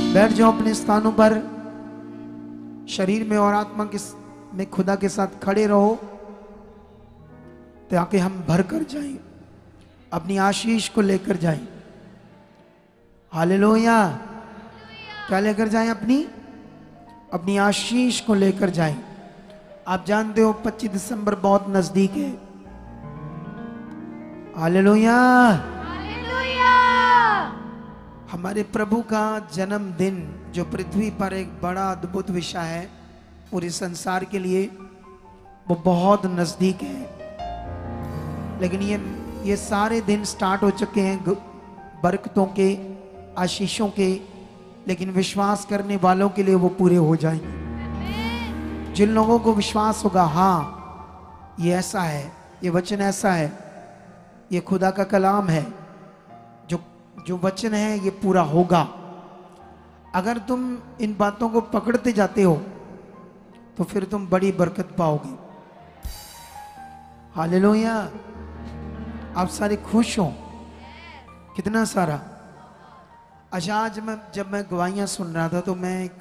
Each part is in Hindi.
बैठ जाओ अपने स्थानों पर, शरीर में और आत्मा के में खुदा के साथ खड़े रहो ताकि हम भर कर जाएं, अपनी आशीष को लेकर जाएं। हालेलुया। क्या लेकर जाएं? अपनी आशीष को लेकर जाएं। आप जानते हो 25 दिसंबर बहुत नजदीक है। हालेलुया। हमारे प्रभु का जन्मदिन जो पृथ्वी पर एक बड़ा अद्भुत विषय है पूरे संसार के लिए, वो बहुत नजदीक है। लेकिन ये सारे दिन स्टार्ट हो चुके हैं बरकतों के, आशीषों के, लेकिन विश्वास करने वालों के लिए वो पूरे हो जाएंगे। जिन लोगों को विश्वास होगा, हाँ ये ऐसा है, ये वचन ऐसा है, ये खुदा का कलाम है, जो वचन है ये पूरा होगा। अगर तुम इन बातों को पकड़ते जाते हो तो फिर तुम बड़ी बरकत पाओगे। हालेलुया। आप सारे खुश हो? कितना सारा। अच्छा, आज जब मैं गवाहियां सुन रहा था तो मैं एक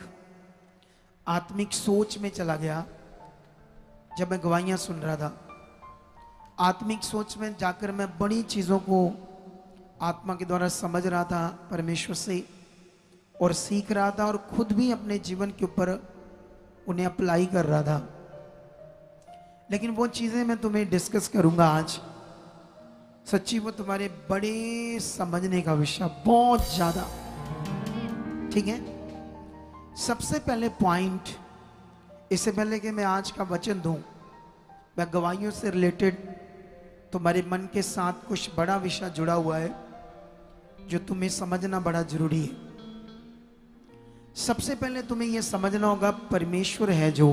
आत्मिक सोच में चला गया। जब मैं गवाहियां सुन रहा था, आत्मिक सोच में जाकर मैं बड़ी चीजों को आत्मा के द्वारा समझ रहा था परमेश्वर से, और सीख रहा था, और खुद भी अपने जीवन के ऊपर उन्हें अप्लाई कर रहा था। लेकिन वो चीजें मैं तुम्हें डिस्कस करूंगा आज। सच्ची वो तुम्हारे बड़े समझने का विषय, बहुत ज्यादा। ठीक है। सबसे पहले पॉइंट, इससे पहले कि मैं आज का वचन दूं, मैं गवाहियों से रिलेटेड तुम्हारे मन के साथ कुछ बड़ा विषय जुड़ा हुआ है जो तुम्हें समझना बड़ा जरूरी है। सबसे पहले तुम्हें यह समझना होगा, परमेश्वर है जो,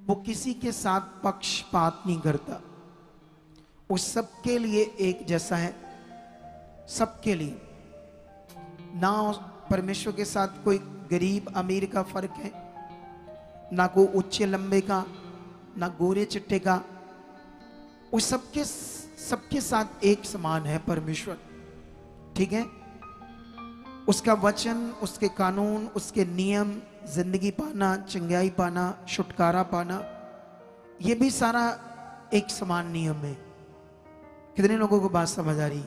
वो किसी के साथ पक्षपात नहीं करता। वो सबके लिए एक जैसा है, सबके लिए। ना परमेश्वर के साथ कोई गरीब अमीर का फर्क है, ना कोई ऊंचे लंबे का, ना गोरे चिट्टे का। वो सबके साथ एक समान है परमेश्वर। ठीक है। उसका वचन, उसके कानून, उसके नियम, जिंदगी पाना, चंगाई पाना, छुटकारा पाना, ये भी सारा एक समान नियम है। कितने लोगों को बात समझ आ रही?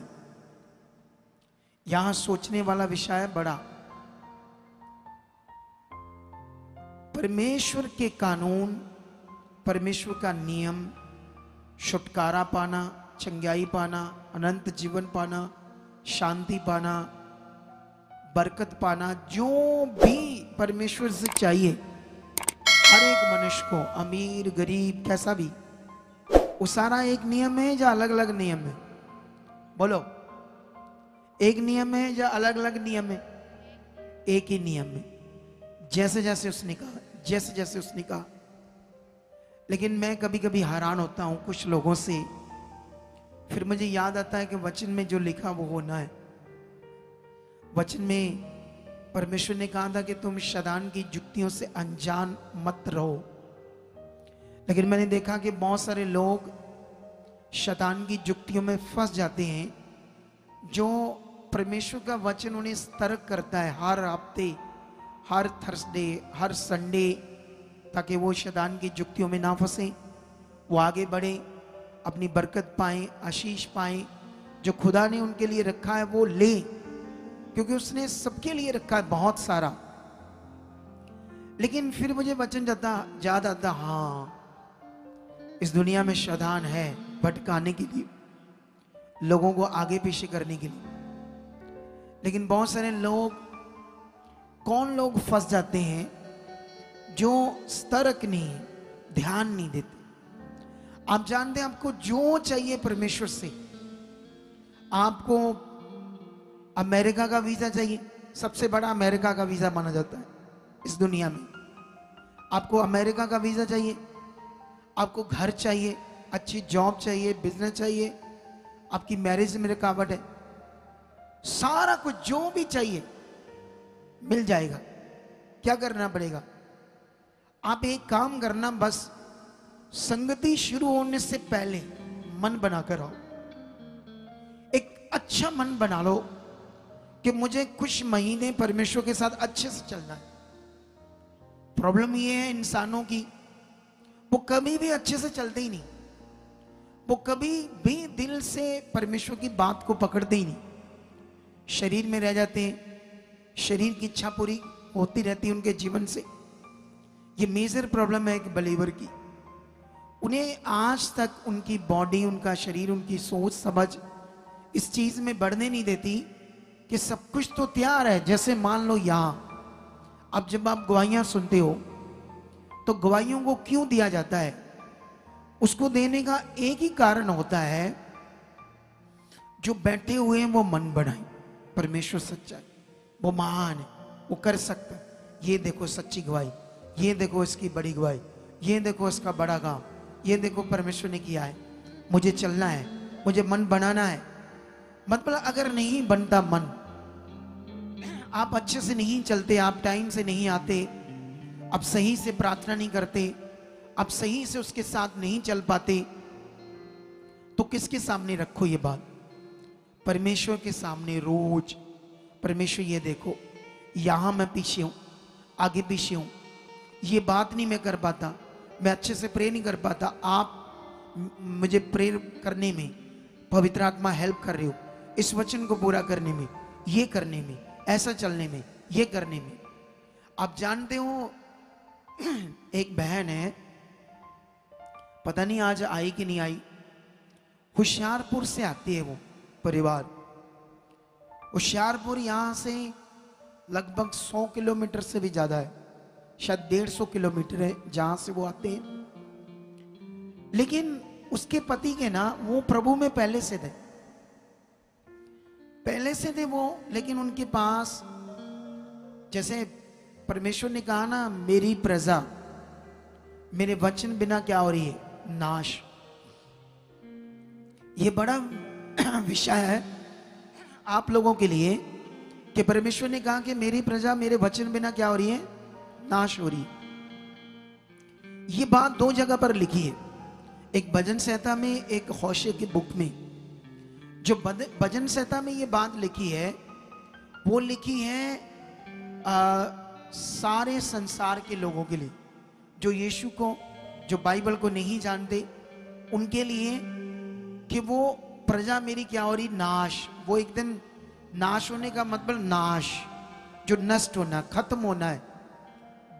यहां सोचने वाला विषय है बड़ा। परमेश्वर के कानून, परमेश्वर का नियम, छुटकारा पाना, चंगाई पाना, अनंत जीवन पाना, शांति पाना, बरकत पाना, जो भी परमेश्वर से चाहिए हर एक मनुष्य को, अमीर गरीब कैसा भी, वो सारा एक नियम है या अलग अलग नियम है? बोलो, एक नियम है या अलग अलग नियम है? एक ही नियम है, जैसे जैसे उसने कहा, जैसे जैसे उसने कहा। लेकिन मैं कभी कभी हैरान होता हूं कुछ लोगों से, फिर मुझे याद आता है कि वचन में जो लिखा वो होना है। वचन में परमेश्वर ने कहा था कि तुम शैतान की युक्तियों से अनजान मत रहो। लेकिन मैंने देखा कि बहुत सारे लोग शैतान की युक्तियों में फंस जाते हैं। जो परमेश्वर का वचन उन्हें सतर्क करता है हर हफ्ते, हर थर्सडे, हर संडे, ताकि वो शैतान की युक्तियों में ना फंसे, वो आगे बढ़े, अपनी बरकत पाएं, आशीष पाएं। जो खुदा ने उनके लिए रखा है वो ले, क्योंकि उसने सबके लिए रखा है बहुत सारा। लेकिन फिर मुझे वचन याद आता, हाँ इस दुनिया में शैतान है भटकाने के लिए, लोगों को आगे पीछे करने के लिए। लेकिन बहुत सारे लोग, कौन लोग फंस जाते हैं? जो सतर्क नहीं, ध्यान नहीं देते। आप जानते हैं आपको जो चाहिए परमेश्वर से, आपको अमेरिका का वीजा चाहिए, सबसे बड़ा अमेरिका का वीजा माना जाता है इस दुनिया में। आपको अमेरिका का वीजा चाहिए, आपको घर चाहिए, अच्छी जॉब चाहिए, बिजनेस चाहिए, आपकी मैरिज में रुकावट है, सारा कुछ जो भी चाहिए मिल जाएगा। क्या करना पड़ेगा? आप एक काम करना, बस संगति शुरू होने से पहले मन बनाकर आओ। एक अच्छा मन बना लो कि मुझे कुछ महीने परमेश्वर के साथ अच्छे से चलना है। प्रॉब्लम ये है इंसानों की, वो कभी भी अच्छे से चलते ही नहीं, वो कभी भी दिल से परमेश्वर की बात को पकड़ते ही नहीं, शरीर में रह जाते हैं, शरीर की इच्छा पूरी होती रहती है उनके जीवन से। ये मेजर प्रॉब्लम है एक बलीवर की। उन्हें आज तक उनकी बॉडी, उनका शरीर, उनकी सोच समझ इस चीज में बढ़ने नहीं देती कि सब कुछ तो तैयार है। जैसे मान लो यहां अब जब आप गवाहियां सुनते हो तो गवाहियों को क्यों दिया जाता है? उसको देने का एक ही कारण होता है, जो बैठे हुए हैं वो मन बनाए। परमेश्वर सच्चा है, वो महान है, वो कर सकता है। ये देखो सच्ची गवाही, ये देखो इसकी बड़ी गवाही, ये देखो इसका बड़ा काम, ये देखो परमेश्वर ने किया है। मुझे चलना है, मुझे मन बनाना है। मतलब अगर नहीं बनता मन, आप अच्छे से नहीं चलते, आप टाइम से नहीं आते, आप सही से प्रार्थना नहीं करते, आप सही से उसके साथ नहीं चल पाते, तो किसके सामने रखो ये बात? परमेश्वर के सामने रोज। परमेश्वर ये देखो, यहां मैं पीछे हूं, आगे पीछे हूं, ये बात नहीं मैं कर पाता, मैं अच्छे से प्रे नहीं कर पाता। आप मुझे प्रे करने में, पवित्र आत्मा हेल्प कर रहे हो, इस वचन को पूरा करने में, ये करने में, ऐसा चलने में, ये करने में। आप जानते हो एक बहन है, पता नहीं आज आई कि नहीं आई, होशियारपुर से आती है वो परिवार। होशियारपुर यहां से लगभग 100 किलोमीटर से भी ज्यादा है, शायद 150 किलोमीटर है जहां से वो आते हैं। लेकिन उसके पति के ना, वो प्रभु में पहले से थे वो, लेकिन उनके पास जैसे परमेश्वर ने कहा ना, मेरी प्रजा मेरे वचन बिना क्या हो रही है? नाश। ये बड़ा विषय है आप लोगों के लिए कि परमेश्वर ने कहा कि मेरी प्रजा मेरे वचन बिना क्या हो रही है? नाश हो रही है। ये बात 2 जगह पर लिखी है, एक भजन संहिता में, एक होशे की बुक में। जो भजन संहिता में ये बात लिखी है, वो लिखी है सारे संसार के लोगों के लिए, जो यीशु को, जो बाइबल को नहीं जानते, उनके लिए, कि वो प्रजा मेरी क्या हो रही? नाश। वो एक दिन नाश होने का मतलब नाश, जो नष्ट होना, खत्म होना है,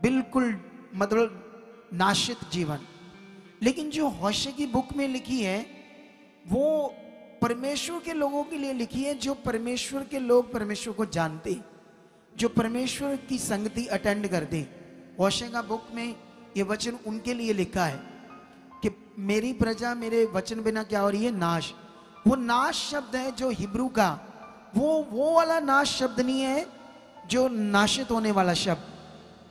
बिल्कुल मतलब नाशित जीवन। लेकिन जो होशे की बुक में लिखी है, वो परमेश्वर के लोगों के लिए लिखी है, जो परमेश्वर के लोग परमेश्वर को जानते, जो परमेश्वर की संगति अटेंड करते। होशे का बुक में ये वचन उनके लिए लिखा है कि मेरी प्रजा मेरे वचन बिना क्या हो रही है? नाश। वो नाश शब्द है जो हिब्रू का, वो वाला नाश शब्द नहीं है जो नाशित होने वाला शब्द,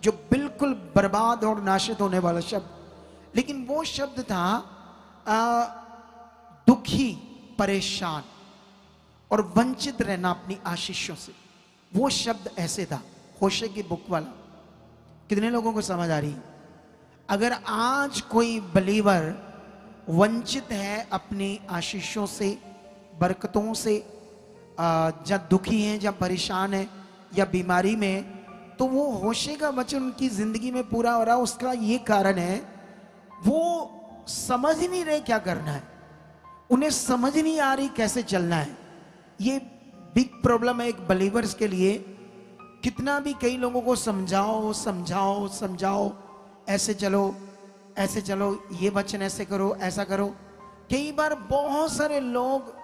जो बिल्कुल बर्बाद और नाशित होने वाला शब्द। लेकिन वो शब्द था दुखी, परेशान और वंचित रहना अपनी आशीषों से। वो शब्द ऐसे था, होशे की बुक वाला। कितने लोगों को समझ आ रही? अगर आज कोई बलीवर वंचित है अपनी आशीषों से, बरकतों से, जब दुखी है, जब परेशान है, या बीमारी में, तो वो होशे का वचन उनकी जिंदगी में पूरा हो रहा। उसका ये कारण है, वो समझ नहीं रहे क्या करना है, उन्हें समझ नहीं आ रही कैसे चलना है। ये बिग प्रॉब्लम है एक बलीवर्स के लिए। कितना भी कई लोगों को समझाओ समझाओ समझाओ, ऐसे चलो ऐसे चलो, ये वचन ऐसे करो, ऐसा करो, कई बार बहुत सारे लोग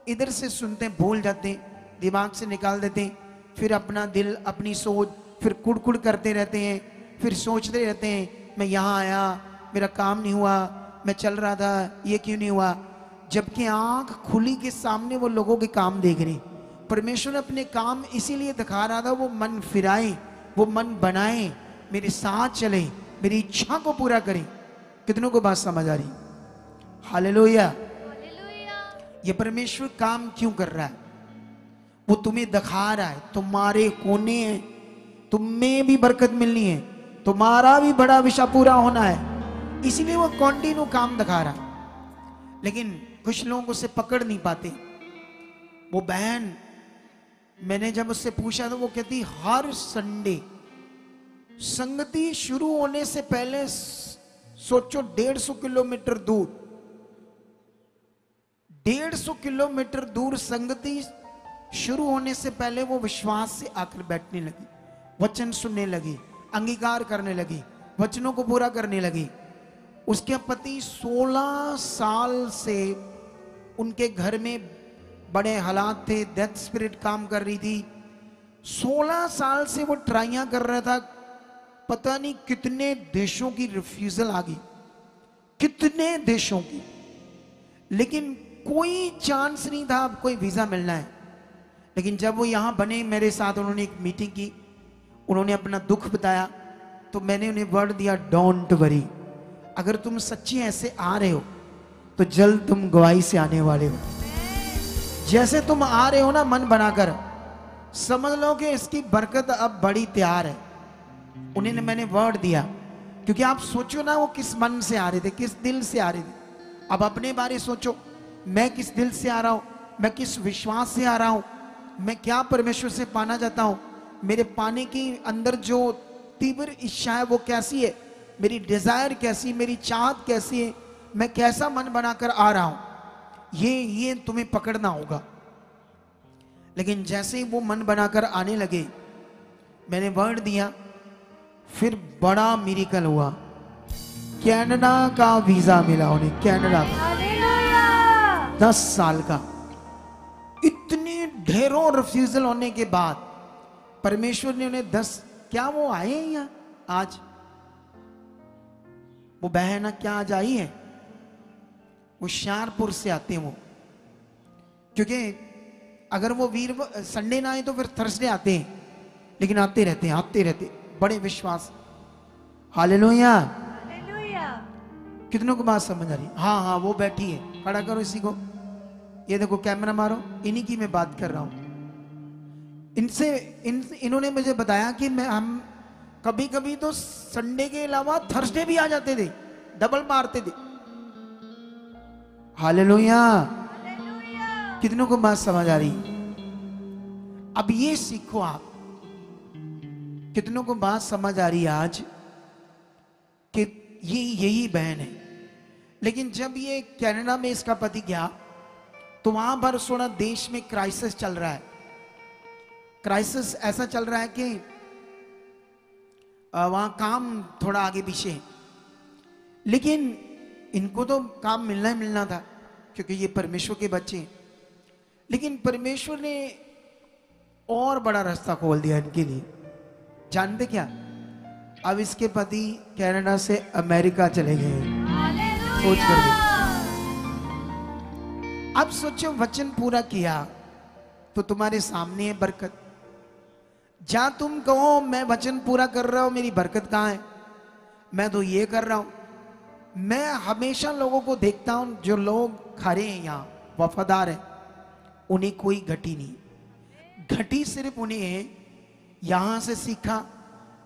इधर से सुनते हैं, भूल जाते हैं, दिमाग से निकाल देते हैं, फिर अपना दिल, अपनी सोच फिर कुड़ करते रहते हैं, फिर सोचते रहते हैं, मैं यहाँ आया, मेरा काम नहीं हुआ, मैं चल रहा था, ये क्यों नहीं हुआ। जबकि आंख खुली के सामने वो लोगों के काम देख रहे। परमेश्वर ने अपने काम इसीलिए दिखा रहा था, वो मन फिराए, वो मन बनाए, मेरे साथ चले, मेरी इच्छा को पूरा करें। कितनों को बात समझ आ रही? हालेलुया। ये परमेश्वर काम क्यों कर रहा है? वो तुम्हें दिखा रहा है, तुम्हारे कोने हैं, तुम में भी बरकत मिलनी है, तुम्हारा भी बड़ा विषय पूरा होना है, इसीलिए वो कंटिन्यू काम दिखा रहा है। लेकिन कुछ लोगों को उसे पकड़ नहीं पाते। वो बहन मैंने जब उससे पूछा तो वो कहती हर संडे संगति शुरू होने से पहले सोचो 150 किलोमीटर दूर, 150 किलोमीटर दूर संगति शुरू होने से पहले वो विश्वास से आकर बैठने लगी, वचन सुनने लगी, अंगीकार करने लगी, वचनों को पूरा करने लगी। उसके पति 16 साल से उनके घर में बड़े हालात थे, डेथ स्पिरिट काम कर रही थी। 16 साल से वो ट्राइयां कर रहा था, पता नहीं कितने देशों की रिफ्यूजल आ गई, कितने देशों की, लेकिन कोई चांस नहीं था अब कोई वीजा मिलना है। लेकिन जब वो यहां बने मेरे साथ, उन्होंने एक मीटिंग की, उन्होंने अपना दुख बताया, तो मैंने उन्हें वर्ड दिया, डोंट वरी, अगर तुम सच्ची ऐसे आ रहे हो तो जल्द तुम गवाही से आने वाले हो। जैसे तुम आ रहे हो ना मन बनाकर, समझ लो कि इसकी बरकत अब बड़ी तैयार है। उन्हें मैंने वर्ड दिया, क्योंकि आप सोचो ना वो किस मन से आ रहे थे, किस दिल से आ रहे थे। अब अपने बारे सोचो, मैं किस दिल से आ रहा हूं, मैं किस विश्वास से आ रहा हूं, मैं क्या परमेश्वर से पाना चाहता हूं, मेरे पाने की अंदर जो तीव्र इच्छा है वो कैसी है, मेरी डिजायर कैसी, मेरी चाहत कैसी है, मैं कैसा मन बनाकर आ रहा हूं, ये तुम्हें पकड़ना होगा। लेकिन जैसे ही वो मन बनाकर आने लगे, मैंने वर्ड दिया, फिर बड़ा मिरेकल हुआ। कनाडा का वीजा मिला उन्हें, कनाडा का 10 साल का। इतनी ढेरों रिफ्यूजल होने के बाद परमेश्वर ने उन्हें 10, क्या वो आए हैं यहाँ आज, वो बहन क्या आज आई है, होशियारपुर से आते हैं वो, क्योंकि अगर वो संडे ना आए तो फिर थर्सडे आते हैं, लेकिन आते रहते बड़े विश्वास। हालेलुया, कितनों को बात समझ आ रही? हाँ हाँ, वो बैठी है, खड़ा करो इसी को, ये देखो कैमरा मारो, इन्हीं की मैं बात कर रहा हूं। इन्होंने मुझे बताया कि हम कभी कभी तो संडे के अलावा थर्सडे भी आ जाते थे, डबल मारते थे। हालेलुया, कितनों को बात समझ आ रही? अब ये सीखो आप, कितनों को बात समझ आ रही है आज कि ये यही बहन है। लेकिन जब ये कनाडा में इसका पति गया तो वहां पर सोना देश में क्राइसिस चल रहा है। क्राइसिस ऐसा चल रहा है कि वहां काम थोड़ा आगे पीछे है, लेकिन इनको तो काम मिलना ही मिलना था क्योंकि ये परमेश्वर के बच्चे हैं। लेकिन परमेश्वर ने और बड़ा रास्ता खोल दिया इनके लिए। जानते क्या, अब इसके पति कनाडा से अमेरिका चले गए हैं, सोच कर भी। अब सोचो, वचन पूरा किया तो तुम्हारे सामने है बरकत। जहां तुम कहो मैं वचन पूरा कर रहा हूं, मेरी बरकत कहां है, मैं तो ये कर रहा हूं। मैं हमेशा लोगों को देखता हूं, जो लोग खड़े हैं यहां वफादार हैं, उन्हें कोई घटी नहीं। घटी सिर्फ उन्हें यहां से सीखा,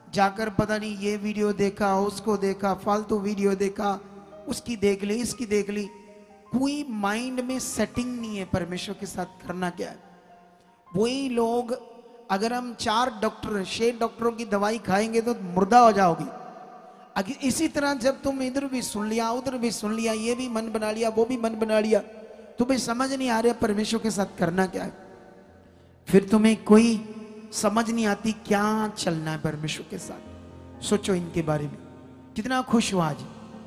जाकर पता नहीं ये वीडियो देखा, उसको देखा, फालतू वीडियो देखा, उसकी देख ली, इसकी देख ली। कोई माइंड में सेटिंग नहीं है परमेश्वर के साथ करना क्या है। वही लोग, अगर हम 4 डॉक्टर 6 डॉक्टरों की दवाई खाएंगे तो मुर्दा हो जाओगे। अगर इसी तरह जब तुम इधर भी सुन लिया, उधर भी सुन लिया, ये भी मन बना लिया, वो भी मन बना लिया, तुम्हें समझ नहीं आ रहा परमेश्वर के साथ करना क्या है, फिर तुम्हें कोई समझ नहीं आती क्या चलना है परमेश्वर के साथ। सोचो इनके बारे में। कितना खुश हो आज?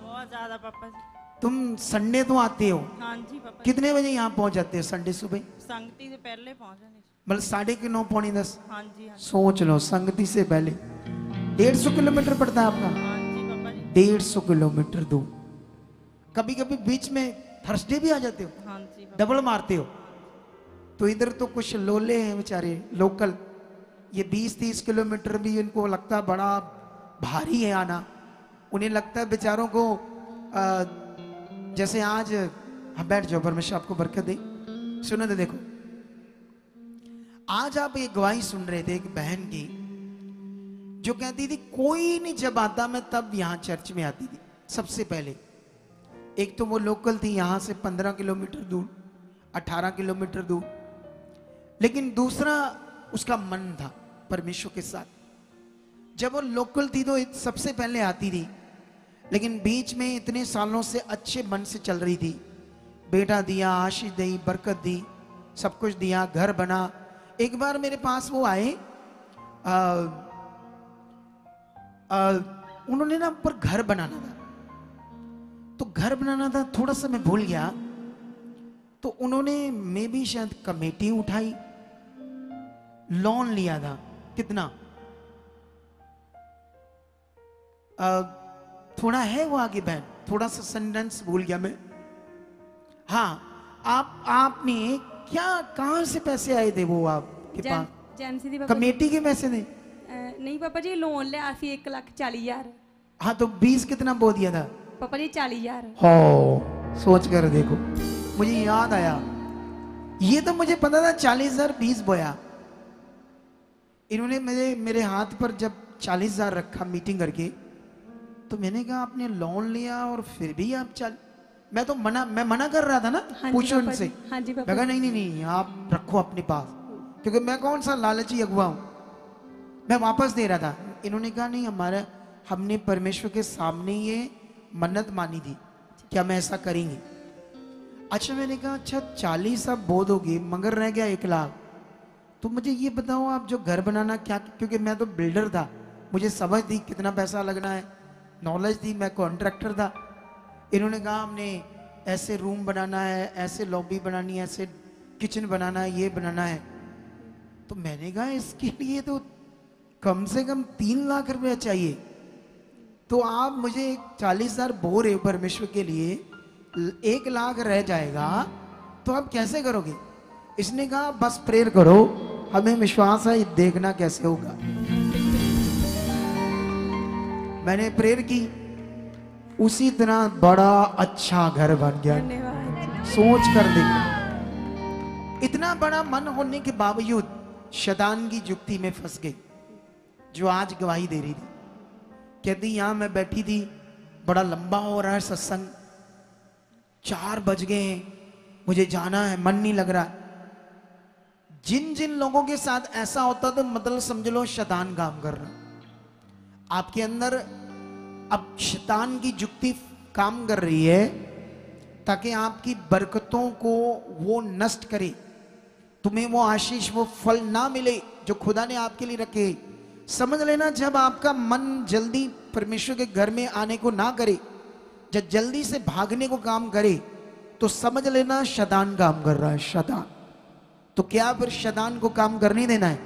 बहुत ज्यादा पापा जी। तुम संडे तो आते हो? हाँ जी पापा। कितने बजे यहाँ पहुंच जाते हो संडे सुबह? संगति से पहले पहुंचे नहीं। मतलब 9:30 पौने 10? हाँ जी हाँ जी। सोच लो, संगति से पहले 150 किलोमीटर पड़ता है आपका? हाँ जी पापा जी। 150 किलोमीटर दूर। कभी कभी बीच में थर्सडे भी आ जाते हो? हाँ जी पापा। डबल मारते हो? तो इधर तो कुछ लोले हैं बेचारे लोकल, ये 20-30 किलोमीटर भी इनको लगता है बड़ा भारी है आना। उन्हें लगता है बेचारों को जैसे आज हम बैठ जाओ, परमेश्वर आपको बरकत दे। सुनो तो देखो, आज आप एक गवाही सुन रहे थे एक बहन की, जो कहती थी कोई नहीं जब आता मैं तब यहां चर्च में आती थी सबसे पहले। एक तो वो लोकल थी यहां से 15 किलोमीटर दूर, 18 किलोमीटर दूर। लेकिन दूसरा उसका मन था परमेश्वर के साथ। जब वो लोकल थी तो सबसे पहले आती थी, लेकिन बीच में इतने सालों से अच्छे मन से चल रही थी। बेटा दिया, आशीष दी, बरकत दी, सब कुछ दिया, घर बना। एक बार मेरे पास वो आए, उन्होंने ना पर घर बनाना था, तो घर बनाना था, थोड़ा सा मैं भूल गया, तो उन्होंने मे भी शायद कमेटी उठाई, लोन लिया था। कितना थोड़ा है वो आगे बहन, थोड़ा सा सेंटेंस भूल गया मैं। हाँ, आपने क्या, कहां से पैसे आए थे वो आपके पास? जैमसी दी पापा कमेटी के पैसे थे? नहीं पापा जी, लोन लिया सी 1,40,000। हाँ, तो 20 कितना बो दिया था पापा जी? 40,000। हो, सोच कर देखो, मुझे याद आया, ये तो मुझे पता था 40,000 20 बोया। इन्होंने मेरे हाथ पर जब 40,000 रखा मीटिंग करके, तो मैंने कहा आपने लोन लिया और फिर भी आप मैं मना कर रहा था ना, पूछो उनसे। हाँ जी मैं पापा। कहा नहीं आप रखो अपने पास, क्योंकि मैं कौन सा लालची अगुआ हूं, मैं वापस दे रहा था। इन्होंने कहा नहीं, हमने परमेश्वर के सामने ये मन्नत मानी थी कि हम ऐसा करेंगे। अच्छा, मैंने कहा अच्छा 40 आप बोध होगी, मगर रह गया 1 लाख। तो मुझे ये बताओ, आप जो घर बनाना क्या, क्योंकि मैं तो बिल्डर था, मुझे समझ थी कितना पैसा लगना है, नॉलेज थी, मैं कॉन्ट्रैक्टर था। इन्होंने कहा हमने ऐसे रूम बनाना है, ऐसे लॉबी बनानी है, ऐसे किचन बनाना है, ये बनाना है। तो मैंने कहा इसके लिए तो कम से कम 3 लाख रुपया चाहिए, तो आप मुझे 40,000 बो रहे हो परमेश्वर के लिए, 1 लाख रह जाएगा, तो आप कैसे करोगे? इसने कहा बस प्रेयर करो, हमें विश्वास है, देखना कैसे होगा। मैंने प्रेयर की, उसी तरह बड़ा अच्छा घर बन गया। धन्यवाद। सोच कर देखो, इतना बड़ा मन होने के बावजूद शैतान की जुक्ति में फंस गई, जो आज गवाही दे रही थी। कहती यहां मैं बैठी थी, बड़ा लंबा हो रहा है सत्संग, 4 बज गए हैं, मुझे जाना है, मन नहीं लग रहा। जिन जिन लोगों के साथ ऐसा होता तो मतलब समझ लो शैतान काम कर रहा। आपके अंदर अब शैतान की जुक्ति काम कर रही है ताकि आपकी बरकतों को वो नष्ट करे, तुम्हें वो आशीष, वो फल ना मिले जो खुदा ने आपके लिए रखे। समझ लेना, जब आपका मन जल्दी परमेश्वर के घर में आने को ना करे, जब जल्दी से भागने को काम करे, तो समझ लेना शैतान काम कर रहा है। शैतान तो क्या फिर शैतान को काम करने देना है?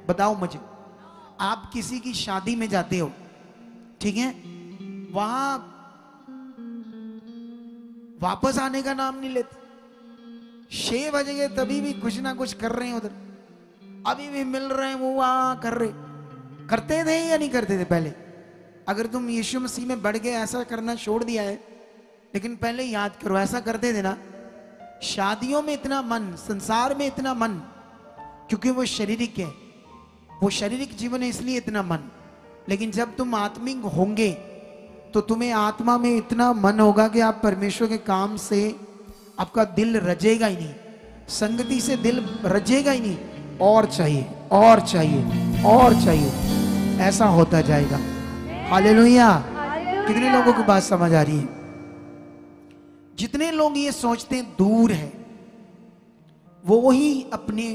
बताओ मुझे। आप किसी की शादी में जाते हो, ठीक है, वहां वापस आने का नाम नहीं लेते, 6 बज गए तभी भी कुछ ना कुछ कर रहे हैं उधर, अभी भी मिल रहे हैं, वो वहां कर रहे। करते थे या नहीं करते थे पहले? अगर तुम यीशु मसीह में बढ़ गए, ऐसा करना छोड़ दिया है, लेकिन पहले याद करो, ऐसा करते थे ना। शादियों में इतना मन, संसार में इतना मन, क्योंकि वो शारीरिक है, वो शारीरिक जीवन है, इसलिए इतना मन। लेकिन जब तुम आत्मिक होंगे तो तुम्हें आत्मा में इतना मन होगा कि आप परमेश्वर के काम से आपका दिल रजेगा ही नहीं, संगति से दिल रजेगा ही नहीं, और चाहिए और चाहिए और चाहिए, ऐसा होता जाएगा। हालेलुया। कितने लोगों की बात समझ आ रही है? जितने लोग ये सोचते हैं दूर है, वो ही अपने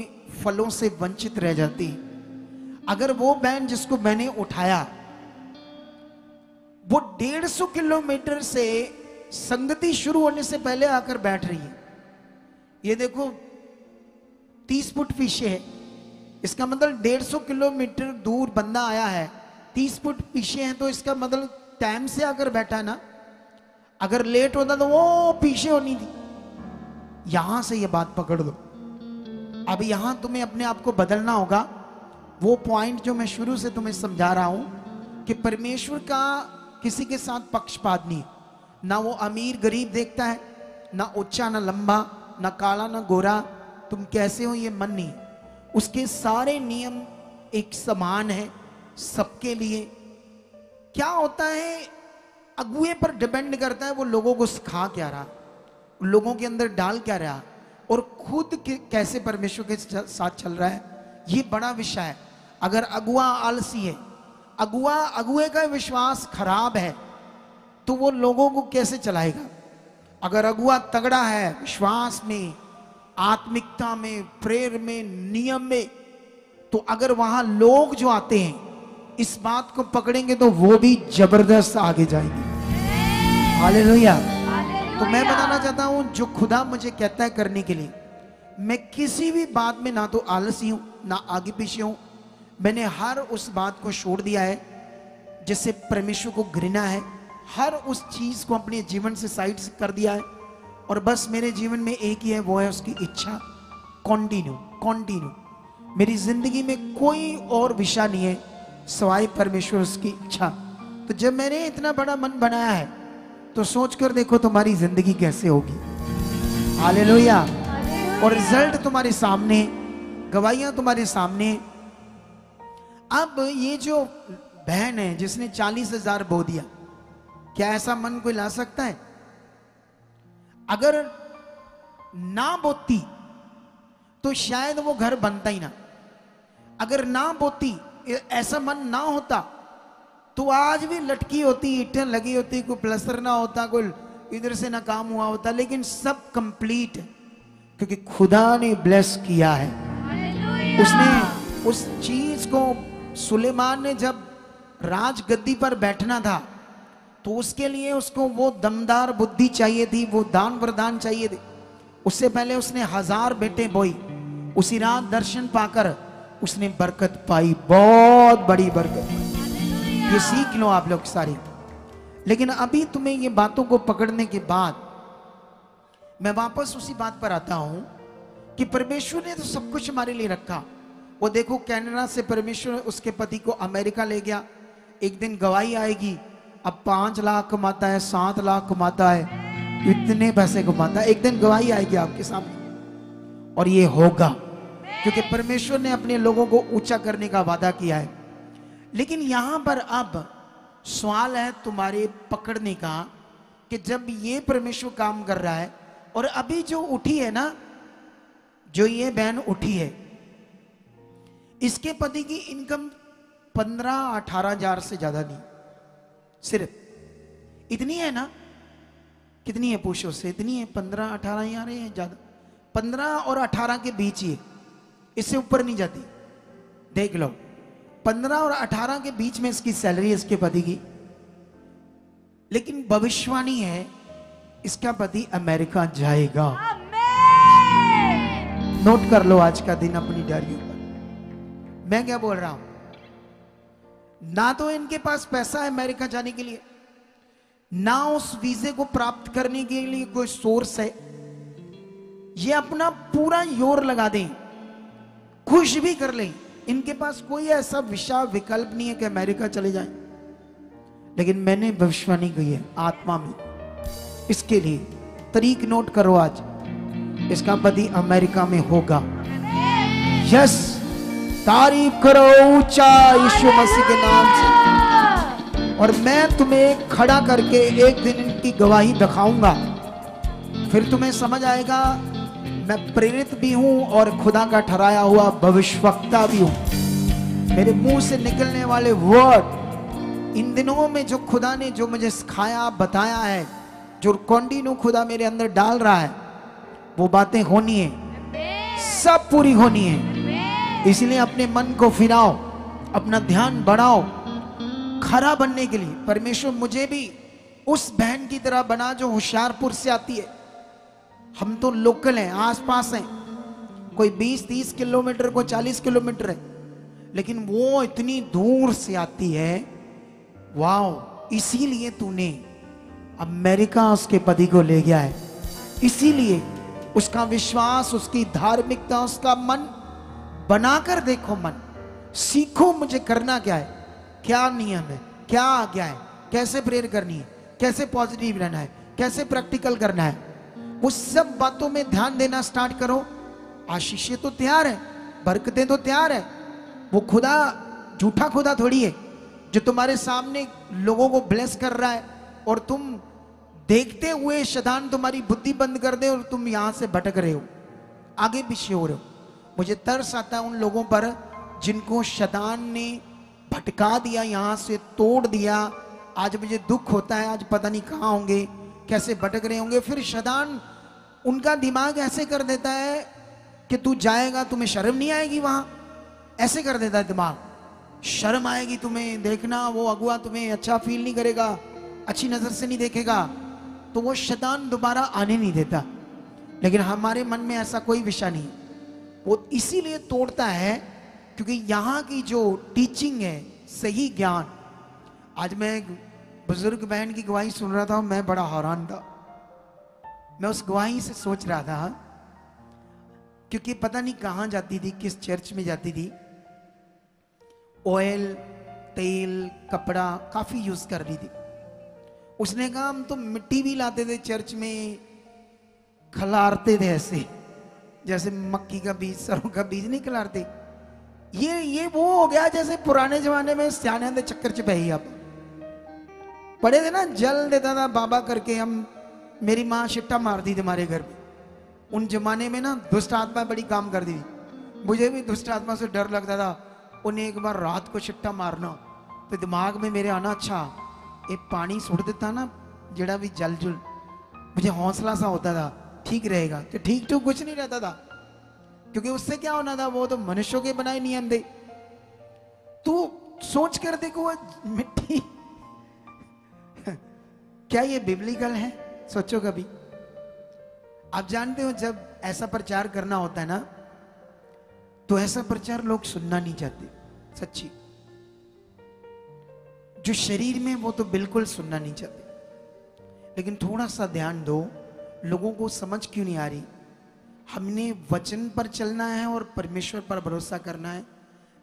फलों से वंचित रह जाते हैं। अगर वो बहन जिसको मैंने उठाया, वो 150 किलोमीटर से संगति शुरू होने से पहले आकर बैठ रही है, ये देखो 30 फुट पीछे है, इसका मतलब 150 किलोमीटर दूर बंदा आया है, 30 फुट पीछे है, तो इसका मतलब टाइम से आकर बैठा है ना। अगर लेट होता तो वो पीछे होनी थी। यहां से ये बात पकड़ लो। अब यहां तुम्हें अपने आप को बदलना होगा। वो पॉइंट जो मैं शुरू से तुम्हें समझा रहा हूं कि परमेश्वर का किसी के साथ पक्षपात नहीं, ना वो अमीर गरीब देखता है, ना ऊंचा ना लंबा, ना काला ना गोरा, तुम कैसे हो ये मन नहीं। उसके सारे नियम एक समान है सबके लिए। क्या होता है, अगुए पर डिपेंड करता है वो लोगों को सिखा क्या रहा, लोगों के अंदर डाल क्या रहा, और खुद कैसे परमेश्वर के साथ चल रहा है, ये बड़ा विषय है। अगर अगुआ आलसी है, अगुए का विश्वास खराब है, तो वो लोगों को कैसे चलाएगा? अगर अगुआ तगड़ा है विश्वास में, आत्मिकता में, प्रेयर में, नियम में, तो अगर वहां लोग जो आते हैं इस बात को पकड़ेंगे तो वो भी जबरदस्त आगे जाएंगे। हालेलुया। तो मैं बताना चाहता हूं, जो खुदा मुझे कहता है करने के लिए, मैं किसी भी बात में ना तो आलसी हूं ना आगे पीछे हूं। मैंने हर उस बात को छोड़ दिया है जिससे परमेश्वर को घृणा है। हर उस चीज को अपने जीवन से साइड से कर दिया है और बस मेरे जीवन में एक ही है, वो है उसकी इच्छा। कॉन्टिन्यू। मेरी जिंदगी में कोई और विषय नहीं है सवाए परमेश्वर उसकी इच्छा। तो जब मैंने इतना बड़ा मन बनाया है तो सोच कर देखो तुम्हारी जिंदगी कैसे होगी। हालेलुया। और रिजल्ट तुम्हारे सामने, गवाहियां तुम्हारे सामने। अब ये जो बहन है जिसने 40,000 बो दिया, क्या ऐसा मन कोई ला सकता है? अगर ना बोती तो शायद वो घर बनता ही ना। अगर ना बोती, ऐसा मन ना होता तो आज भी लटकी होती, ईंटें लगी होती, कोई प्लास्टर ना होता, कोई इधर से ना काम हुआ होता, लेकिन सब कंप्लीट है क्योंकि खुदा ने ब्लेस किया है। उसने उस चीज को, सुलेमान ने जब राजगद्दी पर बैठना था तो उसके लिए उसको वो दमदार बुद्धि चाहिए थी, वो दान वरदान चाहिए थे। उससे पहले उसने 1000 बेटे बोई। उसी रात दर्शन पाकर उसने बरकत पाई, बहुत बड़ी बरकत। ये सीख लो आप लोग सारे। लेकिन अभी तुम्हें ये बातों को पकड़ने के बाद मैं वापस उसी बात पर आता हूं कि परमेश्वर ने तो सब कुछ हमारे लिए रखा। वो देखो, कनाडा से परमेश्वर उसके पति को अमेरिका ले गया। एक दिन गवाही आएगी, अब 5 लाख कमाता है, 7 लाख कमाता है, इतने पैसे कमाता है। एक दिन गवाही आएगी आपके सामने और ये होगा क्योंकि परमेश्वर ने अपने लोगों को ऊंचा करने का वादा किया है। लेकिन यहां पर अब सवाल है तुम्हारे पकड़ने का कि जब ये परमेश्वर काम कर रहा है और अभी जो उठी है ना, जो ये बहन उठी है, इसके पति की इनकम 15-18 हजार से ज्यादा नहीं, सिर्फ इतनी है ना। कितनी है पूछो से? इतनी है, 15-18 हजार है, ज्यादा 15 और 18 के बीच ही है, इससे ऊपर नहीं जाती। देख लो, 15 और 18 के बीच में इसकी सैलरी, इसके पति की। लेकिन भविष्यवाणी है इसका पति अमेरिका जाएगा। नोट कर लो आज का दिन अपनी डायरियों पर। मैं क्या बोल रहा हूं? ना तो इनके पास पैसा है अमेरिका जाने के लिए, ना उस वीजे को प्राप्त करने के लिए कोई सोर्स है। ये अपना पूरा जोर लगा दें, खुश भी कर लें, इनके पास कोई ऐसा विशाल विकल्प नहीं है कि अमेरिका चले जाएं। लेकिन मैंने भविष्यवाणी की है आत्मा में, इसके लिए तारीख नोट करो, आज इसका पति अमेरिका में होगा। यस, तारीफ करो ऊंचा यीशु मसीह के नाम से। और मैं तुम्हें खड़ा करके एक दिन इनकी गवाही दिखाऊंगा, फिर तुम्हें समझ आएगा मैं प्रेरित भी हूं और खुदा का ठहराया हुआ भविष्यवक्ता भी हूं। मेरे मुंह से निकलने वाले वर्ड, इन दिनों में जो खुदा ने जो मुझे सिखाया, बताया है, जो कंटिन्यू खुदा मेरे अंदर डाल रहा है, वो बातें होनी है, सब पूरी होनी है। इसलिए अपने मन को फिराओ, अपना ध्यान बढ़ाओ खरा बनने के लिए। परमेश्वर मुझे भी उस बहन की तरह बना जो होशियारपुर से आती है। हम तो लोकल हैं, आसपास हैं, कोई 20-30 किलोमीटर, कोई 40 किलोमीटर है, लेकिन वो इतनी दूर से आती है। वाओ, इसीलिए तूने अमेरिका उसके पति को ले गया है, इसीलिए उसका विश्वास, उसकी धार्मिकता, उसका मन बनाकर देखो। मन सीखो मुझे करना क्या है, क्या नियम है, क्या आज्ञा है, कैसे प्रेयर करनी है, कैसे पॉजिटिव रहना है, कैसे प्रैक्टिकल करना है। वो सब बातों में ध्यान देना स्टार्ट करो। आशीषें तो तैयार है, बरकतें तो तैयार है। वो खुदा झूठा खुदा थोड़ी है जो तुम्हारे सामने लोगों को ब्लेस कर रहा है और तुम देखते हुए शैतान तुम्हारी बुद्धि बंद कर दे और तुम यहां से भटक रहे हो, आगे पीछे हो रहे हो। मुझे तरस आता है उन लोगों पर जिनको शैतान ने भटका दिया, यहां से तोड़ दिया। आज मुझे दुख होता है, आज पता नहीं कहां होंगे, कैसे भटक रहे होंगे। फिर शैतान उनका दिमाग ऐसे कर देता है कि तू जाएगा, तुम्हें शर्म नहीं आएगी वहां, ऐसे कर देता है दिमाग। शर्म आएगी तुम्हें, देखना वो अगुआ तुम्हें अच्छा फील नहीं करेगा, अच्छी नजर से नहीं देखेगा, तो वो शैतान दोबारा आने नहीं देता। लेकिन हमारे मन में ऐसा कोई विषय नहीं, वो इसीलिए तोड़ता है क्योंकि यहाँ की जो टीचिंग है, सही ज्ञान। आज मैं एक बुजुर्ग बहन की गवाही सुन रहा था, मैं बड़ा हैरान था। मैं उस गवाही से सोच रहा था, क्योंकि पता नहीं कहाँ जाती थी, किस चर्च में जाती थी, ऑयल, तेल, कपड़ा काफी यूज कर रही थी। उसने कहा हम तो मिट्टी भी लाते थे चर्च में, खिलारते थे ऐसे, जैसे मक्की का बीज, सरों का बीज नहीं खिलारते। ये वो हो गया जैसे पुराने जमाने में सियाने दे चक्कर च पई। आप पढ़े थे ना, जल देता था बाबा करके, हम, मेरी माँ शिट्टा मारती थी हमारे घर में। उन जमाने में ना दुष्ट आत्मा बड़ी काम करती थी, मुझे भी दुष्ट आत्मा से डर लगता था। उन्हें एक बार रात को शिट्टा मारना तो दिमाग में मेरे आना, अच्छा एक पानी सुट देता ना जड़ा भी जल जुल, मुझे हौसला सा होता था, ठीक रहेगा। तो ठीक तो कुछ नहीं रहता था, क्योंकि उससे क्या होना था, वो तो मनुष्यों के बनाए नियम थे। तू सोच कर देखो, वो मिट्टी क्या ये बिब्लिकल है? सोचो कभी। आप जानते हो जब ऐसा प्रचार करना होता है ना, तो ऐसा प्रचार लोग सुनना नहीं चाहते, सच्ची। जो शरीर में वो तो बिल्कुल सुनना नहीं चाहते। लेकिन थोड़ा सा ध्यान दो, लोगों को समझ क्यों नहीं आ रही? हमने वचन पर चलना है और परमेश्वर पर भरोसा करना है।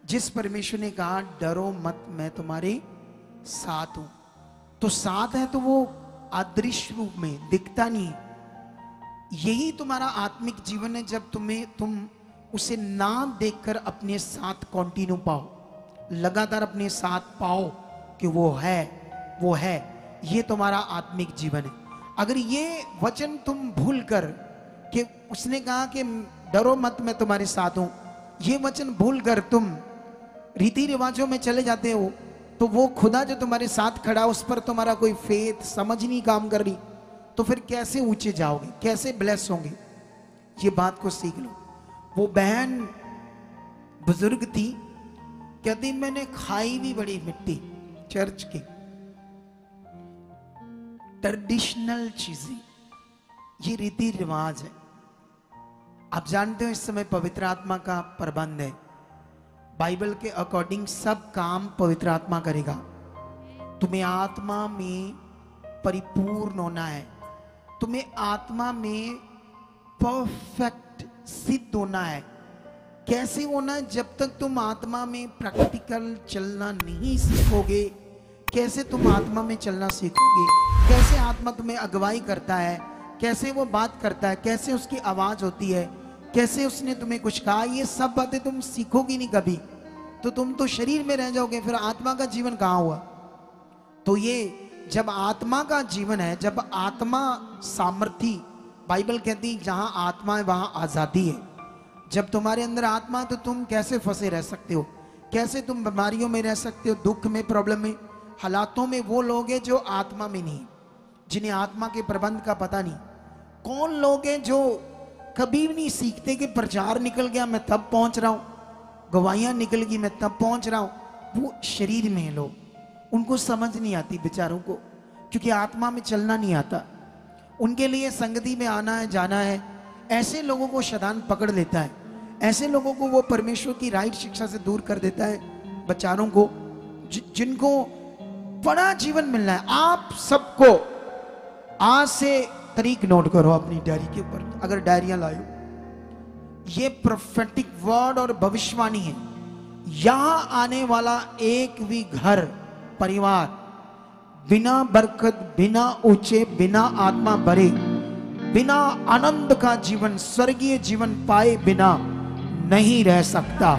जिस परमेश्वर ने कहा डरो मत, मैं तुम्हारे साथ हूं, तो साथ है तो वो अदृश्य रूप में दिखता नहीं। यही तुम्हारा आत्मिक जीवन है, जब तुम उसे ना देखकर अपने साथ कंटिन्यू पाओ, लगातार अपने साथ पाओ कि वो है, ये तुम्हारा आत्मिक जीवन है। अगर ये वचन तुम भूल कर कि उसने कहा कि डरो मत मैं तुम्हारे साथ हूं, ये वचन भूल कर तुम रीति रिवाजों में चले जाते हो, तो वो खुदा जो तुम्हारे साथ खड़ा, उस पर तुम्हारा कोई फेथ, समझ नहीं काम कर रही, तो फिर कैसे ऊंचे जाओगे, कैसे ब्लेस होंगे? ये बात को सीख लो। वो बहन बुजुर्ग थी, कहती मैंने खाई भी बड़ी मिट्टी, चर्च की ट्रेडिशनल चीजें, ये रीति रिवाज है। आप जानते हो इस समय पवित्र आत्मा का प्रबंध है, बाइबल के अकॉर्डिंग सब काम पवित्र आत्मा करेगा। तुम्हें आत्मा में परिपूर्ण होना है, तुम्हें आत्मा में परफेक्ट सिद्ध होना है। कैसे होना? जब तक तुम आत्मा में प्रैक्टिकल चलना नहीं सीखोगे, कैसे तुम आत्मा में चलना सीखोगे? कैसे आत्मा तुम्हें अगुवाई करता है, कैसे वो बात करता है, कैसे उसकी आवाज होती है, कैसे उसने तुम्हें कुछ कहा, ये सब बातें तुम सीखोगी नहीं कभी, तो तुम तो शरीर में रह जाओगे, फिर आत्मा का जीवन कहां हुआ? तो ये जब आत्मा का जीवन है, जब आत्मा सामर्थी, बाइबल कहती है जहां आत्मा है वहां आजादी है। जब तुम्हारे अंदर आत्मा है तो तुम कैसे फंसे रह सकते हो, कैसे तुम बीमारियों में रह सकते हो, दुख में, प्रॉब्लम में, हालातों में। वो लोग हैं जो आत्मा में नहीं, जिन्हें आत्मा के प्रबंध का पता नहीं। कौन लोग हैं जो कभी भी नहीं सीखते कि प्रचार निकल गया मैं तब पहुंच रहा हूं, गवाहियां निकल गई मैं तब पहुंच रहा हूं? वो शरीर में लोग, उनको समझ नहीं आती बेचारों को, क्योंकि आत्मा में चलना नहीं आता। उनके लिए संगति में आना है, जाना है, ऐसे लोगों को शैतान पकड़ लेता है, ऐसे लोगों को वो परमेश्वर की राइट शिक्षा से दूर कर देता है। बेचारों को जिनको बड़ा जीवन मिलना है। आप सबको आज से तारीख नोट करो अपनी डायरी के ऊपर, अगर डायरियां लाओ। ये प्रोफेटिक वर्ड और भविष्यवाणी है। यहां आने वाला एक भी घर, परिवार बिना बरकत, बिना ऊंचे, बिना आत्मा भरे, बिना आनंद का जीवन, स्वर्गीय जीवन पाए बिना नहीं रह सकता।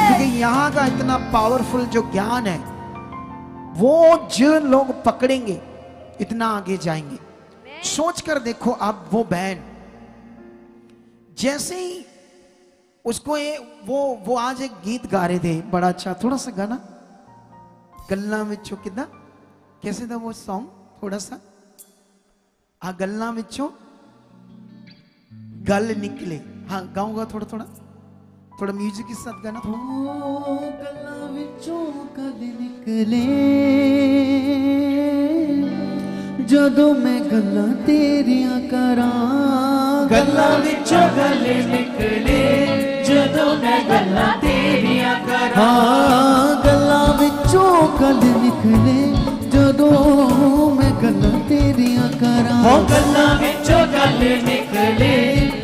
क्योंकि यहां का इतना पावरफुल जो ज्ञान है, वो जो लोग पकड़ेंगे इतना आगे जाएंगे। सोच कर देखो, आप वो बहन जैसे ही उसको ये वो आज एक गीत गा रहे थे, बड़ा अच्छा, थोड़ा सा गाना, गल्ला विचों किदा, कैसे था वो सॉन्ग, थोड़ा सा, आ गल्ला विचों गल निकले, हाँ गाऊंगा थोड़ा थोड़ा, थोड़ा म्यूजिक के साथ गाना। गल्ला विचों गल निकले, जदों मैं गल्ला तेरियां करां, गल्ला विचों गल निकले, जदों मैं गल्ला तेरियां करां। हाँ गल्ला विचों गल निकले, जदों मैं गल्ला तेरियां करां। हो गल्ला विचों गल निकले,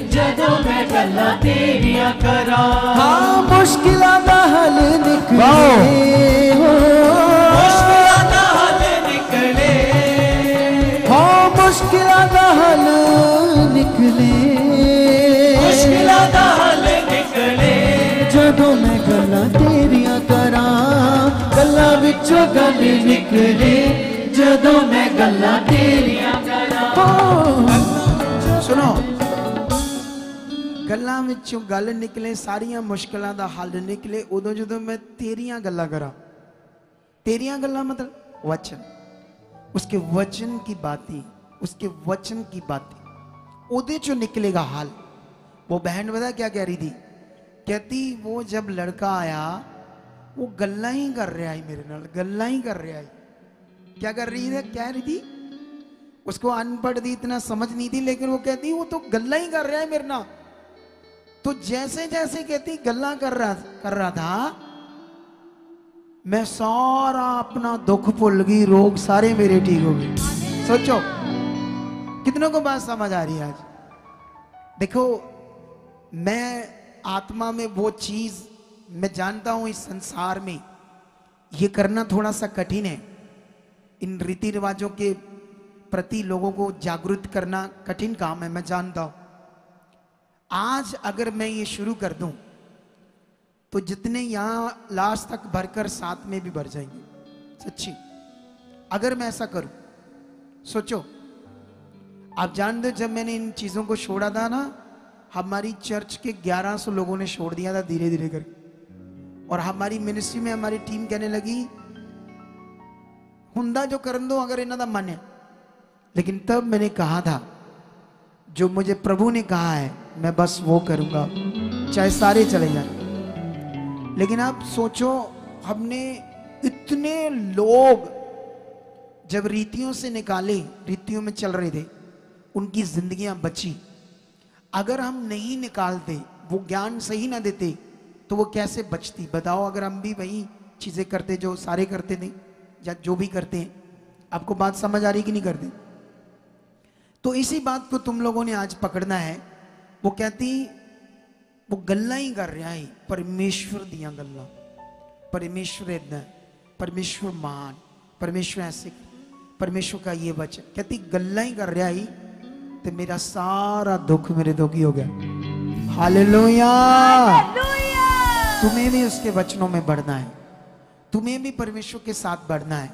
जदों मैं गल्ला तेरियां करां। हाँ मुश्किलां दा हल निकले, हो मुश्किलां दा हल निकले, हाँ मुश्किलां दा हल निकले, मुश्किलां दा हल निकले, जदों मैं गल्लां तेरियां करां। गल्लां विचों गल निकले, जदों मैं गल्लां तेरियां करां। सुनो, गल्लां विचों गल निकले, सारियां मुश्किलां दा हल निकले, उदों जदों मैं तेरियां गल्लां करा। तेरियां गल्लां मतलब वचन, उसके वचन की बातें, उसके वचन की बातें, उदे चो निकलेगा हाल। वो बहन बता क्या कह रही थी, कहती वो जब लड़का आया वो गल्ला ही कर रहा है मेरे नाल, गल्ला ही कर रहा है। क्या कर रही है, क्या रही थी, उसको अनपढ़ थी, इतना समझ नहीं थी, लेकिन वो कहती वो तो गल्ला ही कर रहा है मेरे नाल। तो जैसे जैसे कहती गल्ला कर रहा था, मैं सारा अपना दुख भूल गई, रोग सारे मेरे ठीक हो गए। सोचो कितनों को बात समझ आ रही है आज। देखो मैं आत्मा में वो चीज मैं जानता हूं, इस संसार में ये करना थोड़ा सा कठिन है, इन रीति रिवाजों के प्रति लोगों को जागरूक करना कठिन काम है, मैं जानता हूं। आज अगर मैं ये शुरू कर दूं तो जितने यहां लास्ट तक भरकर साथ में भी भर जाएंगे, सच्ची। अगर मैं ऐसा करूं, सोचो, आप जानते हो जब मैंने इन चीजों को छोड़ा था ना, हमारी चर्च के 1100 लोगों ने छोड़ दिया था धीरे धीरे करके। और हमारी मिनिस्ट्री में हमारी टीम कहने लगी हुंदा जो करन दो अगर इन्हों का मन है। लेकिन तब मैंने कहा था जो मुझे प्रभु ने कहा है मैं बस वो करूंगा, चाहे सारे चले जाए। लेकिन आप सोचो, हमने इतने लोग जब रीतियों से निकाले, रीतियों में चल रहे थे, उनकी जिंदगियां बची। अगर हम नहीं निकालते, वो ज्ञान सही ना देते, तो वो कैसे बचती बताओ। अगर हम भी वही चीजें करते जो सारे करते थे या जो भी करते हैं। आपको बात समझ आ रही कि नहीं करते? तो इसी बात को तुम लोगों ने आज पकड़ना है। वो कहती वो गल्ला ही कर रहा है, परमेश्वर दिया गल्ला, परमेश्वर इतना, परमेश्वर मान, परमेश्वर ऐसे, परमेश्वर का ये वचन। कहती गल्ला ही कर रहा है तो मेरा सारा दुख मेरे दुखी हो गया। हालेलुया। तुम्हें भी उसके वचनों में बढ़ना है, तुम्हें भी परमेश्वर के साथ बढ़ना है,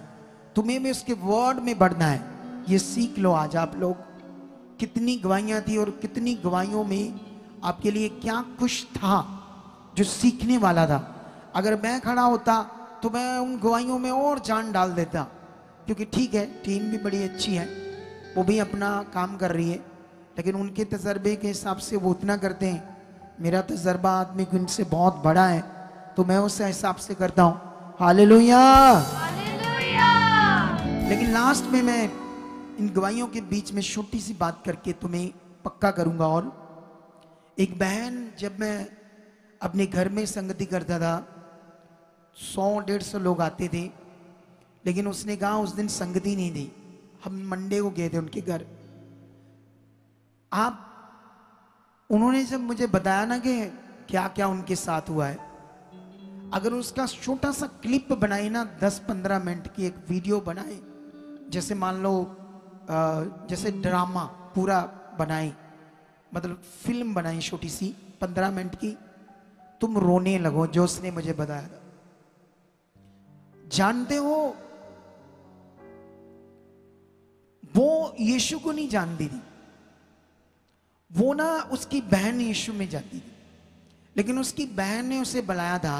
तुम्हें भी उसके वर्ड में बढ़ना है। ये सीख लो आज आप लोग। कितनी गवाहियां थी और कितनी गवाहियों में आपके लिए क्या कुछ था जो सीखने वाला था। अगर मैं खड़ा होता तो मैं उन गवाहियों में और जान डाल देता, क्योंकि ठीक है टीम भी बड़ी अच्छी है, वो भी अपना काम कर रही है, लेकिन उनके तजर्बे के हिसाब से वो उतना करते हैं। मेरा तजर्बा आदमी को इनसे बहुत बड़ा है, तो मैं उस हिसाब से करता हूँ। हालेलुया। लेकिन लास्ट में मैं इन गवाहियों के बीच में छोटी सी बात करके तुम्हें पक्का करूंगा। और एक बहन, जब मैं अपने घर में संगति करता था, 100-150 लोग आते थे, लेकिन उसने कहा उस दिन संगति नहीं थी। हम मंडे को गए थे उनके घर। उन्होंने जब मुझे बताया ना कि क्या क्या उनके साथ हुआ है, अगर उसका छोटा सा क्लिप बनाए ना, 10-15 मिनट की एक वीडियो बनाए, जैसे मान लो जैसे ड्रामा पूरा बनाए, मतलब फिल्म बनाई छोटी सी 15 मिनट की, तुम रोने लगो। जो उसने मुझे बताया था, जानते हो वो यीशु को नहीं जानती थी, वो ना उसकी बहन यीशु में जाती थी, लेकिन उसकी बहन ने उसे बुलाया था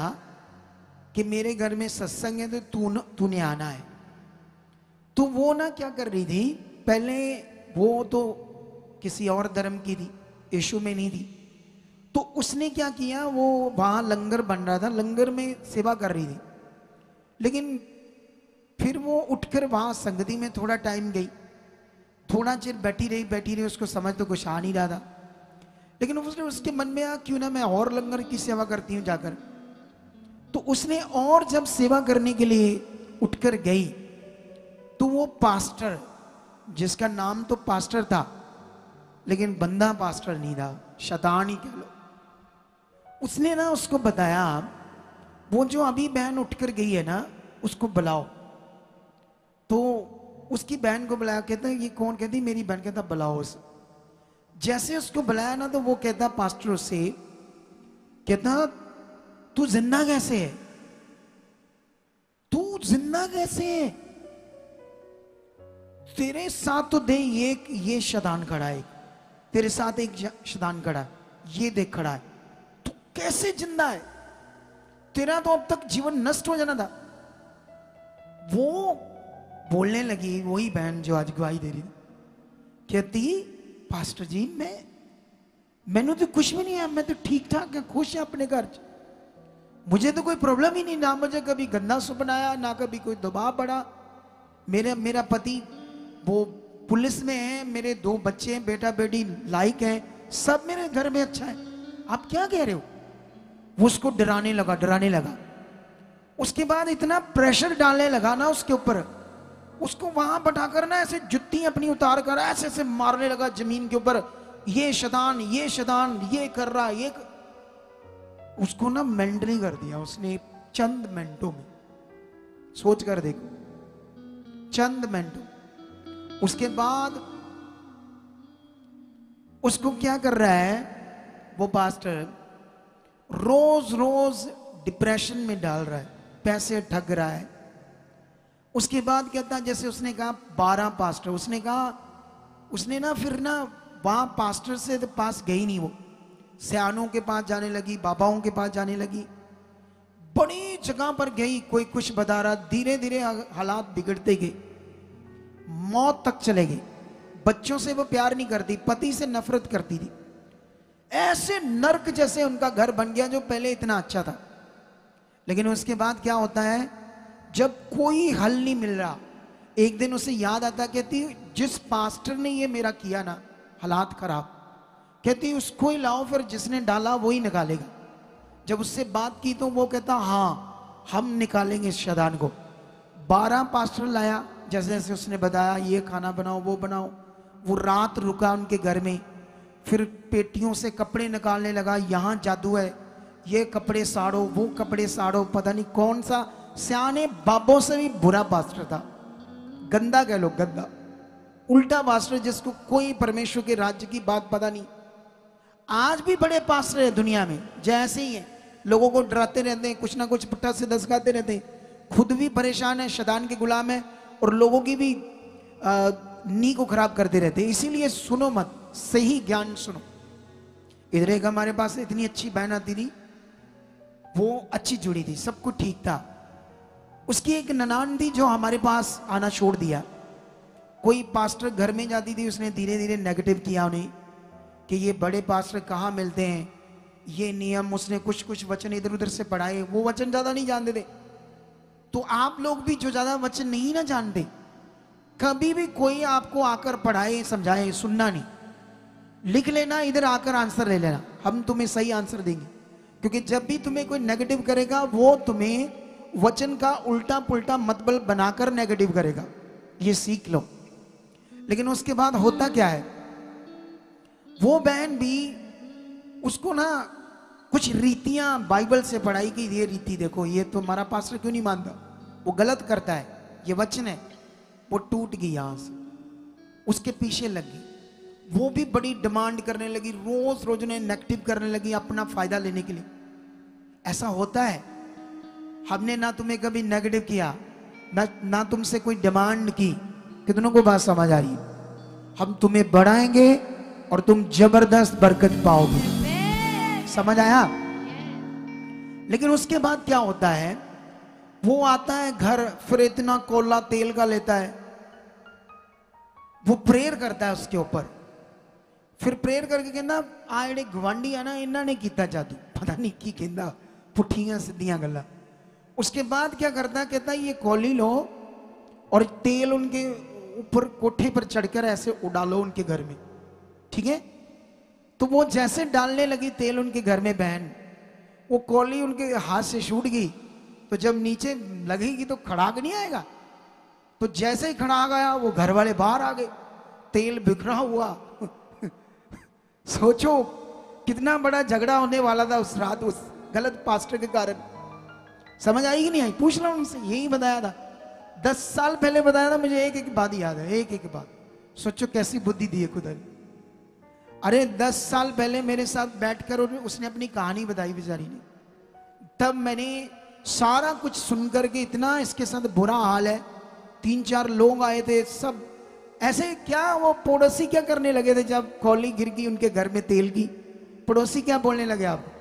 कि मेरे घर में सत्संग है तो तूने आना है। तो वो ना क्या कर रही थी, पहले वो तो किसी और धर्म की थी, यीशु में नहीं थी। तो उसने क्या किया, वो वहां लंगर बन रहा था, लंगर में सेवा कर रही थी। लेकिन फिर वो उठकर वहां संगति में थोड़ा टाइम गई, थोड़ा चिर बैठी रही, उसको समझ तो कुछ आ नहीं रहा था। लेकिन उसने उसके मन में आया क्यों ना मैं और लंगर की सेवा करती हूं जाकर। तो उसने और जब सेवा करने के लिए उठकर गई तो वो पास्टर, जिसका नाम तो पास्टर था लेकिन बंदा पास्टर नहीं था, शैतान ही कह लो, उसने ना उसको बताया वो जो अभी बहन उठकर गई है ना उसको बुलाओ। तो उसकी बहन को बुलाया, कहता ये कौन, कहती मेरी बहन। कहता बुलाओ उसे। जैसे उसको बुलाया ना तो वो कहता पास्टर उससे, कहता तू जिंदा कैसे है, तू जिंदा कैसे है, तेरे साथ तो दे ये शैतान खड़ा है, तेरे साथ एक शैतान खड़ा है, ये देख खड़ा है, तू कैसे जिंदा है, तेरा तो अब तक जीवन नष्ट हो जाना था। वो बोलने लगी, वही बहन जो आज गवाही दे रही थी, कहती पास्टर जी मैंने तो कुछ भी नहीं है, मैं तो ठीक ठाक है, खुश है अपने घर, मुझे तो कोई प्रॉब्लम ही नहीं, ना मुझे कभी गंदा सपना आया, ना कभी कोई दबाव पड़ा। मेरा पति वो पुलिस में है, मेरे 2 बच्चे हैं, बेटा बेटी लाइक है, सब मेरे घर में अच्छा है, आप क्या कह रहे हो। वो उसको डराने लगा। उसके बाद इतना प्रेशर डालने लगा ना उसके ऊपर, उसको वहां बैठाकर ना ऐसे जुत्ती अपनी उतार कर ऐसे ऐसे मारने लगा जमीन के ऊपर, ये शैतान ये कर रहा है, उसको ना मेंटली कर दिया उसने चंद मिनटों में। सोच कर देखो, चंद मिनटों। उसके बाद उसको क्या कर रहा है वो पास्टर, रोज डिप्रेशन में डाल रहा है, पैसे ठग रहा है। उसके बाद कहता, जैसे उसने कहा 12 पास्टर, उसने ना फिर ना वहां पास्टर से पास गई नहीं, वो सयानों के पास जाने लगी, बाबाओं के पास जाने लगी, बड़ी जगह पर गई, कोई कुछ बता रहा, धीरे धीरे हालात बिगड़ते गए, मौत तक चले गए। बच्चों से वो प्यार नहीं करती, पति से नफरत करती थी, ऐसे नर्क जैसे उनका घर बन गया जो पहले इतना अच्छा था। लेकिन उसके बाद क्या होता है, जब कोई हल नहीं मिल रहा, एक दिन उसे याद आता, कहती जिस पास्टर ने ये मेरा किया ना हालात खराब, कहती उसको ही लाओ, फिर जिसने डाला वो ही निकालेगा। जब उससे बात की तो वो कहता हाँ हम निकालेंगे इस शैतान को। 12 पास्टर लाया, जैसे जैसे उसने बताया ये खाना बनाओ वो बनाओ। वो रात रुका उनके घर में, फिर पेटियों से कपड़े निकालने लगा, यहाँ जादू है, ये कपड़े साड़ो वो कपड़े साड़ो। पता नहीं कौन सा सियाने बाबों से भी बुरा पास्टर था, गंदा कह लो, गंदा उल्टा पास्टर, जिसको कोई परमेश्वर के राज्य की बात पता नहीं। आज भी बड़े पास्टर है दुनिया में जैसे ही है, लोगों को डराते रहते हैं, कुछ ना कुछ पुट्ठा से दसकाते रहते हैं, खुद भी परेशान है, शैतान के गुलाम है, और लोगों की भी नी को खराब करते रहते हैं। इसीलिए सुनो मत, सही ज्ञान सुनो। इधर एक हमारे पास इतनी अच्छी बहन आती थी, वो अच्छी जुड़ी थी, सब कुछ ठीक था। उसकी एक ननान थी जो हमारे पास आना छोड़ दिया। कोई पास्टर घर में जाती थी, उसने धीरे धीरे नेगेटिव किया उन्हें कि ये बड़े पास्टर कहाँ मिलते हैं, ये नियम। उसने कुछ कुछ वचन इधर उधर से पढ़ाए, वो वचन ज्यादा नहीं जानते थे। तो आप लोग भी जो ज्यादा वचन नहीं ना जानते, कभी भी कोई आपको आकर पढ़ाए समझाए, सुनना नहीं, लिख लेना, इधर आकर आंसर ले लेना, हम तुम्हें सही आंसर देंगे। क्योंकि जब भी तुम्हें कोई नेगेटिव करेगा, वो तुम्हें वचन का उल्टा पुल्टा मतलब बनाकर नेगेटिव करेगा, ये सीख लो। लेकिन उसके बाद होता क्या है, वो बहन भी, उसको ना कुछ रीतियां बाइबल से पढ़ाई कि ये रीति देखो, ये तो हमारा पास्टर क्यों नहीं मानता, वो गलत करता है, ये वचन है। वो टूट गई यहां से, उसके पीछे लग गई। वो भी बड़ी डिमांड करने लगी, रोज रोज उन्हें नेगेटिव करने लगी अपना फायदा लेने के लिए। ऐसा होता है, हमने ना तुम्हें कभी नेगेटिव किया, ना तुमसे कोई डिमांड की। कितनों को बात समझ आ रही है? हम तुम्हें बढ़ाएंगे और तुम जबरदस्त बरकत पाओगे। समझ आया? लेकिन उसके बाद क्या होता है, वो आता है घर, फिर इतना कोला तेल का लेता है, वो प्रेयर करता है उसके ऊपर। फिर प्रेयर करके कहना आ जेडे गवांढी है ना, इन्होंने किया जादू, पता नहीं की कहता, पुठियां सीधियां गल्लां। उसके बाद क्या करता है, कहता है ये कौली लो और तेल उनके ऊपर कोठे पर चढ़कर ऐसे उड़ालो उनके घर में, ठीक है। तो वो जैसे डालने लगी तेल उनके घर में बहन, वो कौली उनके हाथ से छूट गई। तो जब नीचे लगेगी तो खड़ाक नहीं आएगा, तो जैसे ही खड़ाक आया वो घर वाले बाहर आ गए, तेल बिखरा हुआ। सोचो कितना बड़ा झगड़ा होने वाला था उस रात, उस गलत पास्टर के कारण। समझ आई कि नहीं आई? पूछ रहा हूं उनसे, यही बताया था 10 साल पहले बताया था मुझे, एक एक बात याद है, एक एक बात। सोचो कैसी बुद्धि दी है खुदा ने। अरे 10 साल पहले मेरे साथ बैठकर उसने अपनी कहानी बताई बेचारी ने, तब मैंने सारा कुछ सुनकर के इतना इसके साथ बुरा हाल है। 3-4 लोग आए थे, सब ऐसे, क्या वो पड़ोसी क्या करने लगे थे जब कौली गिर गई उनके घर में तेल की, पड़ोसी क्या बोलने लगे आप?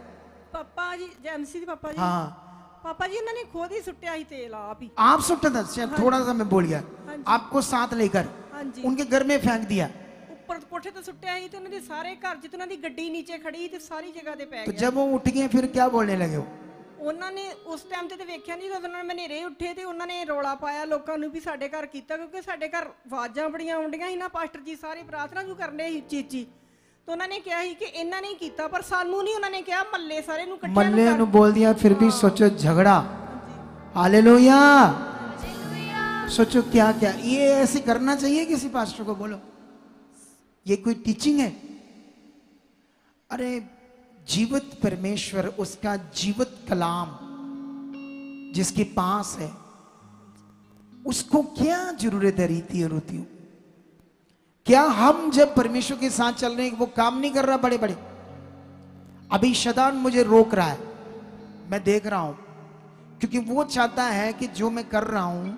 पापा जी जैमसी जी, पापा जी, हाँ पापा जी इन्होंने खुद ही सुट्टिया ही तेल आप ही। आप सुट्टा था शायद, थोड़ा सा मैं बोल गया, आपको साथ लेकर हाँ जी, उनके घर में फेंक दिया। ਉੱਪਰ ਕੋਠੇ ਤੇ ਸੁੱਟਿਆ ਸੀ ਤੇ ਉਹਨਾਂ ਦੇ ਸਾਰੇ ਘਰ ਜਿੱਥੇ ਉਹਨਾਂ ਦੀ ਗੱਡੀ ਨੀਚੇ ਖੜੀ ਤੇ ਸਾਰੀ ਜਗ੍ਹਾ ਤੇ ਪੈ तो ਗਿਆ। जब वो उठ गए फिर क्या बोलने लगे वो? ਉਹਨਾਂ ਨੇ ਉਸ ਟਾਈਮ ਤੇ ਵੇਖਿਆ ਨਹੀਂ, ਜਦੋਂ ਉਹਨਾਂ ਨੇ ਹਨੇਰੇ ਉੱਠੇ ਤੇ ਉਹਨਾਂ ਨੇ ਰੌਲਾ ਪਾਇਆ ਲੋਕਾਂ ਨੂੰ ਵੀ ਸਾਡੇ ਘਰ ਕੀਤਾ, ਕਿਉਂਕਿ ਸਾਡੇ ਘਰ ਆਵਾਜ਼ਾਂ ਬੜੀਆਂ ਆਉਂਦੀਆਂ ਸੀ ਨਾ, ਪਾਸਟਰ ਜੀ ਸਾਰੇ ਪ੍ਰਾਰਥਨਾ ਜੂ ਕਰਨੇ ਸੀ ਚੀਚੀ। तो उन्होंने कहा ही कि इन्ना नहीं किया, पर सानू नहीं, उन्होंने कहा मल्ले सारे नु इकट्ठे मल्ले नु बोल दिया, फिर भी सोचो झगड़ा। हालेलुया। सोचो क्या क्या ये ऐसे करना चाहिए किसी पास्टर को? बोलो ये कोई टीचिंग है? अरे जीवित परमेश्वर, उसका जीवित कलाम जिसके पास है, उसको क्या जरूरत है रीति और रीतियों? क्या हम जब परमेश्वर के साथ चल रहे हैं वो काम नहीं कर रहा? बड़े बड़े अभी शैतान मुझे रोक रहा है, मैं देख रहा हूं, क्योंकि वो चाहता है कि जो मैं कर रहा हूं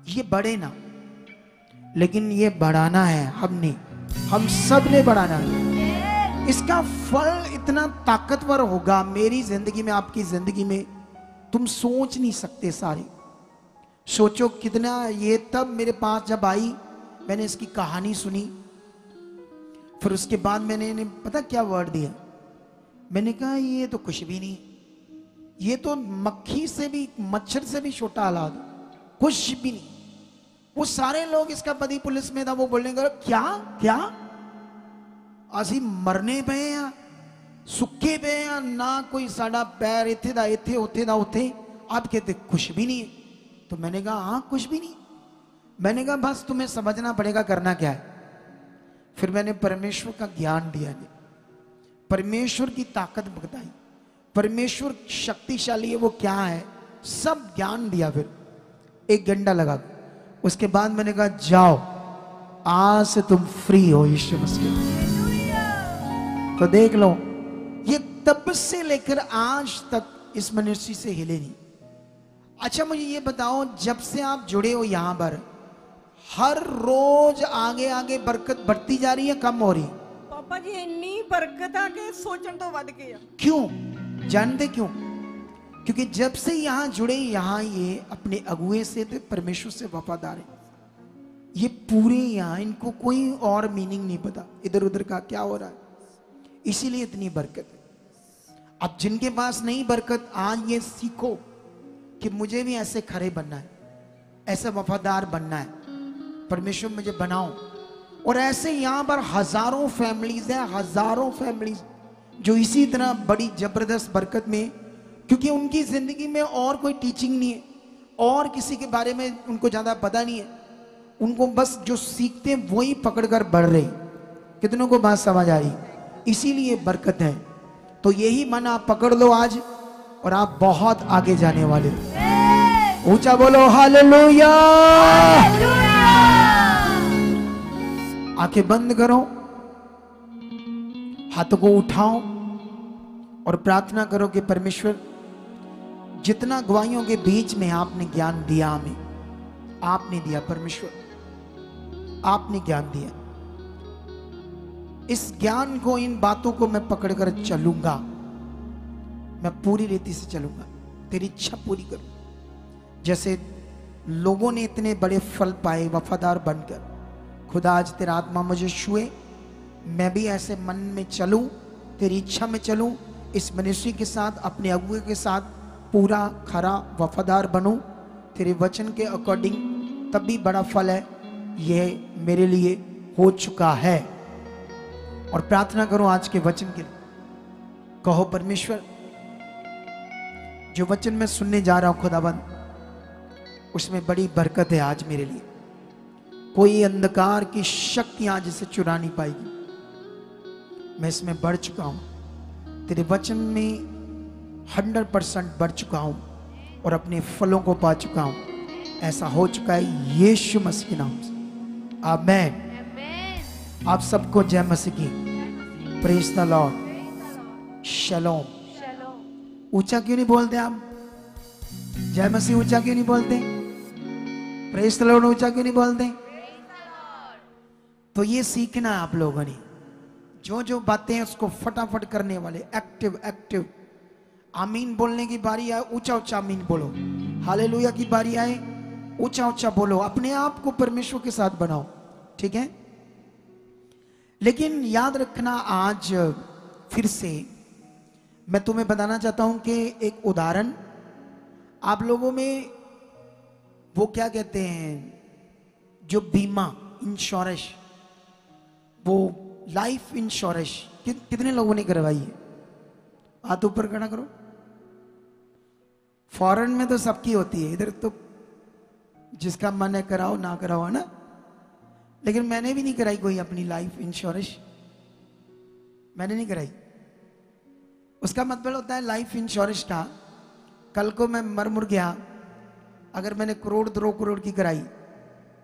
ये बढ़े ना, लेकिन ये बढ़ाना है हमने, हम सब ने बढ़ाना है। इसका फल इतना ताकतवर होगा मेरी जिंदगी में, आपकी जिंदगी में, तुम सोच नहीं सकते सारे। सोचो कितना ये, तब मेरे पास जब आई मैंने इसकी कहानी सुनी, फिर उसके बाद मैंने इन्हें पता क्या वर्ड दिया, मैंने कहा ये तो कुछ भी नहीं, ये तो मक्खी से भी, मच्छर से भी छोटा औलाद, कुछ भी नहीं। वो सारे लोग, इसका पति पुलिस में था, वो बोलने का क्या क्या असी मरने पे हैं, सुक्के पे हैं ना, कोई साड़ा पैर इथे दा इथे, उथे दा उथे, आप कहते कुछ भी नहीं है। तो मैंने कहा हाँ कुछ भी नहीं। मैंने कहा बस तुम्हें समझना पड़ेगा करना क्या है। फिर मैंने परमेश्वर का ज्ञान दिया, परमेश्वर की ताकत बताई, परमेश्वर शक्तिशाली है वो क्या है, सब ज्ञान दिया। फिर 1 घंटा लगा, उसके बाद मैंने कहा जाओ आज से तुम फ्री हो यीशु मसीह। तो देख लो ये तब से लेकर आज तक इस मिनिस्ट्री से हिले नहीं। अच्छा मुझे ये बताओ, जब से आप जुड़े हो यहां पर, हर रोज आगे आगे बरकत बढ़ती जा रही है, कम हो रही? पापा जी इन्नी बरकत आ के सोचन तो वध गई। क्यों जानते क्यों? क्योंकि जब से यहां जुड़े, यहां ये अपने अगुए से थे, परमेश्वर से वफादार है। ये पूरे यहां, इनको कोई और मीनिंग नहीं पता इधर उधर का क्या हो रहा है, इसीलिए इतनी बरकत है। अब जिनके पास नहीं बरकत, आज ये सीखो कि मुझे भी ऐसे खड़े बनना है, ऐसा वफादार बनना है, परमेश्वर मुझे बनाओ। और ऐसे यहां पर हजारों फैमिलीज हैं, हजारों फैमिलीज जो इसी तरह बड़ी जबरदस्त बरकत में, क्योंकि उनकी जिंदगी में और कोई टीचिंग नहीं है, और किसी के बारे में उनको ज्यादा पता नहीं है, उनको बस जो सीखते हैं वही पकड़कर बढ़ रहे। कितनों को बात समझ आ रही? इसीलिए बरकत है। तो यही मन आप पकड़ लो आज, और आप बहुत आगे जाने वाले हो। ऊंचा बोलो हालेलुया। आंखें बंद करो, हाथों को उठाओ और प्रार्थना करो कि परमेश्वर जितना गवाहियों के बीच में आपने ज्ञान दिया, हमें आपने दिया, परमेश्वर आपने ज्ञान दिया, इस ज्ञान को, इन बातों को मैं पकड़कर चलूंगा, मैं पूरी रीति से चलूंगा, तेरी इच्छा पूरी करूं। जैसे लोगों ने इतने बड़े फल पाए वफादार बनकर, खुदा आज तेरा आत्मा मुझे छुए, मैं भी ऐसे मन में चलूं, तेरी इच्छा में चलूं, इस मिनिस्ट्री के साथ, अपने अगुए के साथ पूरा खरा वफादार बनूं तेरे वचन के अकॉर्डिंग, तब भी बड़ा फल है यह मेरे लिए हो चुका है। और प्रार्थना करो आज के वचन के लिए, कहो परमेश्वर जो वचन मैं सुनने जा रहा हूं खुदाबंद, उसमें बड़ी बरकत है आज मेरे लिए। कोई अंधकार की शक्ति आज इसे चुरा नहीं पाएगी। मैं इसमें बढ़ चुका हूं, तेरे वचन में 100% बढ़ चुका हूं और अपने फलों को पा चुका हूं। ऐसा हो चुका है यीशु मसीह के नाम से, आमेन। आप सबको जय मसीह की, प्रेज द लॉर्ड, शलोम। ऊंचा क्यों नहीं बोलते आप? जय मसीह ऊंचा क्यों नहीं बोलते? प्रेज द लॉर्ड ऊंचा क्यों नहीं बोलते? तो ये सीखना है आप लोगों ने, जो जो बातें हैं उसको फटाफट करने वाले, एक्टिव एक्टिव। आमीन बोलने की बारी आए ऊंचा ऊंचा आमीन बोलो, हालेलुया की बारी आए ऊंचा ऊंचा बोलो, अपने आप को परमेश्वर के साथ बनाओ, ठीक है। लेकिन याद रखना, आज फिर से मैं तुम्हें बताना चाहता हूं कि एक उदाहरण आप लोगों में, वो क्या कहते हैं, जो बीमा इंश्योरेंस, वो लाइफ इंश्योरेंस कितने लोगों ने करवाई है? हाथ ऊपर खड़ा करो। फॉरेन में तो सबकी होती है, इधर तो जिसका मन है कराओ, ना कराओ, है ना। लेकिन मैंने भी नहीं कराई कोई अपनी लाइफ इंश्योरेंस, मैंने नहीं कराई। उसका मतलब होता है लाइफ इंश्योरेंस का, कल को मैं मर मुर गया, अगर मैंने करोड़ 2 करोड़ की कराई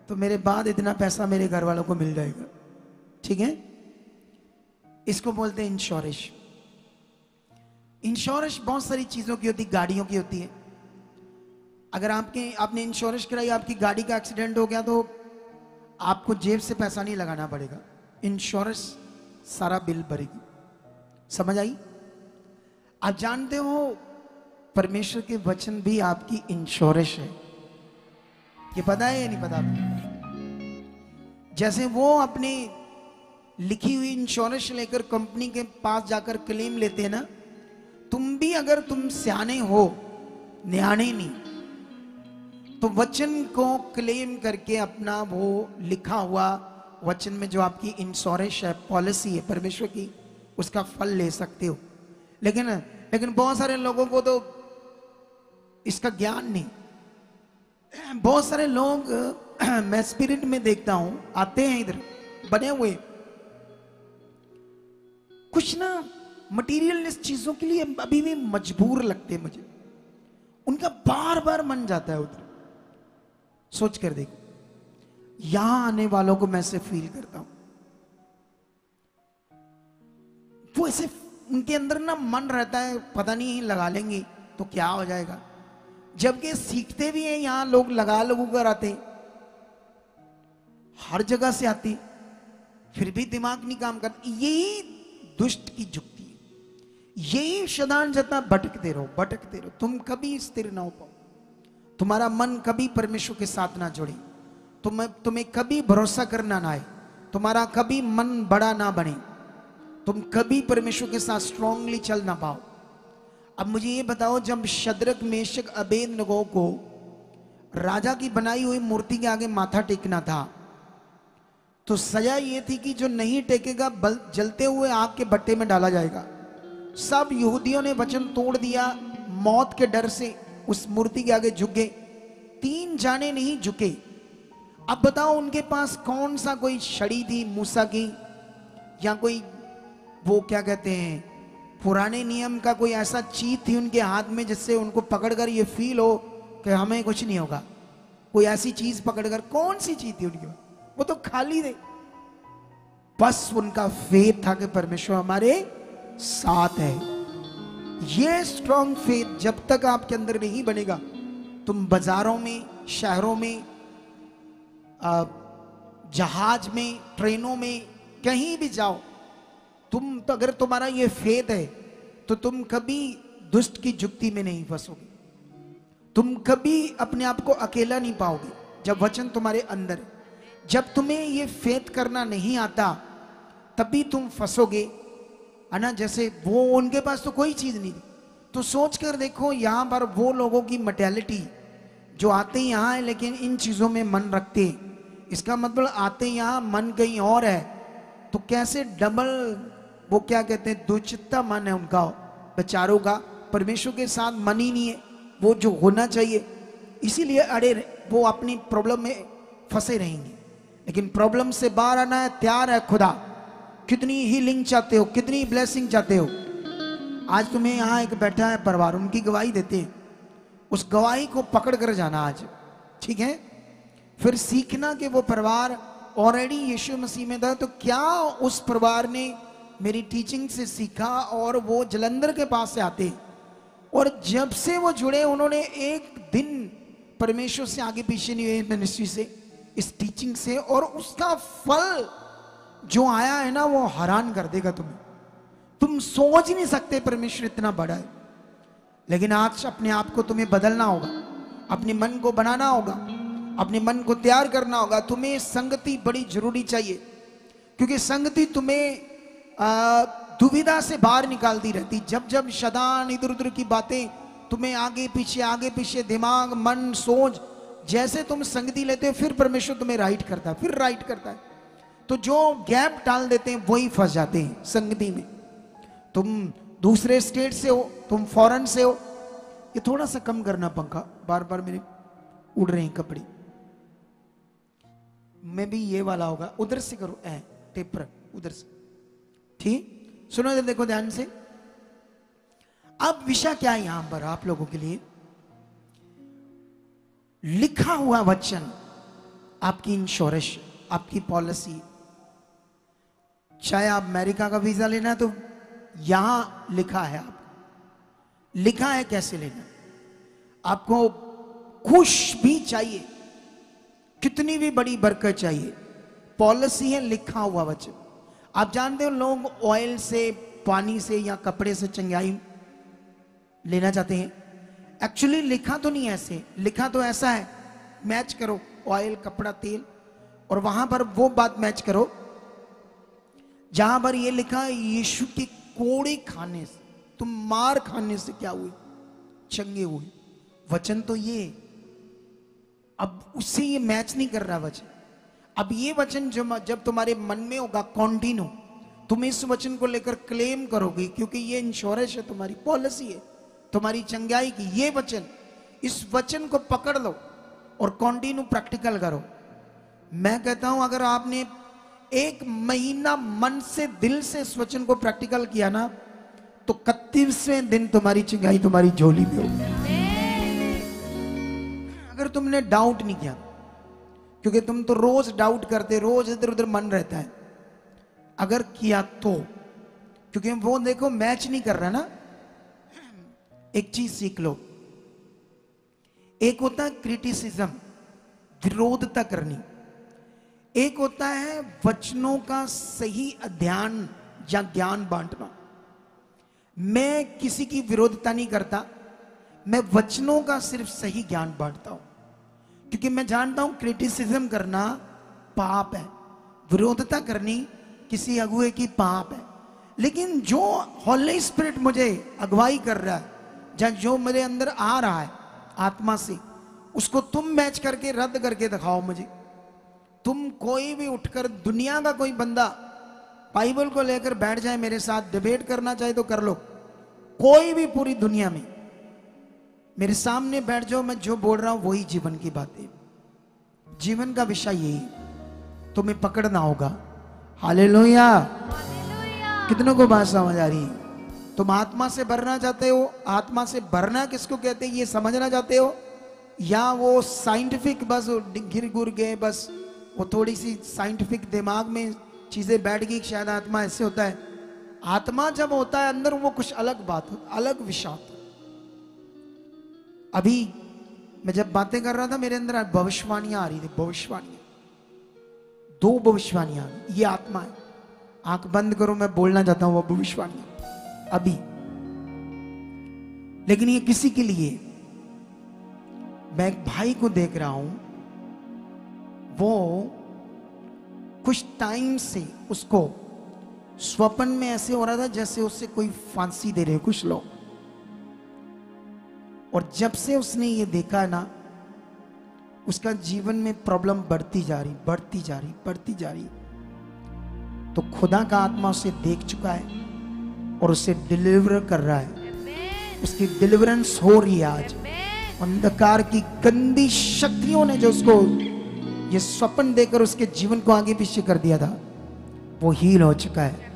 तो मेरे बाद इतना पैसा मेरे घर वालों को मिल जाएगा, ठीक है। इसको बोलते हैं इंश्योरेंस। इंश्योरेंस बहुत सारी चीजों की होती, गाड़ियों की होती है। अगर आपने इंश्योरेंस कराई, आपकी गाड़ी का एक्सीडेंट हो गया तो आपको जेब से पैसा नहीं लगाना पड़ेगा, इंश्योरेंस सारा बिल भरेगी। समझ आई? आप जानते हो परमेश्वर के वचन भी आपकी इंश्योरेंस है, ये पता है या नहीं पता आपको? जैसे वो अपने लिखी हुई इंश्योरेंस लेकर कंपनी के पास जाकर क्लेम लेते हैं ना, तुम भी अगर तुम सियाने हो, न्याणे नहीं, तो वचन को क्लेम करके अपना वो लिखा हुआ वचन में जो आपकी इंश्योरेंस है, पॉलिसी है परमेश्वर की, उसका फल ले सकते हो। लेकिन बहुत सारे लोगों को तो इसका ज्ञान नहीं। बहुत सारे लोग मैं स्पिरिट में देखता हूं, आते हैं इधर बने हुए, कुछ ना मटीरियलिस्ट चीजों के लिए अभी भी मजबूर लगते हैं मुझे, उनका बार बार मन जाता है उधर। सोच कर देखो, यहां आने वालों को मैं से फील करता हूं, वो ऐसे उनके अंदर ना मन रहता है, पता नहीं लगा लेंगे तो क्या हो जाएगा, जबकि सीखते भी हैं यहां लोग, लगा लगू कर आते, हर जगह से आती, फिर भी दिमाग नहीं काम करता। यही दुष्ट की जुक्ति है, यही शैतान जता भटकते रहो, तुम कभी स्थिर ना हो पाओ, तुम्हारा मन कभी परमेश्वर के साथ ना जुड़े, तुम्हें कभी भरोसा करना ना आए, तुम्हारा कभी मन बड़ा ना बने, तुम कभी परमेश्वर के साथ स्ट्रांगली चल ना पाओ। अब मुझे ये बताओ, जब शद्रक मेशक अबेदनगो को राजा की बनाई हुई मूर्ति के आगे माथा टेकना था, तो सजा ये थी कि जो नहीं टेकेगा जलते हुए आग के भट्टे में डाला जाएगा। सब यहूदियों ने वचन तोड़ दिया, मौत के डर से उस मूर्ति के आगे झुक गए। 3 जाने नहीं झुके। अब बताओ उनके पास कौन सा कोई छड़ी थी मूसा की, या कोई वो क्या कहते हैं पुराने नियम का कोई ऐसा चीज थी उनके हाथ में जिससे उनको पकड़कर ये फील हो कि हमें कुछ नहीं होगा? कोई ऐसी चीज पकड़कर, कौन सी चीज थी उनके पास? वो तो खाली थे, बस उनका फेथ था कि परमेश्वर हमारे साथ है। ये स्ट्रॉन्ग फेथ जब तक आपके अंदर नहीं बनेगा, तुम बाजारों में, शहरों में, जहाज में, ट्रेनों में, कहीं भी जाओ, तुम तो अगर तुम्हारा ये फेथ है तो तुम कभी दुष्ट की जुक्ति में नहीं फंसोगे। तुम कभी अपने आप को अकेला नहीं पाओगे जब वचन तुम्हारे अंदर है। जब तुम्हें ये फेथ करना नहीं आता तभी तुम फंसोगे, है ना। जैसे वो, उनके पास तो कोई चीज नहीं थी, तो सोच कर देखो यहाँ पर वो लोगों की मेंटालिटी जो आते ही यहाँ है लेकिन इन चीजों में मन रखते हैं। इसका मतलब आते यहाँ मन कहीं और है, तो कैसे डबल, वो क्या कहते हैं, दुचित्ता मन है उनका बेचारों का। परमेश्वर के साथ मन ही नहीं है वो जो होना चाहिए, इसीलिए अड़े वो अपनी प्रॉब्लम में फंसे रहेंगे। लेकिन प्रॉब्लम से बाहर आना है, तैयार है खुदा। कितनी हीलिंग चाहते हो, कितनी ब्लेसिंग चाहते हो। आज तुम्हें यहाँ एक बैठा है परिवार, उनकी गवाही देते हैं, उस गवाही को पकड़ कर जाना आज, ठीक है। फिर सीखना कि वो परिवार ऑलरेडी यीशु मसीह में था, तो क्या उस परिवार ने मेरी टीचिंग से सीखा और वो जलंधर के पास से आते, और जब से वो जुड़े उन्होंने एक दिन परमेश्वर से आगे पीछे नहीं हुए मिनिस्ट्री से, इस टीचिंग से, और उसका फल जो आया है ना वो हैरान कर देगा तुम्हें। तुम सोच नहीं सकते परमेश्वर इतना बड़ा है। लेकिन आज अपने आप को तुम्हें बदलना होगा, अपने मन को बनाना होगा, अपने मन को तैयार करना होगा। तुम्हें संगति बड़ी जरूरी चाहिए, क्योंकि संगति तुम्हें दुविधा से बाहर निकालती रहती। जब जब शैतान इधर उधर की बातें तुम्हें आगे पीछे दिमाग मन सोच, जैसे तुम संगति लेते हो फिर परमेश्वर तुम्हें राइट करता है, फिर राइट करता है। तो जो गैप डाल देते हैं वही फंस जाते हैं संगति में। तुम दूसरे स्टेट से हो, तुम फॉरेन से हो, ये थोड़ा सा कम करना पंखा, बार बार मेरे उड़ रहे हैं कपड़े। मैं भी ये वाला होगा, उधर से करो, टेपर उधर से, ठीक। सुनो इधर देखो ध्यान से। अब विषय क्या है यहां पर आप लोगों के लिए, लिखा हुआ वचन, आपकी इंश्योरेंस, आपकी पॉलिसी। चाहे आप अमेरिका का वीजा लेना है तो यहां लिखा है, आपको लिखा है कैसे लेना। आपको खुश भी चाहिए, कितनी भी बड़ी बरकत चाहिए, पॉलिसी है, लिखा हुआ वचन। आप जानते हो लोग ऑयल से, पानी से या कपड़े से चंगाई लेना चाहते हैं। एक्चुअली लिखा तो नहीं ऐसे, लिखा तो ऐसा है, मैच करो ऑयल, कपड़ा, तेल, और वहां पर वो बात मैच करो जहां पर ये लिखा है यीशु के कोड़े खाने से, तुम मार खाने से क्या हुए, चंगे हुए। वचन तो ये, अब उससे ये मैच नहीं कर रहा वचन। अब ये वचन जब तुम्हारे मन में होगा कॉन्टिन्यू, तुम इस वचन को लेकर क्लेम करोगे, क्योंकि ये इंश्योरेंस है, तुम्हारी पॉलिसी है, तुम्हारी चंगाई की। ये वचन, इस वचन को पकड़ लो और कॉन्टिन्यू प्रैक्टिकल करो। मैं कहता हूं अगर आपने एक महीना मन से, दिल से इस वचन को प्रैक्टिकल किया ना, तो 31वें दिन तुम्हारी चंगाई तुम्हारी झोली में होगी। अगर तुमने डाउट नहीं किया, क्योंकि तुम तो रोज डाउट करते, रोज इधर उधर मन रहता है, अगर किया तो, क्योंकि वो देखो मैच नहीं कर रहा ना। एक चीज सीख लो, एक होता है क्रिटिसिज्म, विरोधता करनी, एक होता है वचनों का सही अध्ययन या ज्ञान बांटना। मैं किसी की विरोधता नहीं करता, मैं वचनों का सिर्फ सही ज्ञान बांटता हूं, क्योंकि मैं जानता हूं क्रिटिसिज्म करना पाप है, विरोधता करनी किसी अगुए की पाप है। लेकिन जो होली स्पिरिट मुझे अगुवाई कर रहा है, या जो मेरे अंदर आ रहा है आत्मा से, उसको तुम मैच करके रद्द करके दिखाओ मुझे। तुम कोई भी उठकर, दुनिया का कोई बंदा बाइबल को लेकर बैठ जाए मेरे साथ, डिबेट करना चाहे तो कर लो, कोई भी पूरी दुनिया में मेरे सामने बैठ जाओ, मैं जो बोल रहा हूं वही जीवन की बातें। जीवन का विषय यही, तुम्हें पकड़ना होगा। हालेलुया। कितनों को बात समझ आ रही है? तुम आत्मा से भरना चाहते हो, आत्मा से भरना किसको कहते हैं ये समझना चाहते हो, या वो साइंटिफिक बस घिर घुर गए, बस वो थोड़ी सी साइंटिफिक दिमाग में चीजें बैठ गई, शायद आत्मा ऐसे होता है। आत्मा जब होता है अंदर, वो कुछ अलग बात हो, अलग विषय होता है। अभी मैं जब बातें कर रहा था मेरे अंदर भविष्यवाणियां आ रही थी, भविष्यवाणियां, 2 भविष्यवाणियां, ये आत्मा है। आंख बंद करो, मैं बोलना चाहता हूं वो भविष्यवाणियां। अभी लेकिन ये किसी के लिए, मैं एक भाई को देख रहा हूं, वो कुछ टाइम से उसको स्वप्न में ऐसे हो रहा था जैसे उससे कोई फांसी दे रहे कुछ लोग, और जब से उसने ये देखा ना, उसका जीवन में प्रॉब्लम बढ़ती जा रही, बढ़ती जा रही, बढ़ती जा रही। तो खुदा का आत्मा उसे देख चुका है और उसे डिलीवर कर रहा है। उसकी डिलीवरेंस हो रही है आज। अंधकार की गंदी शक्तियों ने जो उसको ये स्वप्न देकर उसके जीवन को आगे पीछे कर दिया था, वो हील हो चुका है।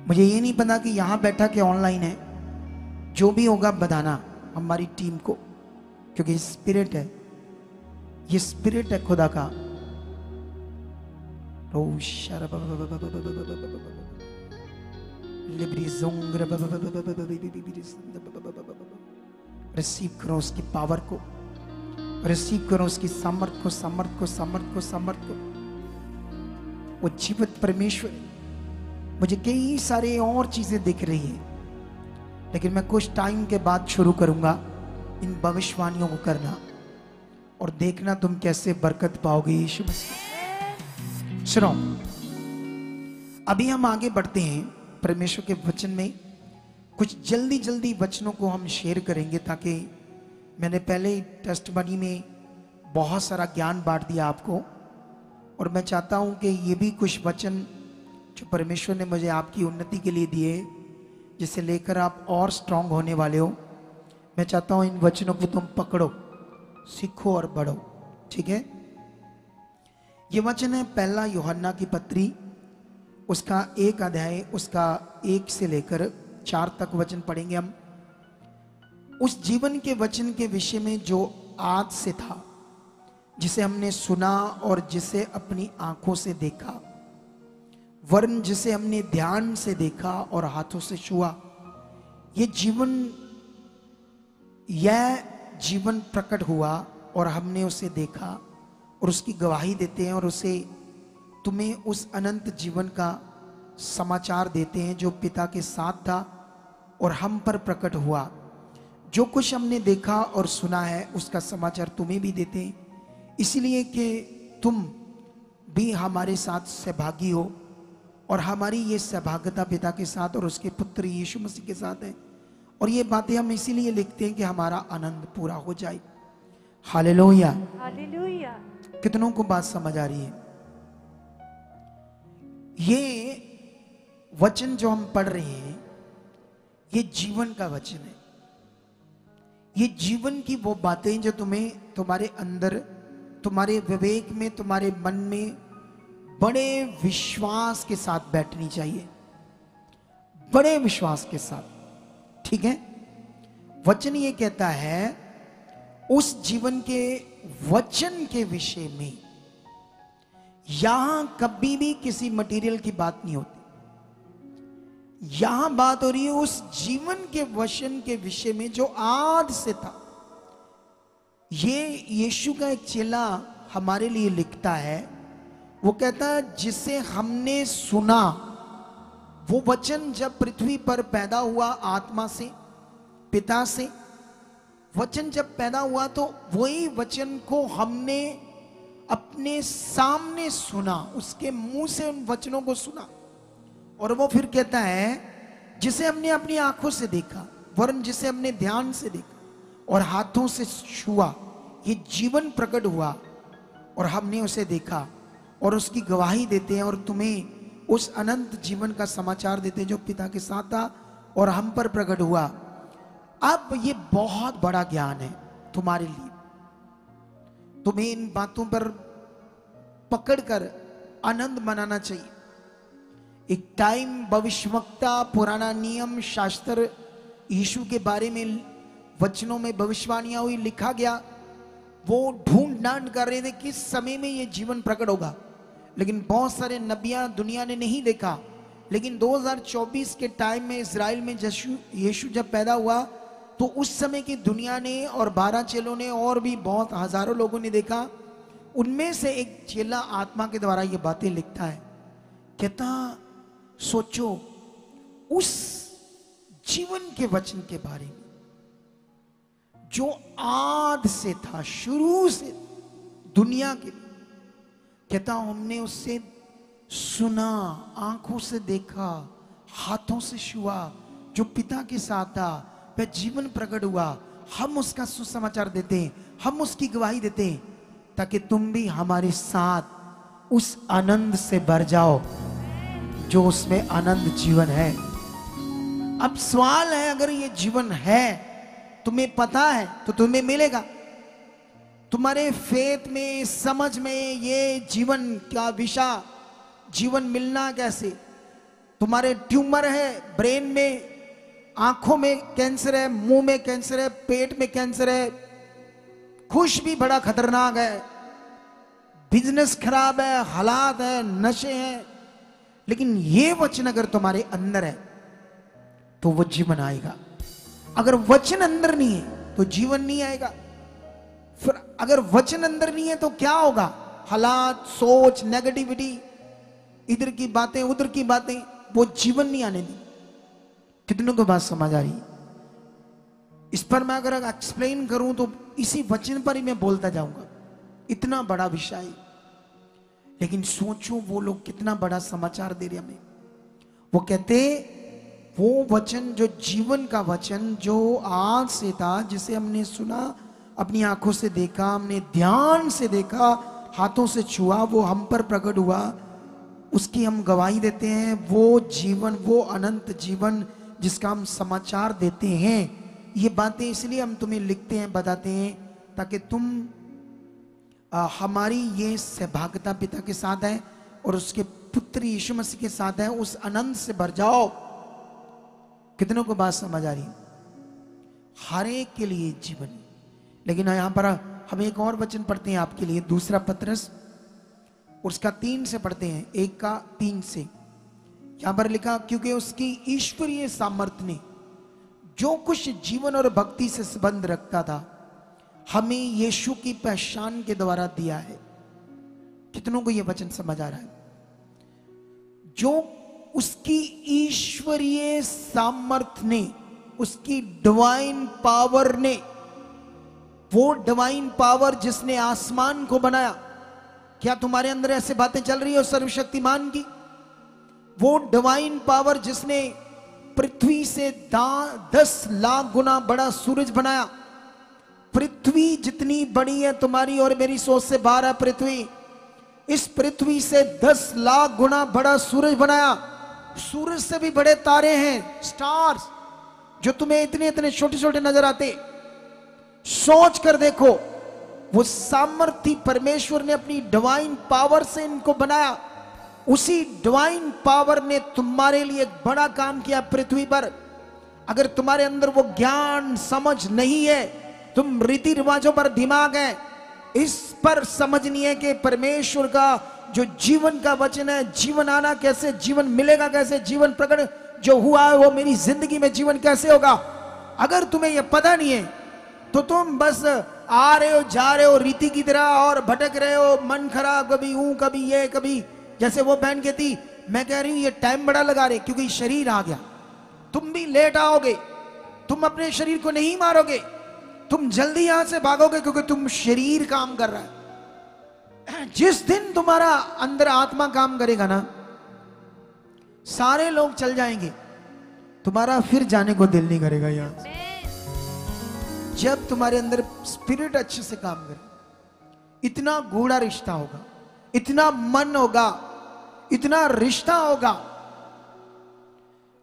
मुझे ये नहीं पता कि यहां बैठा के ऑनलाइन है, जो भी होगा बताना हमारी टीम को, क्योंकि ये स्पिरिट है, ये स्पिरिट है खुदा का। रिसीव करो उसकी पावर को, रिसीव करो उसकी सामर्थ को, सामर्थ को, सामर्थ को, सामर्थ को। वो जीवित परमेश्वर। मुझे कई सारे और चीजें दिख रही है, लेकिन मैं कुछ टाइम के बाद शुरू करूंगा इन भविष्यवाणियों को करना, और देखना तुम कैसे बरकत पाओगे यीशु मसीह। सुनो, अभी हम आगे बढ़ते हैं परमेश्वर के वचन में। कुछ जल्दी जल्दी वचनों को हम शेयर करेंगे, ताकि मैंने पहले ही टेस्टमनी में बहुत सारा ज्ञान बांट दिया आपको, और मैं चाहता हूं कि ये भी कुछ वचन जो परमेश्वर ने मुझे आपकी उन्नति के लिए दिए, जिसे लेकर आप और स्ट्रांग होने वाले हो, मैं चाहता हूं इन वचनों को तुम पकड़ो, सीखो और बढ़ो। ठीक है? ये वचन है पहला यूहन्ना की पत्री, उसका 1 अध्याय, उसका 1 से लेकर 4 तक वचन पढ़ेंगे हम। उस जीवन के वचन के विषय में जो आज से था, जिसे हमने सुना और जिसे अपनी आंखों से देखा, वरन जिसे हमने ध्यान से देखा और हाथों से छुआ, यह जीवन प्रकट हुआ और हमने उसे देखा और उसकी गवाही देते हैं, और उसे तुम्हें उस अनंत जीवन का समाचार देते हैं जो पिता के साथ था और हम पर प्रकट हुआ। जो कुछ हमने देखा और सुना है उसका समाचार तुम्हें भी देते हैं, इसलिए कि तुम भी हमारे साथ सहभागी हो, और हमारी ये सहभागिता पिता के साथ और उसके पुत्र यीशु मसीह के साथ है। और ये बातें हम इसीलिए लिखते हैं कि हमारा आनंद पूरा हो जाए। Hallelujah, hallelujah. कितनों को बात समझ आ रही है? ये वचन जो हम पढ़ रहे हैं, ये जीवन का वचन है। ये जीवन की वो बातें जो तुम्हें तुम्हारे अंदर, तुम्हारे विवेक में, तुम्हारे मन में बड़े विश्वास के साथ बैठनी चाहिए, बड़े विश्वास के साथ। ठीक है? वचन ये कहता है उस जीवन के वचन के विषय में यहां कभी भी किसी मटेरियल की बात नहीं होती। यहां बात हो रही है उस जीवन के वचन के विषय में जो आज से था। ये यीशु का एक चेला हमारे लिए लिखता है, वो कहता है जिसे हमने सुना, वो वचन जब पृथ्वी पर पैदा हुआ आत्मा से, पिता से, वचन जब पैदा हुआ तो वही वचन को हमने अपने सामने सुना, उसके मुंह से उन वचनों को सुना। और वो फिर कहता है जिसे हमने अपनी आंखों से देखा, वरन जिसे हमने ध्यान से देखा और हाथों से छुआ, ये जीवन प्रकट हुआ और हमने उसे देखा और उसकी गवाही देते हैं, और तुम्हें उस अनंत जीवन का समाचार देते हैं जो पिता के साथ था और हम पर प्रकट हुआ। अब ये बहुत बड़ा ज्ञान है तुम्हारे लिए। तुम्हें इन बातों पर पकड़कर आनंद मनाना चाहिए। एक टाइम भविष्यवक्ता, पुराना नियम, शास्त्र, यीशु के बारे में वचनों में भविष्यवाणियां हुई, लिखा गया। वो ढूंढ ढांड कर रहे थे किस समय में ये जीवन प्रकट होगा, लेकिन बहुत सारे नबियां दुनिया ने नहीं देखा। लेकिन 2024 के टाइम में इजराइल में यीशु जब पैदा हुआ तो उस समय की दुनिया ने और 12 चेलों ने और भी बहुत हजारों लोगों ने देखा। उनमें से एक चेला आत्मा के द्वारा ये बातें लिखता है, कहता सोचो उस जीवन के वचन के बारे में जो आद से था, शुरू से दुनिया के लिए। कहता हूं हमने उससे सुना, आंखों से देखा, हाथों से छुआ, जो पिता के साथ था वह जीवन प्रकट हुआ। हम उसका सुसमाचार देते हैं, हम उसकी गवाही देते हैं, ताकि तुम भी हमारे साथ उस आनंद से भर जाओ जो उसमें आनंद जीवन है। अब सवाल है, अगर ये जीवन है, तुम्हें पता है, तो तुम्हें मिलेगा। तुम्हारे फेथ में, समझ में ये जीवन का विषय, जीवन मिलना कैसे? तुम्हारे ट्यूमर है ब्रेन में, आंखों में कैंसर है, मुंह में कैंसर है, पेट में कैंसर है, खुश भी बड़ा खतरनाक है, बिजनेस खराब है, हालात है, नशे हैं, लेकिन ये वचन अगर तुम्हारे अंदर है तो वो जीवन आएगा। अगर वचन अंदर नहीं है तो जीवन नहीं आएगा। फिर अगर वचन अंदर नहीं है तो क्या होगा? हालात, सोच, नेगेटिविटी, इधर की बातें, उधर की बातें, वो जीवन नहीं आने दी। कितनों को बात समझ आ रही? इस पर मैं अगर एक्सप्लेन करूं तो इसी वचन पर ही मैं बोलता जाऊंगा, इतना बड़ा विषय। लेकिन सोचो वो लोग कितना बड़ा समाचार दे रहे हमें। वो कहते वो वचन, जो जीवन का वचन, जो आज से था, जिसे हमने सुना, अपनी आंखों से देखा, हमने ध्यान से देखा, हाथों से छुआ, वो हम पर प्रकट हुआ, उसकी हम गवाही देते हैं। वो जीवन, वो अनंत जीवन जिसका हम समाचार देते हैं। ये बातें इसलिए हम तुम्हें लिखते हैं, बताते हैं, ताकि तुम हमारी ये सहभागिता पिता के साथ है और उसके पुत्र यीशु मसीह के साथ है, उस आनंद से भर जाओ। कितनों को बात समझ आ रही? हर एक के लिए जीवन। लेकिन यहां पर हम एक और वचन पढ़ते हैं आपके लिए, दूसरा पत्रस, उसका 3 से पढ़ते हैं, 1 का 3 से। यहां पर लिखा, क्योंकि उसकी ईश्वरीय सामर्थ्य ने जो कुछ जीवन और भक्ति से संबंध रखता था हमें यीशु की पहचान के द्वारा दिया है। कितनों को यह वचन समझ आ रहा है? जो उसकी ईश्वरीय सामर्थ्य ने, उसकी डिवाइन पावर ने, वो डिवाइन पावर जिसने आसमान को बनाया। क्या तुम्हारे अंदर ऐसे बातें चल रही है सर्वशक्तिमान की? वो डिवाइन पावर जिसने पृथ्वी से 10 लाख गुना बड़ा सूरज बनाया। पृथ्वी जितनी बड़ी है तुम्हारी और मेरी सोच से बाहर है पृथ्वी। इस पृथ्वी से 10 लाख गुना बड़ा सूरज बनाया। सूरज से भी बड़े तारे हैं, स्टार्स, जो तुम्हें इतने इतने छोटे छोटे नजर आते। सोच कर देखो, वो सामर्थ्य परमेश्वर ने अपनी डिवाइन पावर से इनको बनाया। उसी डिवाइन पावर ने तुम्हारे लिए एक बड़ा काम किया पृथ्वी पर। अगर तुम्हारे अंदर वो ज्ञान समझ नहीं है, तुम रीति रिवाजों पर दिमाग है, इस पर समझ नहीं है कि परमेश्वर का जो जीवन का वचन है, जीवन आना कैसे, जीवन मिलेगा कैसे, जीवन प्रकट जो हुआ है वो मेरी जिंदगी में जीवन कैसे होगा। अगर तुम्हें यह पता नहीं है तो तुम बस आ रहे हो, जा रहे हो रीति की तरह और भटक रहे हो, मन खराब, कभी ऊं कभी ये, कभी जैसे वो बहन कहती, मैं कह रही हूं ये टाइम बड़ा लगा रहे क्योंकि शरीर आ गया। तुम भी लेट आओगे, तुम अपने शरीर को नहीं मारोगे, तुम जल्दी यहां से भागोगे क्योंकि तुम शरीर काम कर रहा है। जिस दिन तुम्हारा अंदर आत्मा काम करेगा ना, सारे लोग चल जाएंगे, तुम्हारा फिर जाने को दिल नहीं करेगा यहां से। जब तुम्हारे अंदर स्पिरिट अच्छे से काम करे, इतना गूढ़ा रिश्ता होगा, इतना मन होगा, इतना रिश्ता होगा,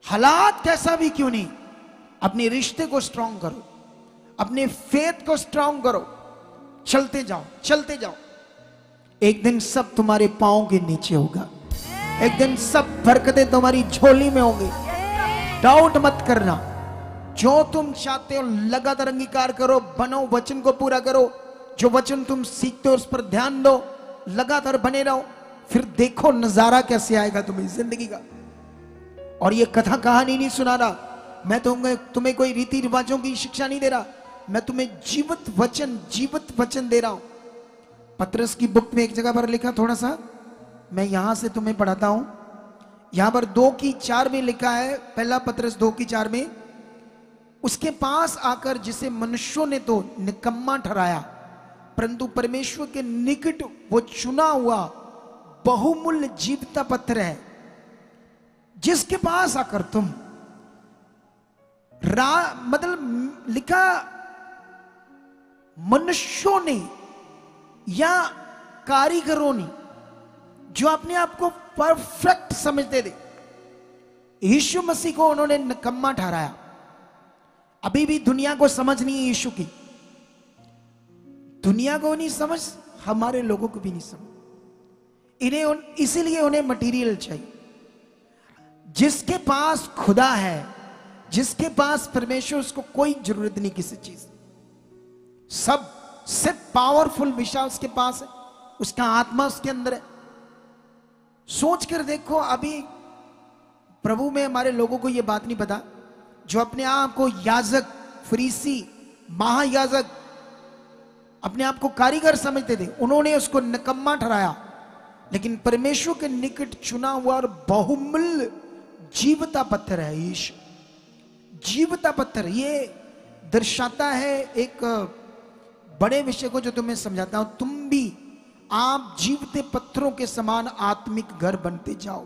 हालात कैसा भी क्यों नहीं, अपने रिश्ते को स्ट्रांग करो, अपने फेथ को स्ट्रांग करो, चलते जाओ, चलते जाओ। एक दिन सब तुम्हारे पांव के नीचे होगा, एक दिन सब बरकतें तुम्हारी झोली में होंगी। डाउट मत करना, जो तुम चाहते हो लगातार अंगीकार करो, बनो, वचन को पूरा करो। जो वचन तुम सीखते हो उस पर ध्यान दो, लगातार बने रहो, फिर देखो नजारा कैसे आएगा तुम्हें जिंदगी का। और ये कथा कहानी नहीं सुना रहा मैं, तुम्हें कोई रीति रिवाजों की शिक्षा नहीं दे रहा, मैं तुम्हें जीवित वचन दे रहा हूं। पत्रस की बुक में एक जगह पर लिखा, थोड़ा सा मैं यहां से तुम्हें पढ़ाता हूं। यहां पर 2:4 में लिखा है, पहला पत्रस 2:4 में, उसके पास आकर जिसे मनुष्यों ने तो निकम्मा ठहराया, परंतु परमेश्वर के निकट वो चुना हुआ बहुमूल्य जीवता पत्थर है, जिसके पास आकर तुम मतलब लिखा मनुष्यों ने या कारीगरों ने जो अपने आप को परफेक्ट समझते थे, यीशु मसीह को उन्होंने निकम्मा ठहराया। अभी भी दुनिया को समझ नहीं है यीशु की, दुनिया को नहीं समझ, हमारे लोगों को भी नहीं समझ। इसीलिए उन्हें मटेरियल चाहिए। जिसके पास खुदा है, जिसके पास परमेश्वर, उसको कोई जरूरत नहीं किसी चीज, सब सिर्फ पावरफुल विषय उसके पास है, उसका आत्मा उसके अंदर है। सोच कर देखो, अभी प्रभु में हमारे लोगों को यह बात नहीं पता, जो अपने आप को याजक, फरीसी, महायाजक, अपने आप को कारीगर समझते थे, उन्होंने उसको निकम्मा ठहराया। लेकिन परमेश्वर के निकट चुना हुआ और बहुमूल्य जीवता पत्थर है यीशु। जीवता पत्थर ये दर्शाता है एक बड़े विषय को जो तुम्हें समझाता हूं। तुम भी, आप जीवते पत्थरों के समान आत्मिक घर बनते जाओ,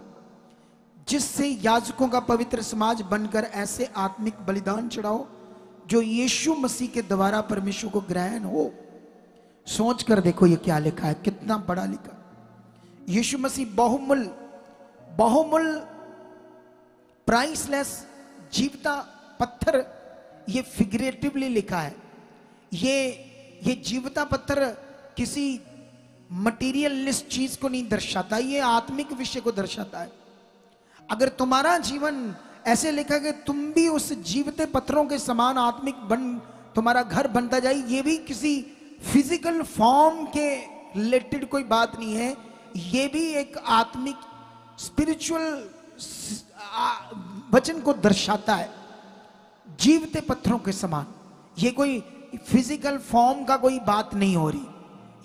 जिससे याजकों का पवित्र समाज बनकर ऐसे आत्मिक बलिदान चढ़ाओ जो यीशु मसीह के द्वारा परमेश्वर को ग्रहण हो। सोच कर देखो ये क्या लिखा है, कितना बड़ा लिखा। यीशु मसीह बहुमूल्य प्राइसलेस जीवता पत्थर, ये फिगरेटिवली लिखा है। ये जीवता पत्थर किसी मटीरियलिस्ट चीज को नहीं दर्शाता, ये आत्मिक विषय को दर्शाता है। अगर तुम्हारा जीवन ऐसे लिखा कि तुम भी उस जीवते पत्थरों के समान आत्मिक तुम्हारा घर बनता जाए, ये भी किसी फिजिकल फॉर्म के रिलेटेड कोई बात नहीं है, ये भी एक आत्मिक स्पिरिचुअल वचन को दर्शाता है। जीवते पत्थरों के समान, ये कोई फिजिकल फॉर्म का कोई बात नहीं हो रही,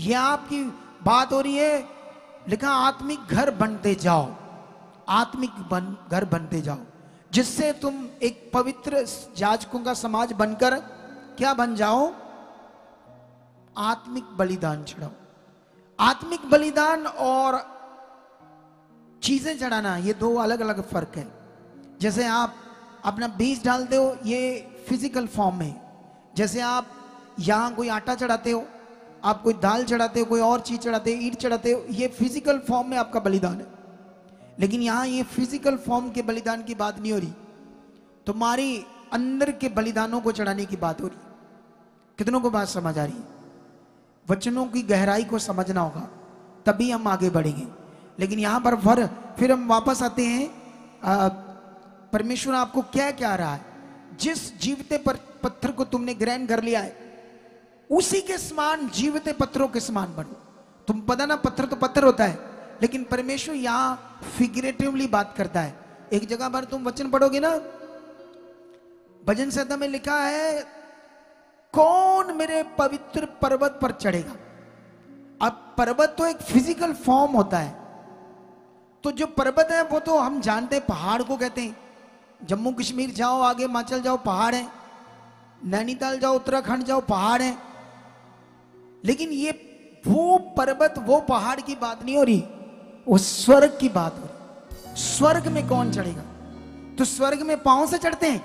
ये आपकी बात हो रही है। लिखा आत्मिक घर बनते जाओ, आत्मिक घर बनते जाओ, जिससे तुम एक पवित्र याजकों का समाज बनकर क्या बन जाओ, आत्मिक बलिदान चढ़ाओ। आत्मिक बलिदान और चीजें चढ़ाना, ये दो अलग अलग फर्क है। जैसे आप अपना बीज डालते हो, ये फिजिकल फॉर्म में, जैसे आप यहां कोई आटा चढ़ाते हो, आप कोई दाल चढ़ाते हो, कोई और चीज चढ़ाते हो, ईंट चढ़ाते हो, ये फिजिकल फॉर्म में आपका बलिदान है। लेकिन यहां ये फिजिकल फॉर्म के बलिदान की बात नहीं हो रही, तुम्हारी अंदर के बलिदानों को चढ़ाने की बात हो रही। कितनों को बात समझ आ रही है? वचनों की गहराई को समझना होगा, तभी हम आगे बढ़ेंगे। लेकिन यहां पर फिर हम वापस आते हैं, परमेश्वर आपको क्या क्या रहा है। जिस जीवते पत्थर को तुमने ग्रहण कर लिया है, उसी के समान जीवते पत्थरों के समान बनो। तुम पता ना, पत्थर तो पत्थर होता है, लेकिन परमेश्वर यहां फिगरेटिवली बात करता है। एक जगह पर तुम वचन पढ़ोगे ना, भजन संहिता में लिखा है, कौन मेरे पवित्र पर्वत पर चढ़ेगा। अब पर्वत तो एक फिजिकल फॉर्म होता है, तो जो पर्वत है वो तो हम जानते हैं, पहाड़ को कहते हैं। जम्मू कश्मीर जाओ, आगे हिमाचल जाओ, पहाड़ है। नैनीताल जाओ, उत्तराखंड जाओ, पहाड़ है। लेकिन ये वो पर्वत, वो पहाड़ की बात नहीं हो रही, वो स्वर्ग की बात हो रही। स्वर्ग में कौन चढ़ेगा? तो स्वर्ग में पांव से चढ़ते हैं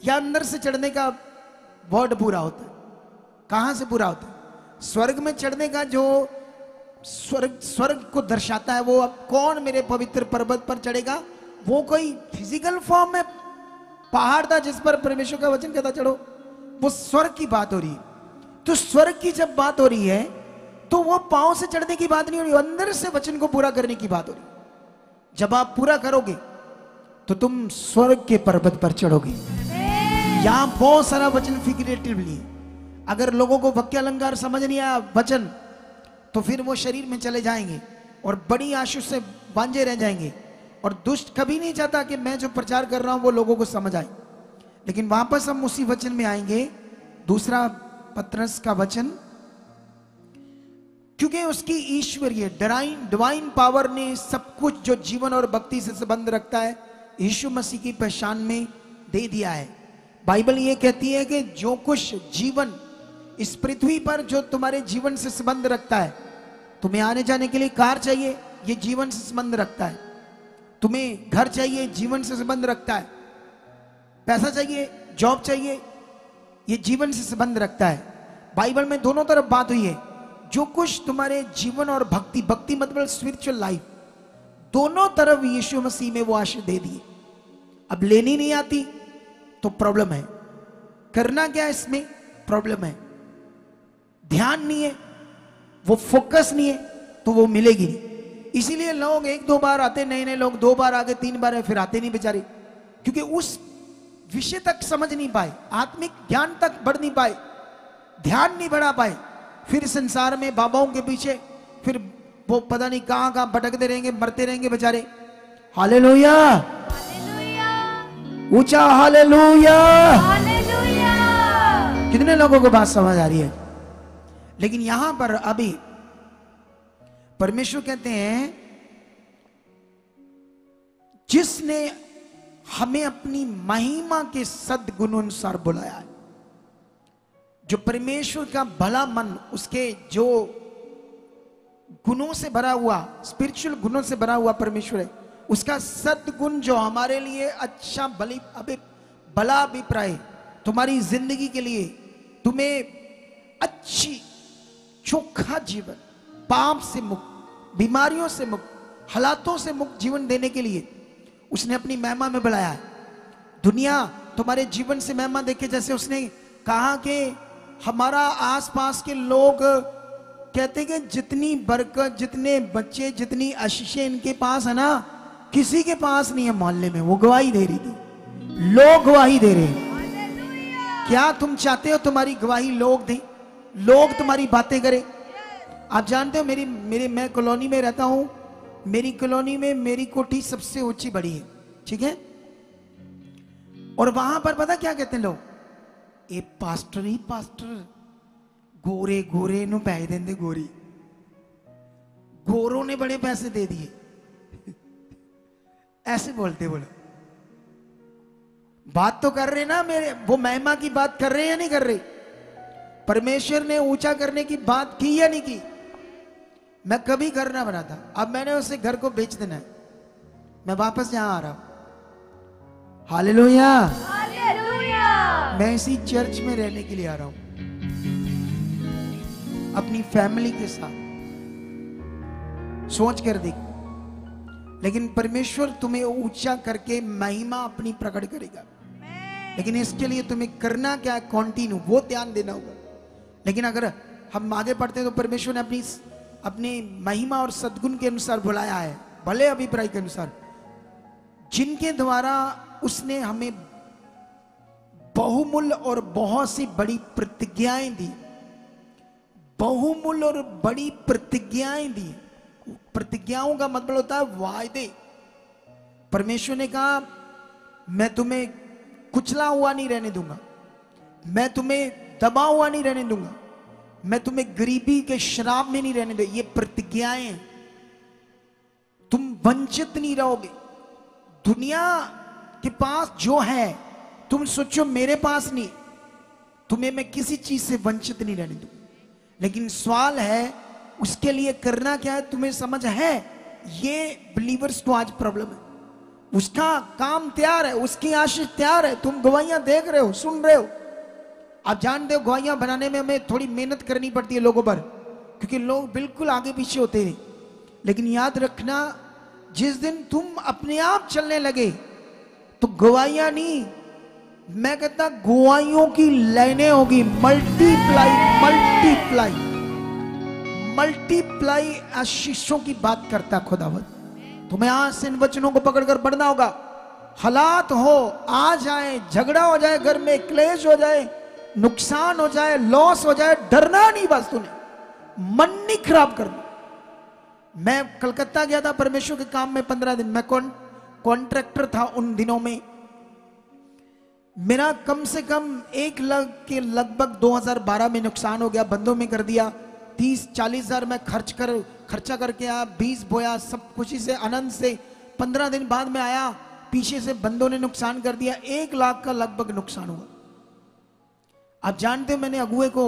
या अंदर से चढ़ने का वर्ड पूरा होता है? कहां से पूरा होता है? स्वर्ग में चढ़ने का जो स्वर्ग को दर्शाता है, वो अब कौन मेरे पवित्र पर्वत पर चढ़ेगा, वो कोई फिजिकल फॉर्म में पहाड़ था जिस पर परमेश्वर का वचन कहता चढ़ो, वो स्वर्ग की बात हो रही है। तो स्वर्ग की जब बात हो रही है, तो वो पांव से चढ़ने की बात नहीं हो रही, अंदर से वचन को पूरा करने की बात हो रही। जब आप पूरा करोगे तो तुम स्वर्ग के पर्वत पर चढ़ोगे। यहां बहुत सारा वचन फिगरेटिवली, अगर लोगों को वाक्य अलंकार समझ नहीं आया वचन, तो फिर वो शरीर में चले जाएंगे और बड़ी आशीष से बांझे रह जाएंगे। और दुष्ट कभी नहीं चाहता कि मैं जो प्रचार कर रहा हूं वो लोगों को समझ आए। लेकिन वापस हम उसी वचन में आएंगे, दूसरा पत्रस का वचन, क्योंकि उसकी ईश्वरीय डिवाइन पावर ने सब कुछ जो जीवन और भक्ति से संबंध रखता है यीशु मसीह की पहचान में दे दिया है। बाइबल ये कहती है कि जो कुछ जीवन इस पृथ्वी पर जो तुम्हारे जीवन से संबंध रखता है, तुम्हें आने जाने के लिए कार चाहिए, ये जीवन से संबंध रखता है। तुम्हें घर चाहिए, जीवन से संबंध रखता है। पैसा चाहिए, जॉब चाहिए, ये जीवन से संबंध रखता है। बाइबल में दोनों तरफ बात हुई है। जो कुछ तुम्हारे जीवन और भक्ति, भक्ति मतलब स्पिरिचुअल लाइफ, दोनों तरफ यीशु मसीह में वो आशीष दे दिए। अब लेनी नहीं आती तो प्रॉब्लम है, करना क्या इसमें प्रॉब्लम है, ध्यान नहीं है, वो फोकस नहीं है, तो वो मिलेगी नहीं। इसीलिए लोग एक दो बार आते, नए नए लोग 2 बार आगे 3 बार है, फिर आते नहीं बेचारे, क्योंकि उस विषय तक समझ नहीं पाए, आत्मिक ज्ञान तक बढ़ नहीं पाए, ध्यान नहीं बढ़ा पाए। फिर संसार में बाबाओं के पीछे फिर वो पता नहीं कहां कहां भटकते रहेंगे, मरते रहेंगे बेचारे। हालेलुया, ऊंचा हालेलुया। कितने लोगों को बात समझ आ रही है? लेकिन यहां पर अभी परमेश्वर कहते हैं, जिसने हमें अपनी महिमा के सद्गुण अनुसार बुलाया है। जो परमेश्वर का भला मन, उसके जो गुणों से भरा हुआ, स्पिरिचुअल गुणों से भरा हुआ परमेश्वर है, उसका सद्गुण जो हमारे लिए अच्छा भला अभिप्राय, तुम्हारी जिंदगी के लिए, तुम्हें अच्छी चोखा जीवन, पाप से मुक्त, बीमारियों से मुक्त, हालातों से मुक्त जीवन देने के लिए उसने अपनी महिमा में बुलाया है। दुनिया तुम्हारे जीवन से महिमा देखे, जैसे उसने कहा कि हमारा आसपास के लोग कहते हैं कि जितनी बरकत, जितने बच्चे, जितनी आशीषें इनके पास है ना, किसी के पास नहीं है मोहल्ले में। वो गवाही दे रही थी, लोग गवाही दे रहे हैं। क्या तुम चाहते हो तुम्हारी गवाही लोग दें, लोग तुम्हारी बातें करें? आप जानते हो मैं कॉलोनी में रहता हूं, मेरी कॉलोनी में मेरी कोठी सबसे ऊंची बड़ी है, ठीक है? और वहां पर पता क्या कहते हैं लोग? ए पास्टर ही पास्टर, गोरे गोरे नु पैसे देंदे, गोरी गोरों ने बड़े पैसे दे दिए ऐसे बोलते। बोलो, बात तो कर रहे ना मेरे, वो महिमा की बात कर रहे या नहीं कर रहे? परमेश्वर ने ऊंचा करने की बात की या नहीं की? मैं कभी घर ना बना था, अब मैंने उसे घर को बेच देना है, मैं वापस यहां आ रहा हूं। हालेलुया, मैं इसी चर्च में रहने के लिए आ रहा हूं, अपनी फैमिली के साथ। सोच कर देखो, लेकिन परमेश्वर तुम्हें ऊंचा करके महिमा अपनी प्रकट करेगा। लेकिन इसके लिए तुम्हें करना क्या है? कॉन्टिन्यू, वो ध्यान देना होगा। लेकिन अगर हम आगे पढ़ते हैं तो परमेश्वर ने अपनी महिमा और सद्गुण के अनुसार बुलाया है, भले अभिप्राय के अनुसार, जिनके द्वारा उसने हमें बहुमूल्य और बहुत सी बड़ी प्रतिज्ञाएं दी। बहुमूल्य और बड़ी प्रतिज्ञाएं दी। प्रतिज्ञाओं का मतलब होता है वायदे। परमेश्वर ने कहा, मैं तुम्हें कुचला हुआ नहीं रहने दूंगा, मैं तुम्हें दबा हुआ नहीं रहने दूंगा, मैं तुम्हें गरीबी के श्राप में नहीं रहने दूंगा। ये प्रतिज्ञाएं हैं, तुम वंचित नहीं रहोगे। दुनिया के पास जो है, तुम सोचो मेरे पास नहीं, तुम्हें मैं किसी चीज से वंचित नहीं रहने दूंगा। लेकिन सवाल है, उसके लिए करना क्या है? तुम्हें समझ है? ये बिलीवर्स को आज प्रॉब्लम है। उसका काम तैयार है, उसकी आशीष तैयार है, तुम गवाहियां देख रहे हो, सुन रहे हो। आप जानते हो गवाहियां बनाने में हमें थोड़ी मेहनत करनी पड़ती है लोगों पर, क्योंकि लोग बिल्कुल आगे पीछे होते हैं। लेकिन याद रखना, जिस दिन तुम अपने आप चलने लगे तो गवाहियां नहीं, मैं कहता गवाहियों की लाइनें होगी। मल्टीप्लाई मल्टीप्लाई मल्टीप्लाई आशीषों की बात करता खुदावत। तुम्हें आज से इन वचनों को पकड़कर बढ़ना होगा। हालात हो, आ जाए, झगड़ा हो जाए, घर में क्लेश हो जाए, नुकसान हो जाए, लॉस हो जाए, डरना नहीं। बस तूने मन नहीं खराब करना। मैं कलकत्ता गया था परमेश्वर के काम में 15 दिन। मैं कॉन्ट्रैक्टर था उन दिनों में। मेरा कम से कम 1 लाख के लगभग 2012 में नुकसान हो गया, बंदों में कर दिया। 30-40 हजार मैं खर्चा करके आया, बीज बोया, सब खुशी से आनंद से। 15 दिन बाद में आया, पीछे से बंदों ने नुकसान कर दिया। 1 लाख का लगभग नुकसान हुआ। आप जानते हो मैंने अगुए को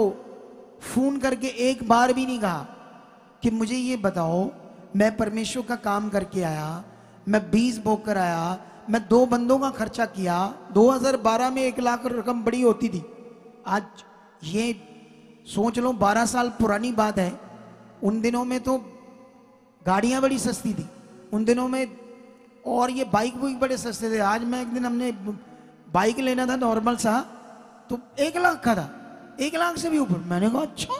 फोन करके एक बार भी नहीं कहा कि मुझे ये बताओ, मैं परमेश्वर का काम करके आया, मैं 20 बोक कर आया, मैं 2 बंदों का खर्चा किया। 2012 में 1 लाख रकम बड़ी होती थी, आज ये सोच लो 12 साल पुरानी बात है। उन दिनों में तो गाड़ियां बड़ी सस्ती थी उन दिनों में, और ये बाइक बुइक बड़े सस्ते थे। आज मैं एक दिन हमने बाइक लेना था नॉर्मल सा, तो 1 लाख का था, 1 लाख से भी ऊपर। मैंने कहा अच्छा,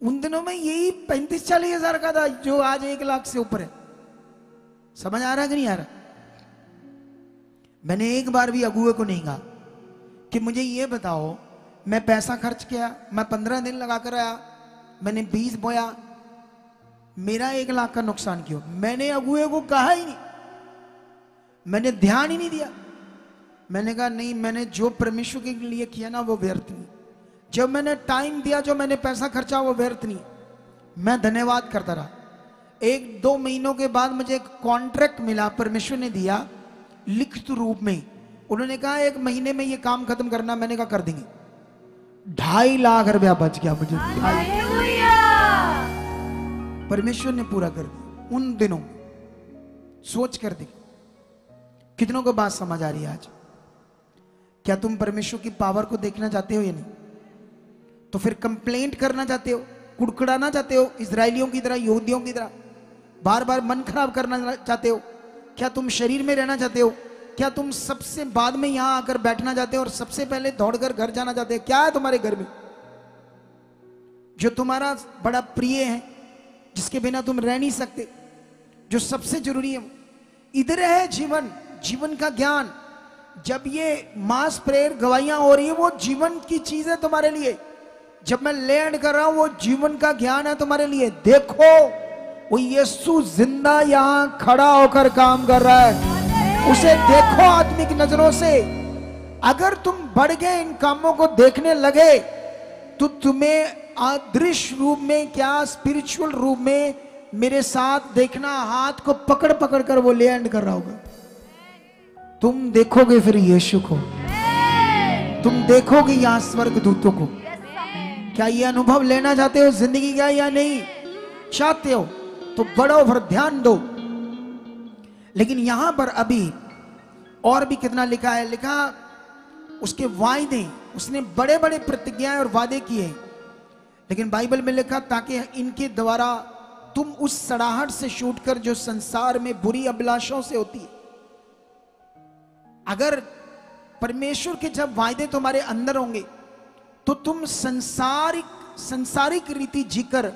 उन दिनों में यही 35-40 हजार का था जो आज 1 लाख से ऊपर है। समझ आ रहा कि नहीं आ रहा? मैंने एक बार भी अगुए को नहीं कहा कि मुझे ये बताओ, मैं पैसा खर्च किया, मैं 15 दिन लगा कर आया, मैंने 20 बोया, मेरा 1 लाख का नुकसान क्यों? मैंने अगुए को कहा ही नहीं, मैंने ध्यान ही नहीं दिया। मैंने कहा नहीं, मैंने जो परमेश्वर के लिए किया ना वो व्यर्थ नहीं, जब मैंने टाइम दिया, जो मैंने पैसा खर्चा वो व्यर्थ नहीं। मैं धन्यवाद करता रहा। 1-2 महीनों के बाद मुझे एक कॉन्ट्रैक्ट मिला, परमेश्वर ने दिया लिखित रूप में। उन्होंने कहा 1 महीने में ये काम खत्म करना। मैंने कहा कर देंगे। 2.5 लाख रुपया बच गया मुझे। परमेश्वर ने पूरा कर दिया उन दिनों। सोच कर देखो कितनों को बात समझ आ रही है आज? क्या तुम परमेश्वर की पावर को देखना चाहते हो या नहीं? तो फिर कंप्लेंट करना चाहते हो, कुड़कुड़ाना चाहते हो, इजरायलियों की तरह, यहूदियों की तरह बार बार मन खराब करना चाहते हो? क्या तुम शरीर में रहना चाहते हो? क्या तुम सबसे बाद में यहां आकर बैठना चाहते हो और सबसे पहले दौड़कर घर जाना चाहते हो? क्या है तुम्हारे घर में जो तुम्हारा बड़ा प्रिय है, जिसके बिना तुम रह नहीं सकते, जो सबसे जरूरी है? इधर है जीवन, जीवन का ज्ञान। जब ये मास प्रेयर गवाहियां हो रही है, वो जीवन की चीज है तुम्हारे लिए। जब मैं लैंड कर रहा हूं, वो जीवन का ज्ञान है तुम्हारे लिए। देखो वो यीशु जिंदा यहां खड़ा होकर काम कर रहा है, उसे देखो आत्मिक नजरों से। अगर तुम बढ़ गए इन कामों को देखने लगे, तो तुम्हें अदृश्य रूप में क्या स्पिरिचुअल रूप में मेरे साथ देखना, हाथ को पकड़ पकड़ कर वो लैंड कर रहा होगा। तुम देखोगे फिर यीशु को, तुम देखोगे यहां स्वर्गदूतों को। क्या ये अनुभव लेना चाहते हो जिंदगी का या नहीं? चाहते हो तो बढ़ो, फिर ध्यान दो। लेकिन यहां पर अभी और भी कितना लिखा है, लिखा उसके वायदे, उसने बड़े बड़े प्रतिज्ञाएं और वादे किए। लेकिन बाइबल में लिखा ताकि इनके द्वारा तुम उस सड़ाहट से छूटकर जो संसार में बुरी अभिलाषाओं से होती है। अगर परमेश्वर के जब वायदे तुम्हारे अंदर होंगे, तो तुम संसारिक रीति जीकर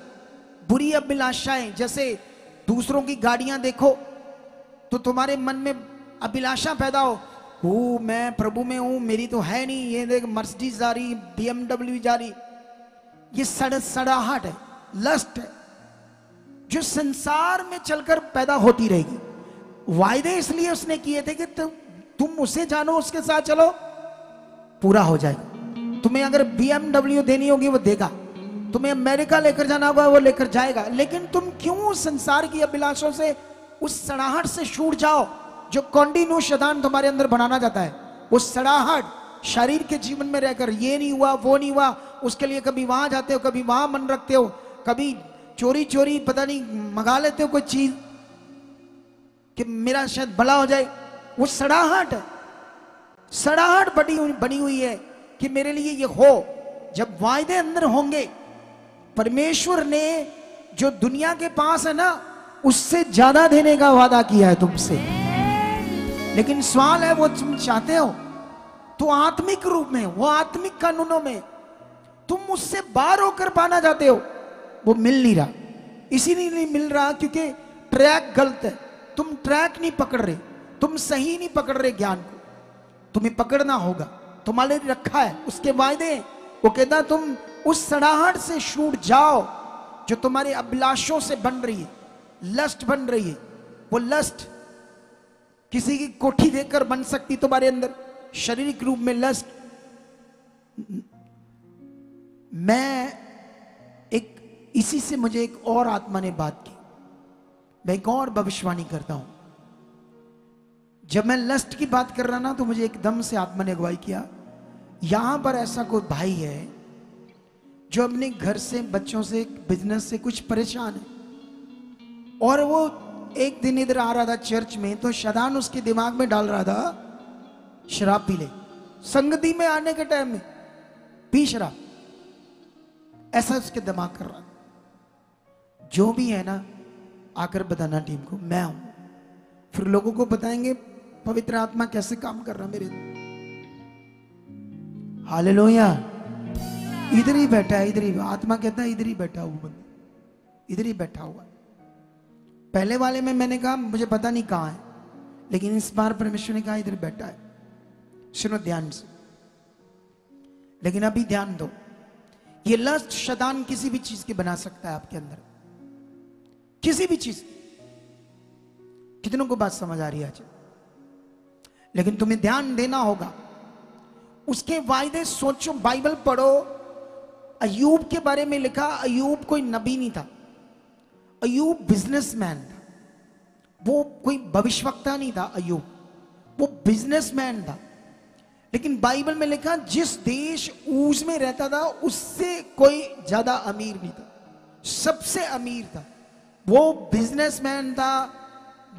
बुरी अभिलाषाएं, जैसे दूसरों की गाड़ियां देखो तो तुम्हारे मन में अभिलाषा पैदा हो, मैं प्रभु में हूं, मेरी तो है नहीं, ये देख मर्सिडीज जा रही, BMW जा रही। ये सड़ाहट है, लस्ट है, जो संसार में चलकर पैदा होती रहेगी। वायदे इसलिए उसने किए थे कि तुम उसे जानो, उसके साथ चलो, पूरा हो जाएगा। तुम्हें अगर BMW देनी होगी वो देगा, तुम्हें अमेरिका लेकर जाना होगा वो लेकर जाएगा। लेकिन तुम क्यों संसार की अभिलाषाओं से, उस सड़ाहट से छूट जाओ जो कंटिन्यू शैतान तुम्हारे अंदर बनाना चाहता है। वो सड़ाहट शरीर के जीवन में रहकर, ये नहीं हुआ वो नहीं हुआ, उसके लिए कभी वहां जाते हो, कभी वहां मन रखते हो, कभी चोरी चोरी पता नहीं मंगा लेते हो कोई चीज कि मेरा शायद भला हो जाए। वो सड़ाहट है, सड़ाहट बनी हुई है कि मेरे लिए ये हो। जब वायदे अंदर होंगे, परमेश्वर ने जो दुनिया के पास है ना, उससे ज्यादा देने का वादा किया है तुमसे। लेकिन सवाल है वो तुम चाहते हो तो आत्मिक रूप में, वो आत्मिक कानूनों में तुम उससे बाहर होकर पाना चाहते हो, वो मिल नहीं रहा। इसीलिए नहीं मिल रहा क्योंकि ट्रैक गलत है। तुम ट्रैक नहीं पकड़ रहे, तुम सही नहीं पकड़ रहे ज्ञान को। तुम्हें पकड़ना होगा, तुम्हारे लिए रखा है उसके वायदे। वो कहता तुम उस सड़ाहट से छूट जाओ जो तुम्हारे अभिलाषों से बन रही है, लस्ट बन रही है। वो लस्ट किसी की कोठी देखकर बन सकती तुम्हारे अंदर, शारीरिक रूप में लस्ट। मैं एक इसी से मुझे एक और आत्मा ने बात की, मैं एक और भविष्यवाणी करता हूं। जब मैं लस्ट की बात कर रहा ना, तो मुझे एकदम से आत्मा ने अगुवाई किया यहां पर ऐसा कोई भाई है जो अपने घर से, बच्चों से, बिजनेस से कुछ परेशान है, और वो एक दिन इधर आ रहा था चर्च में, तो शैतान उसके दिमाग में डाल रहा था शराब पी ले, संगति में आने के टाइम में पी शराब, ऐसा उसके दिमाग कर रहा। जो भी है ना, आकर बताना टीम को, मैं हूं, फिर लोगों को बताएंगे पवित्र आत्मा कैसे काम कर रहा मेरे। हालेलुया। इधर ही बैठा है, इधर ही, आत्मा कहता है इधर ही बैठा हुआ बंदा, इधर ही बैठा हुआ। पहले वाले में मैंने कहा मुझे पता नहीं कहां है, लेकिन इस बार परमेश्वर ने कहा इधर बैठा है। सुनो ध्यान से, लेकिन अभी ध्यान दो, ये लस्ट शैतान किसी भी चीज के बना सकता है आपके अंदर, किसी भी चीज। कितनों को बात समझ आ रही है आज? लेकिन तुम्हें ध्यान देना होगा, उसके वायदे सोचो, बाइबल पढ़ो। अय्यूब के बारे में लिखा, अय्यूब कोई नबी नहीं था, अय्यूब बिजनेसमैन था, वो कोई भविष्यवक्ता नहीं था, अय्यूब वो बिजनेसमैन था। लेकिन बाइबल में लिखा जिस देश ऊज में रहता था उससे कोई ज्यादा अमीर नहीं था, सबसे अमीर था। वो बिजनेसमैन था,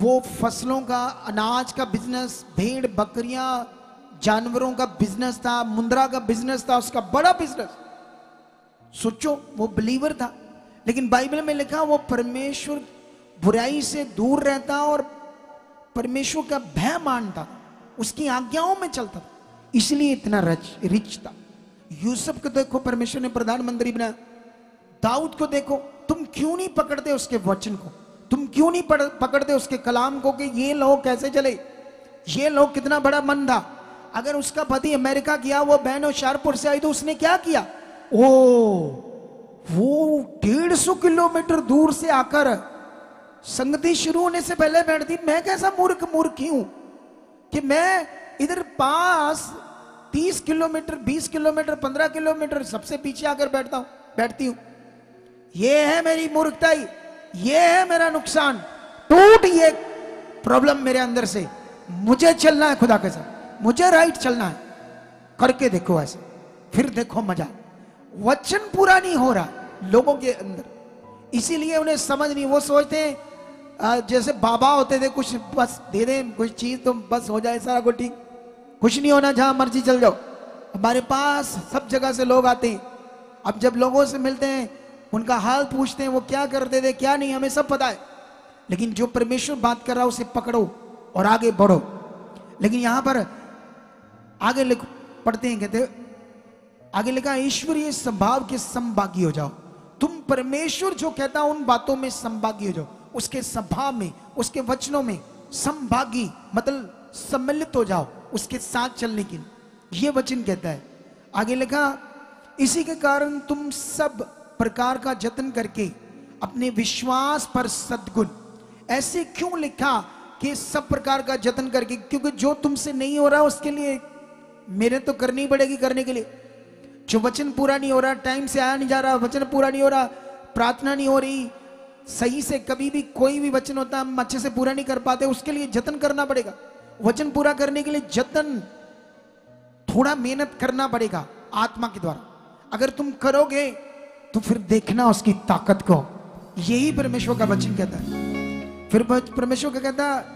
वो फसलों का, अनाज का बिजनेस, भेड़ बकरियां, जानवरों का बिजनेस था, मुंद्रा का बिजनेस था, उसका बड़ा बिजनेस। सोचो, वो बिलीवर था। लेकिन बाइबल में लिखा वो परमेश्वर, बुराई से दूर रहता और परमेश्वर का भय मानता, उसकी आज्ञाओं में चलता था, इसलिए इतना रिच था। यूसुफ को देखो, परमेश्वर ने प्रधानमंत्री बनाया। दाऊद को देखो, तुम क्यों नहीं पकड़ते उसके वचन को, तुम क्यों नहीं पकड़ते उसके कलाम को कि ये लोग कैसे चले, ये लोग कितना बड़ा मन था। अगर उसका पति अमेरिका गया, वो बहन होशियारपुर से आई, तो उसने क्या किया, वो 150 किलोमीटर दूर से आकर संगति शुरू होने से पहले बैठती। मैं कैसा मूर्ख हूं कि मैं इधर पास 30 किलोमीटर, 20 किलोमीटर, 15 किलोमीटर सबसे पीछे आकर बैठती हूं। ये है मेरी मूर्खताई, ये है मेरा नुकसान, टूट ये प्रॉब्लम मेरे अंदर से। मुझे चलना है खुदा के साथ, मुझे राइट चलना है। करके देखो ऐसे, फिर देखो मजा। वचन पूरा नहीं हो रहा लोगों के अंदर, इसीलिए उन्हें समझ नहीं। वो सोचते हैं जैसे बाबा होते थे, कुछ बस दे दें कुछ चीज तो बस हो जाए सारा कुछ ठीक, कुछ नहीं होना, जहां मर्जी चल जाओ। हमारे पास सब जगह से लोग आते हैं, अब जब लोगों से मिलते हैं, उनका हाल पूछते हैं, वो क्या करते थे क्या नहीं, हमें सब पता है। लेकिन जो परमेश्वर बात कर रहा है उसे पकड़ो और आगे बढ़ो। लेकिन यहां पर आगे पढ़ते हैं, कहते आगे लिखा, ईश्वरीय स्वभाव के संभागी हो जाओ। तुम परमेश्वर जो कहता उन बातों में संभागी हो जाओ, उसके स्वभाव में, उसके वचनों में संभागी मतलब सम्मिलित हो जाओ, उसके साथ चलने के लिए ये वचन कहता है। आगे लिखा, इसी के कारण तुम सब प्रकार का जतन करके अपने विश्वास पर सद्गुण। ऐसे क्यों लिखा कि सब प्रकार का जतन करके? क्योंकि जो तुमसे नहीं हो रहा उसके लिए मेरे तो करनी पड़ेगी करने के लिए। जो वचन पूरा नहीं हो रहा, टाइम से आया नहीं जा रहा, वचन पूरा नहीं हो रहा, प्रार्थना नहीं हो रही सही से, कभी भी कोई भी वचन होता है हम अच्छे से पूरा नहीं कर पाते, उसके लिए जतन करना पड़ेगा। वचन पूरा करने के लिए जतन, थोड़ा मेहनत करना पड़ेगा आत्मा के द्वारा। अगर तुम करोगे तो फिर देखना उसकी ताकत को। यही परमेश्वर का वचन कहता है। फिर परमेश्वर का कहता है,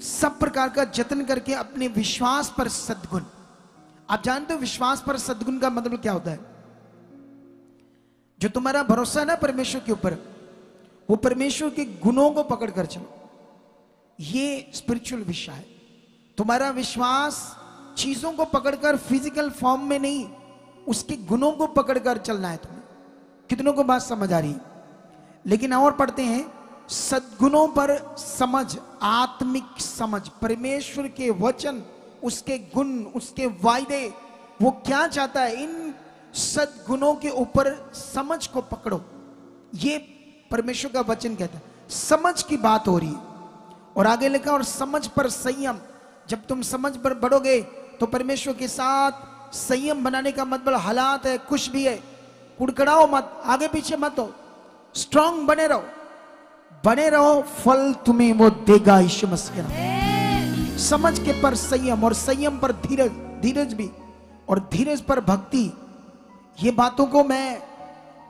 सब प्रकार का जतन करके अपने विश्वास पर सद्गुण। आप जानते हो विश्वास पर सद्गुण का मतलब क्या होता है? जो तुम्हारा भरोसा है ना परमेश्वर के ऊपर, वो परमेश्वर के गुणों को पकड़कर चलो। ये स्पिरिचुअल विषय है। तुम्हारा विश्वास चीजों को पकड़कर, फिजिकल फॉर्म में नहीं, उसके गुणों को पकड़कर चलना है तुम्हें। कितनों को बात समझ आ रही है? लेकिन और पढ़ते हैं, सद्गुणों पर समझ, आत्मिक समझ, परमेश्वर के वचन, उसके गुण, उसके वायदे, वो क्या चाहता है, इन सद्गुणों के ऊपर समझ को पकड़ो। ये परमेश्वर का वचन कहता है। समझ की बात हो रही है। और आगे लिखा, और समझ पर संयम। जब तुम समझ पर बढ़ोगे तो परमेश्वर के साथ संयम बनाने का मतलब हालात है, कुछ भी है, कुड़कड़ाओ मत, आगे पीछे मत हो, स्ट्रांग बने रहो, बने रहो, फल तुम्हें वो देगा यीशु मसीह के नाम। समझ के पर संयम, और संयम पर धीरज, धीरज भी, और धीरज पर भक्ति, ये बातों को मैं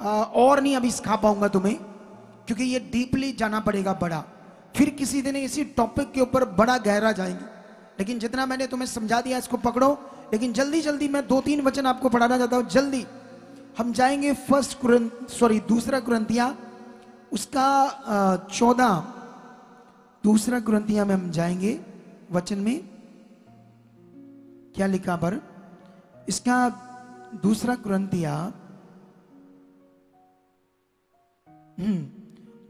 और नहीं अभी सिखा पाऊंगा तुम्हें, क्योंकि ये डीपली जाना पड़ेगा बड़ा। फिर किसी दिन इसी टॉपिक के ऊपर बड़ा गहरा जाएंगे, लेकिन जितना मैंने तुम्हें समझा दिया इसको पकड़ो। लेकिन जल्दी जल्दी मैं 2-3 वचन आपको पढ़ाना चाहता हूं। जल्दी हम जाएंगे दूसरा कुरिन्थिया उसका 14, दूसरा कुरिन्थिया में हम जाएंगे। वचन में क्या लिखा पर इसका दूसरा कुरिन्थिया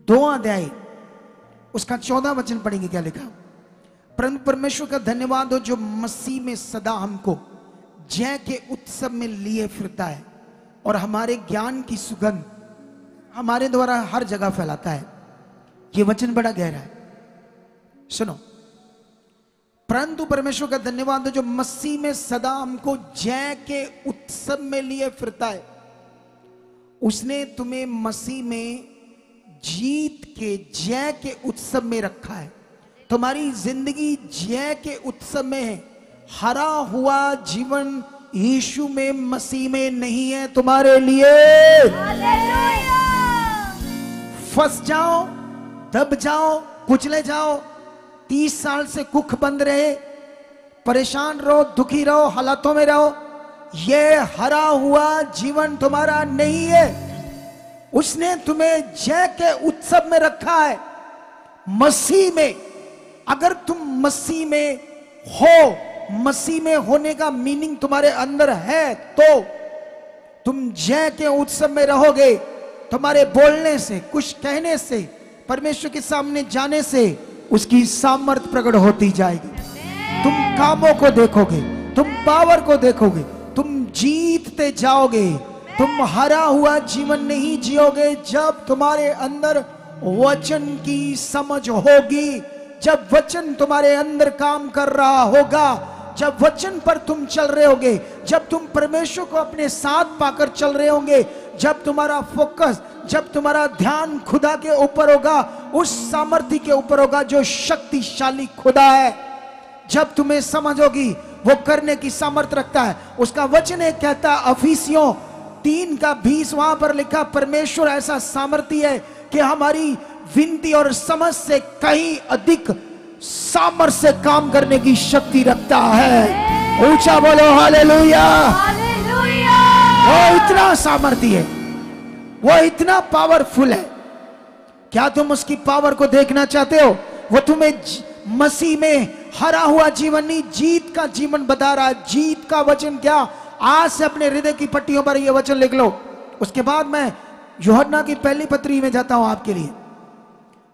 2 अध्याय उसका 14 वचन पढ़ेंगे। क्या लिखा? परंतु परमेश्वर का धन्यवाद हो जो मसीह में सदा हमको जय के उत्सव में लिए फिरता है और हमारे ज्ञान की सुगंध हमारे द्वारा हर जगह फैलाता है। ये वचन बड़ा गहरा है, सुनो। परंतु परमेश्वर का धन्यवाद हो जो मसीह में सदा हमको जय के उत्सव में लिए फिरता है। उसने तुम्हें मसीह में जीत के जय के उत्सव में रखा है। तुम्हारी जिंदगी जय के उत्सव में है। हरा हुआ जीवन यीशु में मसीह में नहीं है तुम्हारे लिए। फंस जाओ, दब जाओ, कुचले जाओ, 30 साल से कुख बंद रहे, परेशान रहो, दुखी रहो, हालातों में रहो, ये हरा हुआ जीवन तुम्हारा नहीं है। उसने तुम्हें जय के उत्सव में रखा है, मसीह में। अगर तुम मसीह में हो, मसीह में होने का मीनिंग तुम्हारे अंदर है, तो तुम जय के उत्सव में रहोगे। तुम्हारे बोलने से, कुछ कहने से, परमेश्वर के सामने जाने से उसकी सामर्थ प्रकट होती जाएगी। तुम कामों को देखोगे, तुम पावर को देखोगे, तुम जीतते जाओगे। तुम हरा हुआ जीवन नहीं जियोगे जब तुम्हारे अंदर वचन की समझ होगी, जब वचन तुम्हारे अंदर काम कर रहा होगा, जब वचन पर तुम चल रहे होगे, जब तुम परमेश्वर को अपने साथ पाकर चल रहे होंगे, जब तुम्हारा फोकस, जब तुम्हारा ध्यान खुदा के ऊपर होगा, उस सामर्थ्य के ऊपर होगा जो शक्तिशाली खुदा है। जब तुम्हें समझ होगी वो करने की सामर्थ्य रखता है। उसका वचन एक कहता है, अफिसियों 3:20 वहां पर लिखा, परमेश्वर ऐसा सामर्थ्य है कि हमारी विनती और समझ से कहीं अधिक सामर्थ्य से काम करने की शक्ति रखता है। ऊंचा बोलो हालेलुया। वो इतना सामर्थ्य है, वो इतना पावरफुल है। क्या तुम उसकी पावर को देखना चाहते हो? वो तुम्हें मसीह में हरा हुआ जीवन नहीं, जीत का जीवन बता रहा है। जीत का वचन क्या? आज से अपने हृदय की पट्टियों पर यह वचन लिख लो। उसके बाद मैं यूहन्ना की पहली पत्री में जाता हूं आपके लिए।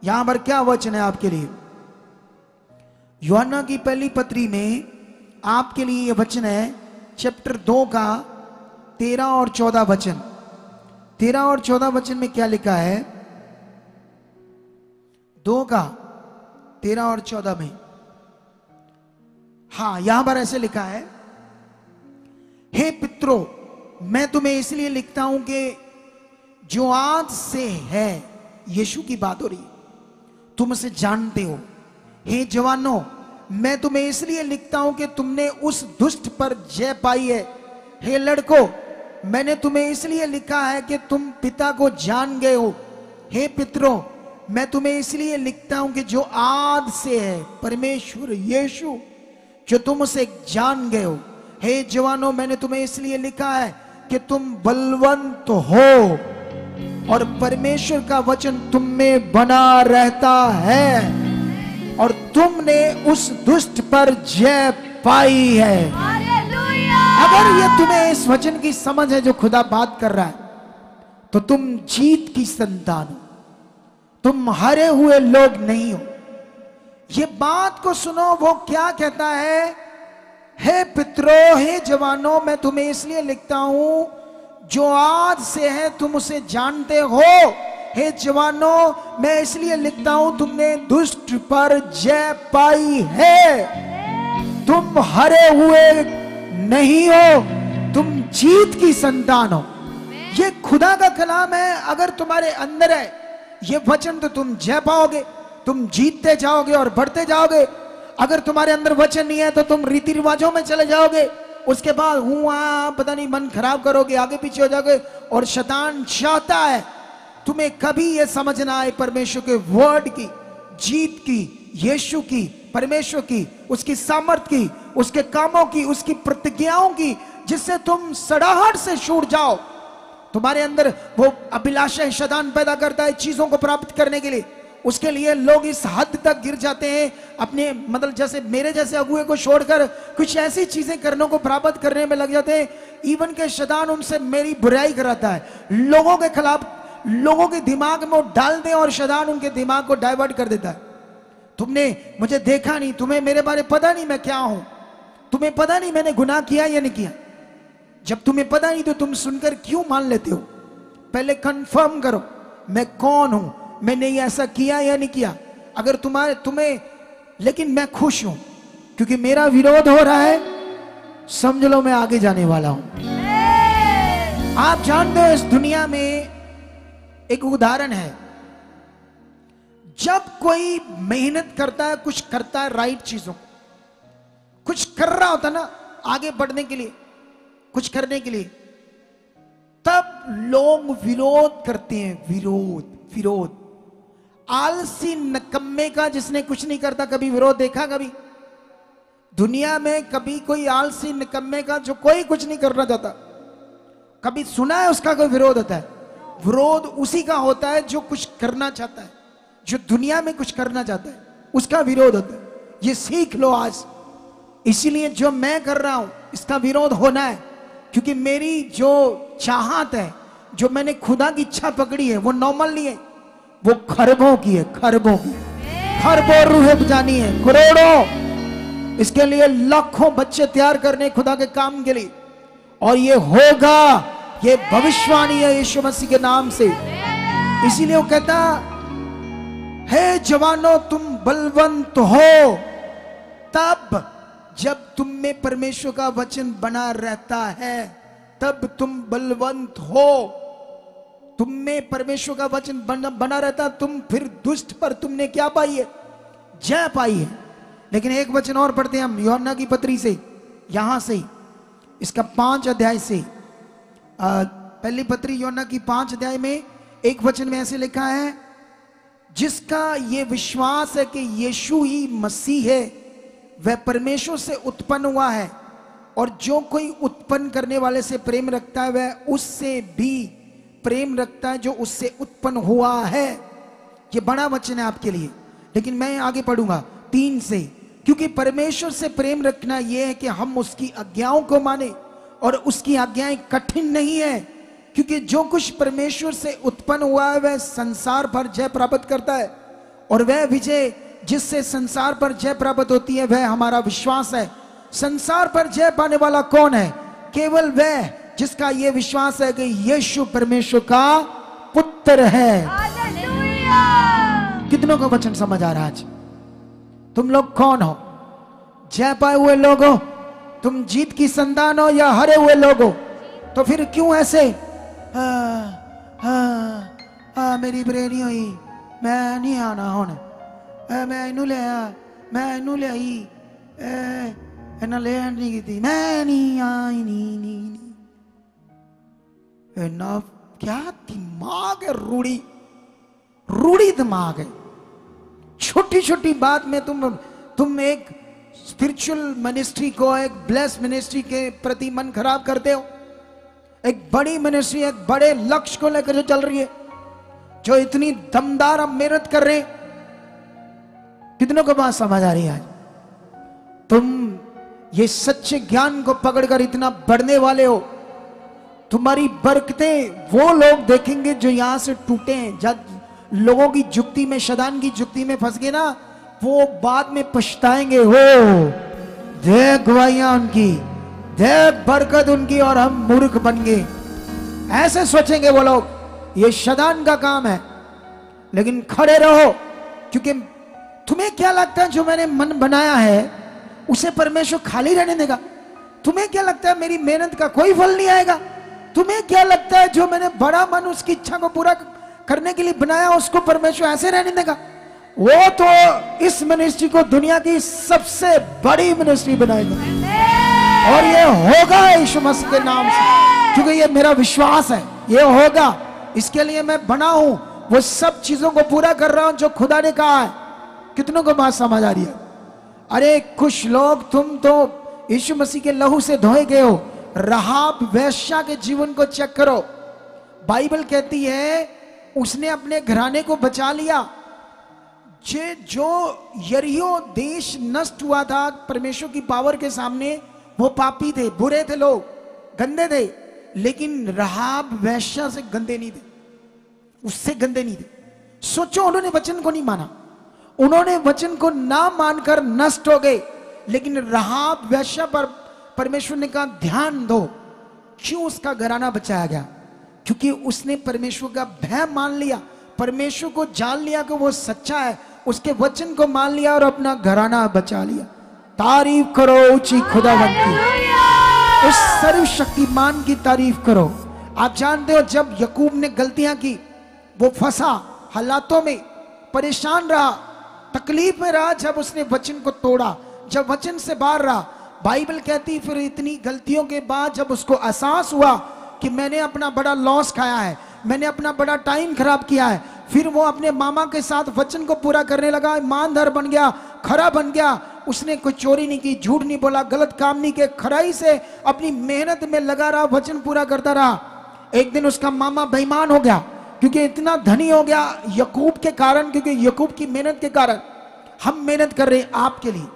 यहां पर क्या वचन है आपके लिए? यूहन्ना की पहली पत्री में आपके लिए यह वचन है, चैप्टर 2 का 13 और 14 वचन। 13 और 14 वचन में क्या लिखा है? 2 का 13 और 14 में, हाँ, यहां पर ऐसे लिखा है, हे पित्रों, मैं तुम्हें इसलिए लिखता हूं कि जो आज से है, यीशु की बात हो रही, तुम उसे जानते हो। हे जवानों, मैं तुम्हें इसलिए लिखता हूं कि तुमने उस दुष्ट पर जय पाई है। हे लड़कों, मैंने तुम्हें इसलिए लिखा है कि तुम पिता को जान गए हो। हे पितरों, मैं तुम्हें इसलिए लिखता हूं कि जो आद से है, परमेश्वर यीशु, जो तुम उसे जान गए हो। हे जवानों, मैंने तुम्हें इसलिए लिखा है कि तुम बलवंत हो और परमेश्वर का वचन तुम में बना रहता है और तुमने उस दुष्ट पर जय पाई है। अगर ये तुम्हें इस वचन की समझ है जो खुदा बात कर रहा है, तो तुम जीत की संतान हो, तुम हारे हुए लोग नहीं हो। ये बात को सुनो, वो क्या कहता है? हे पितरों, हे जवानों, मैं तुम्हें इसलिए लिखता हूं, जो आज से है तुम उसे जानते हो। हे जवानों, मैं इसलिए लिखता हूं, तुमने दुष्ट पर जय पाई है। तुम हारे हुए नहीं हो, तुम जीत की संतान हो। ये खुदा का कलाम है। अगर तुम्हारे अंदर है ये वचन, तो तुम जय पाओगे, तुम जीतते जाओगे और बढ़ते जाओगे। अगर तुम्हारे अंदर वचन नहीं है तो तुम रीति रिवाजों में चले जाओगे उसके बाद हुआ पता नहीं मन खराब करोगे, आगे पीछे हो जाओगे। और शैतान चाहता है तुम्हें कभी ये समझ ना आए परमेश्वर के वर्ड की जीत की, यीशु की, परमेश्वर की, उसकी सामर्थ की, उसके कामों की, उसकी प्रतिज्ञाओं की, जिससे तुम सड़ाहट से छूट जाओ। तुम्हारे अंदर वो अभिलाषा शैतान पैदा करता है चीजों को प्राप्त करने के लिए। उसके लिए लोग इस हद तक गिर जाते हैं अपने, मतलब जैसे मेरे जैसे अगुए को छोड़कर कुछ ऐसी चीजें करने को प्राप्त करने में लग जाते हैं। इवन के शैतान उनसे मेरी बुराई कराता है, लोगों के खिलाफ, लोगों के दिमाग में वो डाल दे और शैतान उनके दिमाग को डाइवर्ट कर देता है। तुमने मुझे देखा नहीं, तुम्हें मेरे बारे पता नहीं मैं क्या हूं, तुम्हें पता नहीं मैंने गुनाह किया या नहीं किया। जब तुम्हें पता नहीं तो तुम सुनकर क्यों मान लेते हो? पहले कंफर्म करो मैं कौन हूं, मैंने ये ऐसा किया या नहीं किया। अगर तुम्हें लेकिन मैं खुश हूं क्योंकि मेरा विरोध हो रहा है, समझ लो मैं आगे जाने वाला हूं। आप जानते हो इस दुनिया में एक उदाहरण है, जब कोई मेहनत करता है, कुछ करता है राइट चीजों, कुछ कर रहा होता ना आगे बढ़ने के लिए, कुछ करने के लिए, तब लोग विरोध करते हैं। विरोध आलसी नकम्मे का, जिसने कुछ नहीं करता, कभी विरोध देखा? कभी दुनिया में कभी कोई आलसी निकम्मे का जो कोई कुछ नहीं करना चाहता, कभी सुना है उसका कोई विरोध होता है? विरोध उसी का होता है जो कुछ करना चाहता है, जो दुनिया में कुछ करना चाहता है, उसका विरोध होता है। ये सीख लो आज। इसीलिए जो मैं कर रहा हूं इसका विरोध होना है, क्योंकि मेरी जो चाहत है, जो मैंने खुदा की इच्छा पकड़ी है, वो नॉर्मल नहीं है, वो खरबों की है, खरबों की, खरबों रूहें बचानी है, करोड़ों। इसके लिए लाखों बच्चे तैयार करने खुदा के काम के लिए, और ये होगा, ये भविष्यवाणी है यीशु मसीह के नाम से। इसीलिए वो कहता है जवानों तुम बलवंत हो, तब जब तुम में परमेश्वर का वचन बना रहता है, तब तुम बलवंत हो। तुम में परमेश्वर का वचन बना रहता, तुम फिर दुष्ट पर तुमने क्या पाई है? जय पाई है। लेकिन एक वचन और पढ़ते हैं हम यूहन्ना की पत्री से, यहां से, इसका 5 अध्याय से, पहली पत्री यूहन्ना की 5 अध्याय में एक वचन में ऐसे लिखा है, जिसका ये विश्वास है कि यीशु ही मसीह है, वह परमेश्वर से उत्पन्न हुआ है, और जो कोई उत्पन्न करने वाले से प्रेम रखता है वह उससे भी प्रेम रखता है जो उससे उत्पन्न हुआ है। ये बड़ा वचन है आपके लिए, लेकिन मैं आगे पढ़ूंगा 3 से, क्योंकि परमेश्वर से प्रेम रखना यह है कि हम उसकी आज्ञाओं को माने, और उसकी आज्ञाएं कठिन नहीं है, क्योंकि जो कुछ परमेश्वर से उत्पन्न हुआ है वह संसार पर जय प्राप्त करता है, और वह विजय जिससे संसार पर जय प्राप्त होती है वह हमारा विश्वास है। संसार पर जय पाने वाला कौन है? केवल वह जिसका यह विश्वास है कि यीशु परमेश्वर का पुत्र है। कितनों को वचन समझ आ रहा है आज? तुम लोग कौन हो? जय पाए हुए लोग हो? तुम जीत की संतान हो या हरे हुए लोग हो? तो फिर क्यों ऐसे मेरी ब्रेनी हुई, मैं नहीं आना हूं, मैं इनू ले आ, मैं इनू ले आई, इन्हें ले नहीं की, मैं नहीं आई, नहीं ना। क्या दिमाग है, रूढ़ी दिमाग है। छोटी छोटी बात में तुम एक स्पिरिचुअल मिनिस्ट्री को, एक ब्लेस मिनिस्ट्री के प्रति मन खराब करते हो। एक बड़ी मिनिस्ट्री, एक बड़े लक्ष्य को लेकर जो चल रही है, जो इतनी दमदार अब मेहनत कर रहे, कितनों को बात समझ आ रही है आज? तुम ये सच्चे ज्ञान को पकड़कर इतना बढ़ने वाले हो। तुम्हारी बरकतें वो लोग देखेंगे जो यहां से टूटे हैं। जब लोगों की जुक्ति में, शैतान की जुक्ति में फंस गए ना, वो बाद में पछताएंगे। हो देख गवाहियां उनकी, देख बरकत उनकी, और हम मूर्ख बन गए, ऐसे सोचेंगे वो लोग। ये शैतान का काम है। लेकिन खड़े रहो, क्योंकि तुम्हें क्या लगता है जो मैंने मन बनाया है उसे परमेश्वर खाली रहने देगा? तुम्हें क्या लगता है मेरी मेहनत का कोई फल नहीं आएगा? तुम्हें क्या लगता है जो मैंने बड़ा मन उसकी इच्छा को पूरा करने के लिए बनाया उसको परमेश्वर ऐसे रहने देगा? वो तो इस मिनिस्ट्री को दुनिया की सबसे बड़ी मिनिस्ट्री बनाएगा। और ये होगा यीशु मसीह के नाम से, क्योंकि ये मेरा विश्वास है, ये होगा। इसके लिए मैं बना हूं, वो सब चीजों को पूरा कर रहा हूं जो खुदा ने कहा है। कितनों को बात समझ आ रही है? अरे कुछ लोग, तुम तो यीशु मसीह के लहू से धोए गए हो। राहाब वेश्या के जीवन को चेक करो। बाइबल कहती है उसने अपने घराने को बचा लिया। जो यरीहो देश नष्ट हुआ था परमेश्वर की पावर के सामने, वो पापी थे, बुरे थे, लोग गंदे थे, लेकिन राहाब वेश्या से गंदे नहीं थे, उससे गंदे नहीं थे। सोचो, उन्होंने वचन को नहीं माना, उन्होंने वचन को ना मानकर नष्ट हो गए। लेकिन राहाब वेश्या पर परमेश्वर ने कहा ध्यान दो। क्यों उसका घराना बचाया गया? क्योंकि उसने परमेश्वर का भय मान लिया, परमेश्वर को जान लिया कि वो सच्चा है, उसके वचन को मान लिया और अपना घराना बचा लिया। तारीफ करो ऊंची खुदावंत की, उस सर्वशक्तिमान की तारीफ करो। आप जानते हो जब याकूब ने गलतियां की, वो फंसा हालातों में, परेशान रहा, तकलीफ में रहा। जब उसने वचन को तोड़ा, जब वचन से बाहर रहा, बाइबल कहती फिर इतनी गलतियों के बाद जब उसको एहसास हुआ कि मैंने अपना बड़ा लॉस खाया है, मैंने अपना बड़ा टाइम खराब किया है, फिर वो अपने मामा के साथ वचन को पूरा करने लगा, ईमानदार बन गया, खरा बन गया। उसने कोई चोरी नहीं की, झूठ नहीं बोला, गलत काम नहीं किया, खराई से अपनी मेहनत में लगा रहा, वचन पूरा करता रहा। एक दिन उसका मामा बेईमान हो गया, क्योंकि इतना धनी हो गया याकूब के कारण, क्योंकि याकूब की मेहनत के कारण। हम मेहनत कर रहे हैं आपके लिए,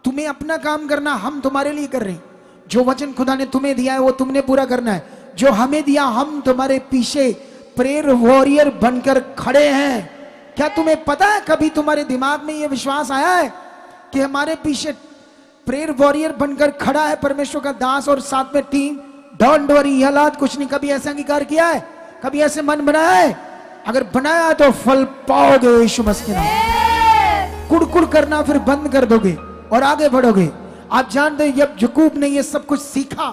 तुम्हें अपना काम करना, हम तुम्हारे लिए कर रहे हैं। जो वचन खुदा ने तुम्हें दिया है वो तुमने पूरा करना है, जो हमें दिया हम तुम्हारे पीछे प्रेयर वॉरियर बनकर खड़े हैं। क्या तुम्हें पता है, कभी तुम्हारे दिमाग में यह विश्वास आया है कि हमारे पीछे प्रेयर वॉरियर बनकर खड़ा है परमेश्वर का दास और साथ में टीम? डोंट वरी, हालात कुछ नहीं। कभी ऐसा अंगीकार किया है? कभी ऐसे मन बनाया है? अगर बनाया तो फल पाओगे यीशु मसीह के नाम। कुड़कुड़ करना फिर बंद कर दोगे और आगे बढ़ोगे। आप जानते हैं जब याकूब ने ये सब कुछ सीखा,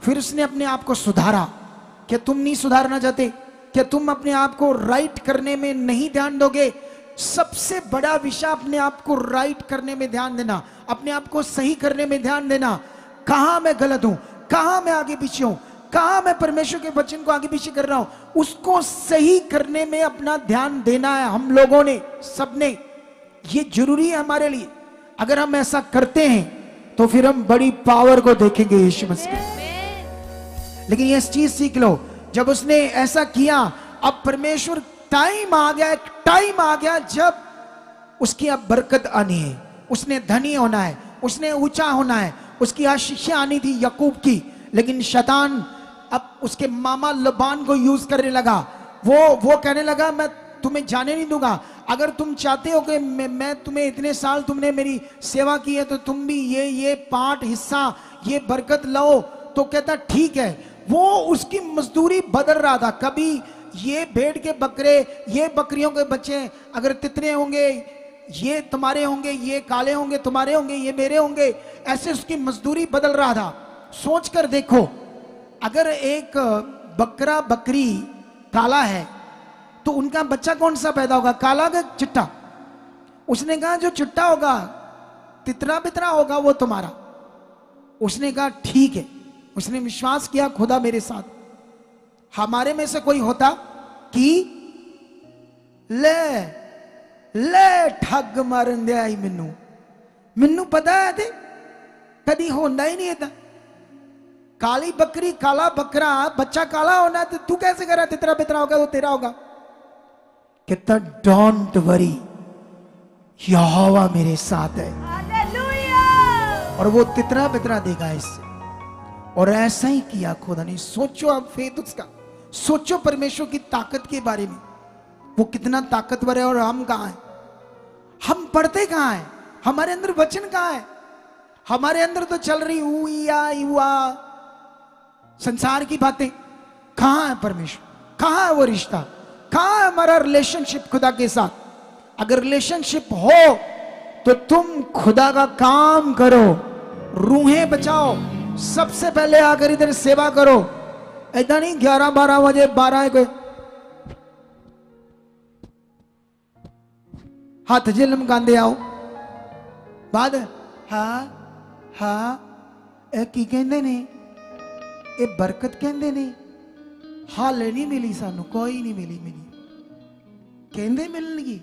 फिर उसने अपने आप को सुधारा। क्या तुम नहीं सुधारना चाहते? क्या तुम अपने आप को राइट करने में नहीं ध्यान दोगे? सबसे बड़ा विषय अपने आप को राइट करने में ध्यान देना, अपने आप को सही करने में ध्यान देना। कहां मैं गलत हूं, कहां मैं आगे पीछे हूं, कहां मैं परमेश्वर के वचन को आगे पीछे कर रहा हूं, उसको सही करने में अपना ध्यान देना है। हम लोगों ने, सबने, ये जरूरी है हमारे लिए। अगर हम ऐसा करते हैं तो फिर हम बड़ी पावर को देखेंगे यीशु मसीह। लेकिन ये चीज सीख लो, जब उसने ऐसा किया, अब परमेश्वर टाइम आ गया, टाइम आ गया जब उसकी अब बरकत आनी है, उसने धनी होना है, उसने ऊंचा होना है, उसकी आशीष आनी थी याकूब की। लेकिन शैतान अब उसके मामा लबान को यूज करने लगा। वो कहने लगा मैं तुम्हें जाने नहीं दूंगा। अगर तुम चाहते हो कि मैं तुम्हें, इतने साल तुमने मेरी सेवा की है, तो तुम भी ये पार्ट, हिस्सा, ये बरकत लो। तो कहता ठीक है। वो उसकी मजदूरी बदल रहा था। कभी ये भेड़ के बकरे, ये बकरियों के बच्चे अगर तितने होंगे, ये तुम्हारे होंगे, ये काले होंगे तुम्हारे होंगे, ये मेरे होंगे, ऐसे उसकी मजदूरी बदल रहा था। सोच कर देखो, अगर एक बकरा बकरी काला है तो उनका बच्चा कौन सा पैदा होगा, काला का चिट्टा? उसने कहा जो चिट्टा होगा, तितरा बितरा होगा, वो तुम्हारा। उसने कहा ठीक है। उसने विश्वास किया खुदा मेरे साथ। हमारे में से कोई होता कि ले ठग मारन दिया ही मैनू पता है ते कदी होता ही नहीं था। काली बकरी, काला बकरा, बच्चा काला होना, तो तू कैसे करा तितरा बितरा होगा तो तेरा होगा। कहता डोंट वरी, यहोवा मेरे साथ है और वो तितरा बितरा देगा इससे। और ऐसा ही किया खुदा ने। सोचो अब फेथ उसका, सोचो परमेश्वर की ताकत के बारे में, वो कितना ताकतवर है और हम कहां हैं? हम पढ़ते कहां हैं? हमारे अंदर वचन कहां है? हमारे अंदर तो चल रही हुआ संसार की बातें। कहां है परमेश्वर? कहां है वो रिश्ता? कहां है हमारा रिलेशनशिप खुदा के साथ? अगर रिलेशनशिप हो तो तुम खुदा का काम करो, रूहें बचाओ। सबसे पहले आकर इधर सेवा करो। ऐसा नहीं 11-12 बजे 12 को हाथ जे लमकांदे आओ बाद। हाँ ਇਹ ਕੀ ਕਹਿੰਦੇ ਨੇ, ਇਹ ਬਰਕਤ ਕਹਿੰਦੇ ਨੇ। ਹਾਲੇ नहीं मिली सानू, कोई नहीं मिली। कहते मिलनगी,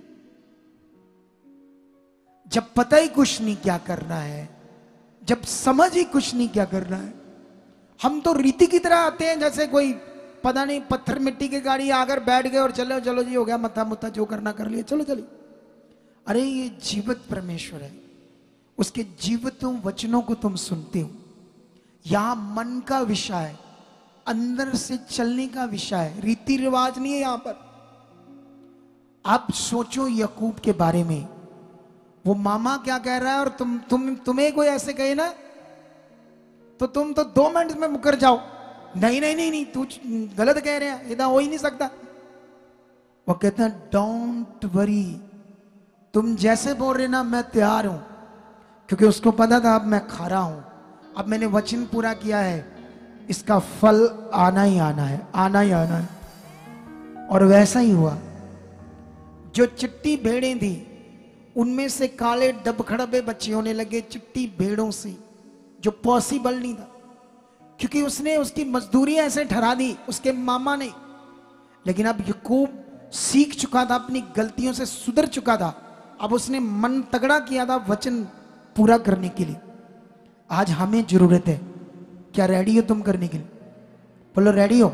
जब पता ही कुछ नहीं क्या करना है, जब समझ ही कुछ नहीं क्या करना है। हम तो रीति की तरह आते हैं, जैसे कोई पता नहीं पत्थर मिट्टी की गाड़ी आकर बैठ गए और चलो चलो जी हो गया, मत्था मुत्था जो करना कर लिया, चलो चलिए। अरे ये जीवित परमेश्वर है, उसके जीवितों वचनों को तुम सुनते हो। यहां मन का विषय है, अंदर से चलने का विषय है, रीति रिवाज नहीं है यहां पर। आप सोचो याकूब के बारे में, वो मामा क्या कह रहा है और तुम्हें कोई ऐसे कहे ना तो तुम तो 2 मिनट में मुकर जाओ, नहीं नहीं नहीं नहीं तू गलत कह रहे हैं, इतना हो ही नहीं सकता। वो कहते हैं डोंट वरी, तुम जैसे बोल रहे ना मैं तैयार हूं, क्योंकि उसको पता था अब मैं खा रहा हूं, अब मैंने वचन पूरा किया है, इसका फल आना ही आना है, आना ही आना है। और वैसा ही हुआ। जो चिट्टी भेड़ें थी उनमें से काले डबखड़बे बच्चे होने लगे चिट्टी भेड़ों से, जो पॉसिबल नहीं था, क्योंकि उसने उसकी मजदूरी ऐसे ठहरा दी उसके मामा ने। लेकिन अब याकूब सीख चुका था, अपनी गलतियों से सुधर चुका था, अब उसने मन तगड़ा किया था वचन पूरा करने के लिए। आज हमें जरूरत है, क्या रेडी हो तुम करने के लिए? बोलो रेडी हो।